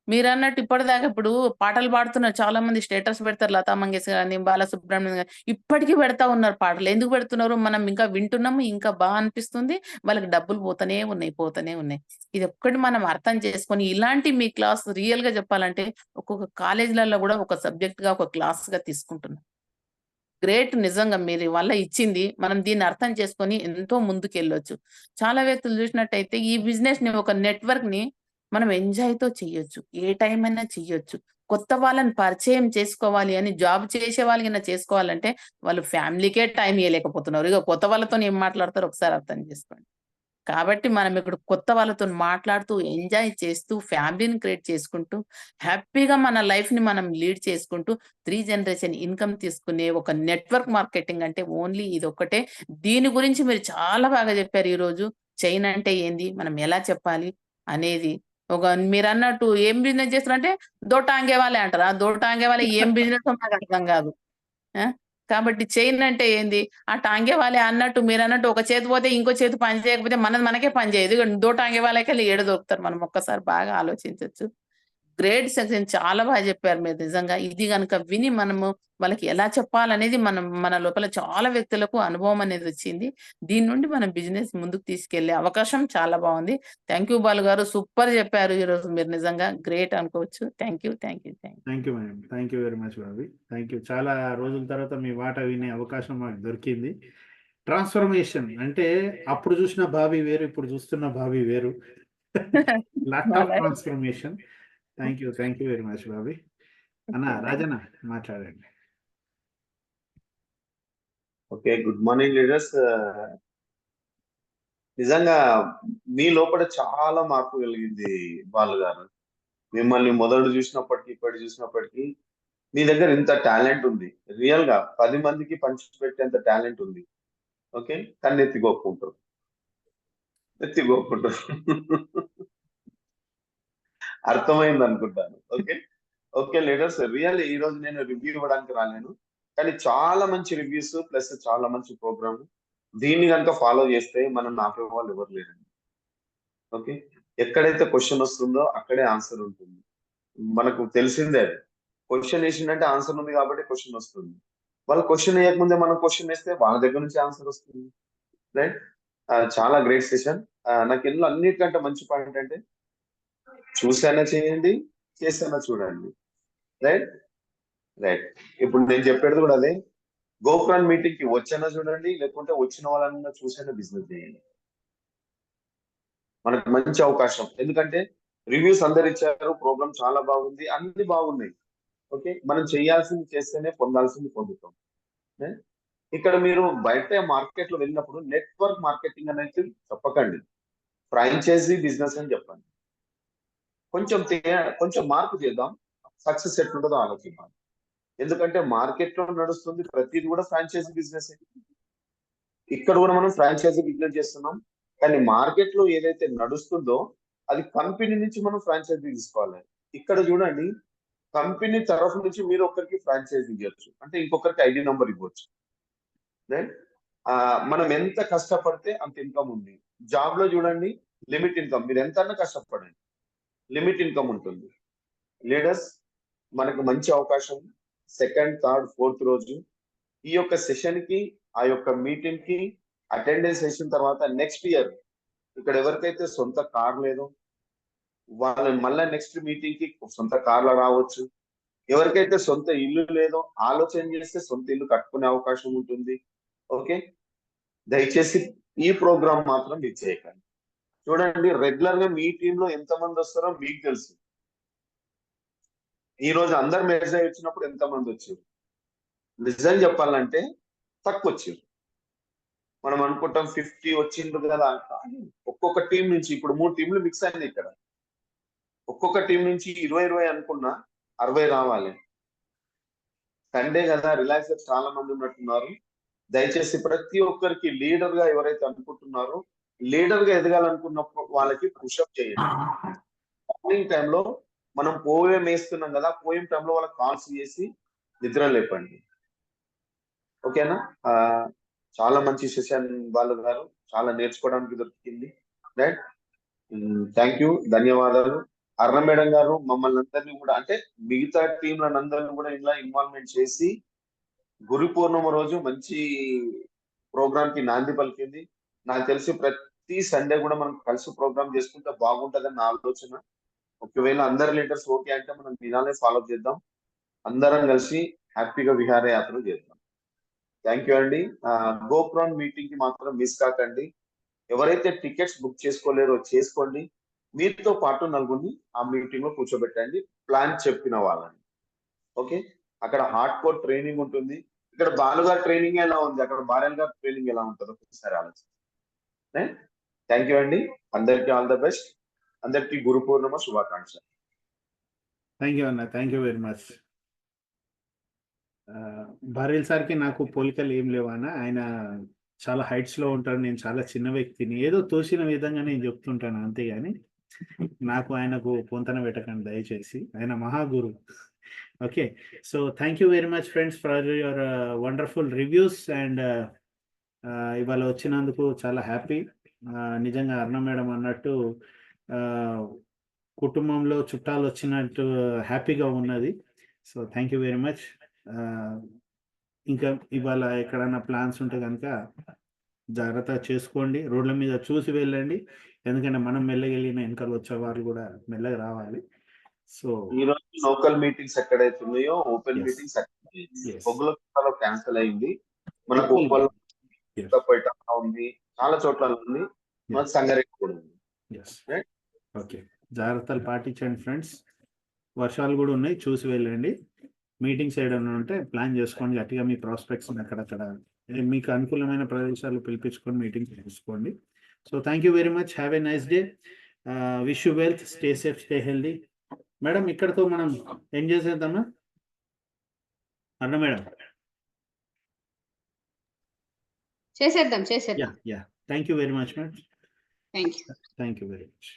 మీరు అన్నట్టు ఇప్పటిదాకా ఇప్పుడు పాటలు పాడుతున్నారు, చాలా మంది స్టేటస్ పెడతారు, లతా మంగేష్కర్ గాని, బాలసుబ్రహ్మణ్యం గాని ఇప్పటికీ పెడతా ఉన్నారు పాటలు. ఎందుకు పెడుతున్నారు? మనం ఇంకా వింటున్నాము, ఇంకా బాగా అనిపిస్తుంది, వాళ్ళకి డబ్బులు పోతూనే ఉన్నాయి. ఇది ఒక్కటి మనం అర్థం చేసుకొని ఇలాంటి మీ క్లాస్ రియల్ గా చెప్పాలంటే ఒక్కొక్క కాలేజీలలో కూడా ఒక సబ్జెక్ట్ గా ఒక క్లాస్ గా తీసుకుంటున్నాం. గ్రేట్ నిజంగా మీరు వల్ల ఇచ్చింది. మనం దీన్ని అర్థం చేసుకొని ఎంతో ముందుకెళ్ళొచ్చు. చాలా వ్యక్తులు చూసినట్టయితే ఈ బిజినెస్ ని ఒక నెట్వర్క్ ని మనం ఎంజాయ్‌తో చెయ్యొచ్చు. ఏ టైం అయినా చెయ్యొచ్చు. కొత్త వాళ్ళని పరిచయం చేసుకోవాలి అని జాబ్ చేసే వాళ్ళకైనా చేసుకోవాలంటే వాళ్ళు ఫ్యామిలీకే టైం ఇయ్యలేకపోతున్నారు. ఇక కొత్త వాళ్ళతోని ఏం మాట్లాడతారో ఒకసారి అర్థం చేసుకోండి. కాబట్టి మనం ఇక్కడ కొత్త వాళ్ళతోని మాట్లాడుతూ, ఎంజాయ్ చేస్తూ, ఫ్యామిలీని క్రియేట్ చేసుకుంటూ, హ్యాపీగా మన లైఫ్‌ని మనం లీడ్ చేసుకుంటూ 3 జనరేషన్ ఇన్కమ్ తీసుకునే ఒక నెట్వర్క్ మార్కెటింగ్ అంటే ఓన్లీ ఇదొక్కటే. దీని గురించి మీరు చాలా బాగా చెప్పారు ఈరోజు. చైన్ అంటే ఏంది? మనం ఎలా చెప్పాలి? అనేది. మీరన్నట్టు ఏం బిజినెస్ చేస్తున్నారంటే దో టాంగే వాలే అంటారు. ఆ దో టాంగే వాలే ఏం బిజినెసో నాకు అర్థం కాదు. ఆ! కాబట్టి చైన్ అంటే ఏంది? ఆ టాంగే వాలే అన్నట్టు మీరన్నట్టు ఒక చేతి పోతే ఇంకో చేతి పని చేయకపోతే మనది మనకే పని చేయదు. దో టాంగే వాలేకెళ్ళి ఏడ దొరుకుతారు? మనం ఒక్కసారి బాగా ఆలోచించొచ్చు. గ్రేట్ సెక్షన్ చాలా బాగా చెప్పారు మీరు నిజంగా. ఇది గనుక విని మనము వాళ్ళకి ఎలా చెప్పాలనేది మన లోపల చాలా వ్యక్తులకు అనుభవం అనేది వచ్చింది. దీని నుండి మనం బిజినెస్ ముందుకు తీసుకెళ్ళే అవకాశం చాలా బాగుంది. థాంక్ యూ బాలు గారు. సూపర్ చెప్పారు ఈరోజు మీరు నిజంగా గ్రేట్ అనుకోవచ్చు. Thank you madam. Thank you very much Bobby. Thank you. చాలా రోజుల తర్వాత మీ మాట వినే అవకాశం మాకు దొరికింది. ట్రాన్స్ఫర్మేషన్ అంటే అప్పుడు చూసిన భావి వేరు, ఇప్పుడు చూస్తున్న భావి వేరు. Lot of transformation. Thank you very much Bobby. అన్న రాజన్న మాట్లాడండి. Okay, good morning leaders. నిజంగా మీ లోపల చాలా మార్పు కలిగింది బాలు గారు. మిమ్మల్ని మొదలు చూసినప్పటికీ ఇప్పటి చూసినప్పటికీ మీ దగ్గర ఇంత టాలెంట్ ఉంది. రియల్ గా 10 మందికి పంచి పెట్టేంత టాలెంట్ ఉంది. ఓకే, కానీ ఎత్తిగొప్పుకుంటారు. అర్థమైంది అనుకుంటాను. ఓకే లీడర్స్, రియల్ ఈ రోజు నేను రివ్యూ ఇవ్వడానికి రాలేను, కానీ చాలా మంచి రివ్యూస్ ప్లస్ చాలా మంచి ప్రోగ్రామ్. దీన్ని కనుక ఫాలో చేస్తే మనం ఆపే వాళ్ళు ఎవరు లేరండి. ఓకే, ఎక్కడైతే క్వశ్చన్ వస్తుందో అక్కడే ఆన్సర్ ఉంటుంది. మనకు తెలిసిందే, అది క్వశ్చన్ వేసిందంటే ఆన్సర్ ఉంది కాబట్టి క్వశ్చన్ వస్తుంది. వాళ్ళు క్వశ్చన్ వేయకముందే మనం క్వశ్చన్ వేస్తే వాళ్ళ దగ్గర నుంచి ఆన్సర్ వస్తుంది. రైట్, చాలా గ్రేట్ సెషన్. నాకు ఇందులో అన్నిటికంటే మంచి పాయింట్ అంటే చూసానా చేయండి, చేసానా చూడండి. Right right. ఇప్పుడు నేను చెప్పేది కూడా అదే. గోపురాన్ మీటింగ్ కి వచ్చానా చూడండి, లేకుంటే వచ్చిన వాళ్ళన్నా చూసానా బిజినెస్ చేయండి. మనకు మంచి అవకాశం. ఎందుకంటే రివ్యూస్ అందరు ఇచ్చారు, ప్రోగ్రామ్ చాలా బాగుంది, అన్ని బాగున్నాయి. ఓకే, మనం చేయాల్సింది చేస్తేనే పొందాల్సింది పొందుతాం. ఇక్కడ మీరు బయట మార్కెట్ లో వెళ్ళినప్పుడు నెట్వర్క్ మార్కెటింగ్ అనేది చెప్పకండి, ఫ్రాంచైజీ బిజినెస్ అని చెప్పండి. కొంచెం మార్పు చేద్దాం, సక్సెస్ ఎట్లుంటుందో ఆలోచిద్దాం. ఎందుకంటే మార్కెట్ లో నడుస్తుంది ప్రతిది కూడా ఫ్రాంచైజీ బిజినెస్. ఇక్కడ కూడా మనం ఫ్రాంచైజీ బిజినెస్ చేస్తున్నాం, కానీ మార్కెట్ లో ఏదైతే నడుస్తుందో అది కంపెనీ నుంచి మనం ఫ్రాంచైజీ తీసుకోవాలి. ఇక్కడ చూడండి, కంపెనీ తరఫు నుంచి మీరు ఒకరికి ఫ్రాంచైజీ ఇవ్వచ్చు, అంటే ఇంకొకరికి ఐడి నంబర్ ఇవ్వచ్చు. మనం ఎంత కష్టపడితే అంత ఇన్కమ్ ఉంది. జాబ్ లో చూడండి, లిమిట్ ఇన్కమ్, మీరు ఎంత కష్టపడండి, లిమిట్ ఇన్కమ్ ఉంటుంది. లీడర్స్, మనకు మంచి అవకాశం. సెకండ్, థర్డ్, ఫోర్త్ రోజు ఈ యొక్క సెషన్ కి, ఆ యొక్క మీటింగ్ కి అటెండెన్స్ చేసిన తర్వాత నెక్స్ట్ ఇయర్ ఇక్కడ ఎవరికైతే సొంత కార్ లేదో వాళ్ళని మళ్ళీ నెక్స్ట్ మీటింగ్ కి సొంత కార్లో రావచ్చు. ఎవరికైతే సొంత ఇల్లు లేదో ఆలోచన చేస్తే సొంత ఇల్లు కట్టుకునే అవకాశం ఉంటుంది. ఓకే, దయచేసి ఈ ప్రోగ్రామ్ మాత్రం మిస్ చేయకండి. చూడండి, రెగ్యులర్ గా మీ టీమ్ లో ఎంతమంది వస్తారో మీకు తెలుసు. ఈ రోజు అందరు మెసేజ్ వచ్చినప్పుడు ఎంతమంది వచ్చారు? నిజం చెప్పాలంటే తక్కువ వచ్చారు. మనం అనుకుంటాం 50 వచ్చిండ్రు కదా. ఒక్కొక్క టీం నుంచి, ఇప్పుడు 3 టీంలు మిక్స్ అయింది ఇక్కడ, ఒక్కొక్క టీం నుంచి 20 అనుకున్నా 60 రావాలి. సండే కదా, రిలాక్స్ చాలా మంది ఉన్నట్టున్నారు. దయచేసి ప్రతి ఒక్కరికి లీడర్ గా ఎవరైతే అనుకుంటున్నారో, లీడర్ గా ఎదగాలనుకున్నప్పుడు వాళ్ళకి పుషప్ చేయండి. మార్నింగ్ టైంలో మనం పోయం వేస్తున్నాం కదా, పోయం టైంలో వాళ్ళకి కాల్స్ చేసి నిద్ర లేపండి. ఓకేనా? చాలా మంచి సెషన్ బాలు గారు, చాలా నేర్చుకోవడానికి దొరికింది. రైట్, థ్యాంక్ యూ, ధన్యవాదాలు. అరుణ మేడం గారు మమ్మల్ని అందరినీ కూడా, అంటే మిగతా టీంలను అందరినీ కూడా ఇలా ఇన్వాల్వ్మెంట్ చేసి గురు పూర్ణిమ రోజు మంచి ప్రోగ్రామ్ కి నాంది పలికింది. నాకు తెలిసి ప్రతి సండే కూడా మనం కలిసి ప్రోగ్రామ్ చేసుకుంటే బాగుంటుందని నా ఆలోచన. ఒకవేళ అందరి లీడర్స్ ఓకే అంటే మనం దినాలే ఫాలో చేద్దాం, అందరం కలిసి హ్యాపీగా విహారయాత్ర చేద్దాం. థ్యాంక్ యూ అండి. గోపురాన్ మీటింగ్ కి మాత్రం మిస్ కాకండి. ఎవరైతే టికెట్స్ బుక్ చేసుకోలేరో చేసుకోండి. మీతో పాటు నలుగురిని ఆ మీటింగ్ లో కూర్చోబెట్టండి, ప్లాన్ చెప్పిన వాళ్ళని. ఓకే, అక్కడ హార్డ్ కోర్ ట్రైనింగ్ ఉంటుంది. ఇక్కడ బాలుగారు ట్రైనింగ్ ఎలా ఉంది, అక్కడ బారెల్ గారు ట్రైనింగ్ ఎలా ఉంటుందో ఒకసారి ఆలోచన. థ్యాంక్ యూ అండి, అందరికీ ఆల్ ద బెస్ట్. అందరికీ గురు పూర్ణిమ శుభాకాంక్షలు. థ్యాంక్ యూ అన్న, thank you very much. Barrel సార్కి నాకు పోలికలు ఏం లేవన్నా, ఆయన చాలా హైట్స్ లో ఉంటాడు, నేను చాలా చిన్న వ్యక్తిని, ఏదో తోసిన విధంగా నేను చెప్తుంటాను అంతేగాని నాకు ఆయనకు పొంతన పెట్టకండి దయచేసి, ఆయన మహాగురు. Okay, so thank you very much friends for your wonderful reviews. And ఇవాళ వచ్చినందుకు చాలా హ్యాపీ. నిజంగా అరుణ మేడం అన్నట్టు కుటుంబంలో చుట్టాలు వచ్చినట్టు హ్యాపీగా ఉన్నది. So thank you very much. ఇంకా ఇవాళ ఎక్కడైనా ప్లాన్స్ ఉంటే కనుక జాగ్రత్త చేసుకోండి, రోడ్ల మీద చూసి వెళ్ళండి, ఎందుకంటే మనం మెల్లగెళ్ళిన వెనకాల వచ్చే వారు కూడా మెల్లగా రావాలి. సో ఈ రోజు లోకల్ మీటింగ్స్ ఎక్కడైతే ఉన్నాయో ఓపెన్ మీటింగ్స్ పొగ్గులో క్యాన్సిల్ అయింది. మనకు ఉంది, చాలా చోట్ల ఉంది, మన సంగారెడ్డి కూడా ఉంది. ఓకే, జాగ్రత్తలు పాటించండి ఫ్రెండ్స్. వర్షాలు కూడా ఉన్నాయి, చూసి వెళ్ళండి. మీటింగ్స్ ఏదైనా ఉంటే ప్లాన్ చేసుకోండి గట్టిగా, మీ ప్రాస్పెక్ట్స్ అక్కడక్కడ మీకు అనుకూలమైన ప్రదేశాలు పిలిపించుకొని మీటింగ్స్ చేసుకోండి. So thank you very much, have a nice day, wish you wealth, stay safe, stay healthy. Madam ఇక్కడతో మనం ఎంజాయ్ చేద్దామా అన్న మేడం? చేసేద్దాం. Yeah, thank you very much madam. Thank you very much.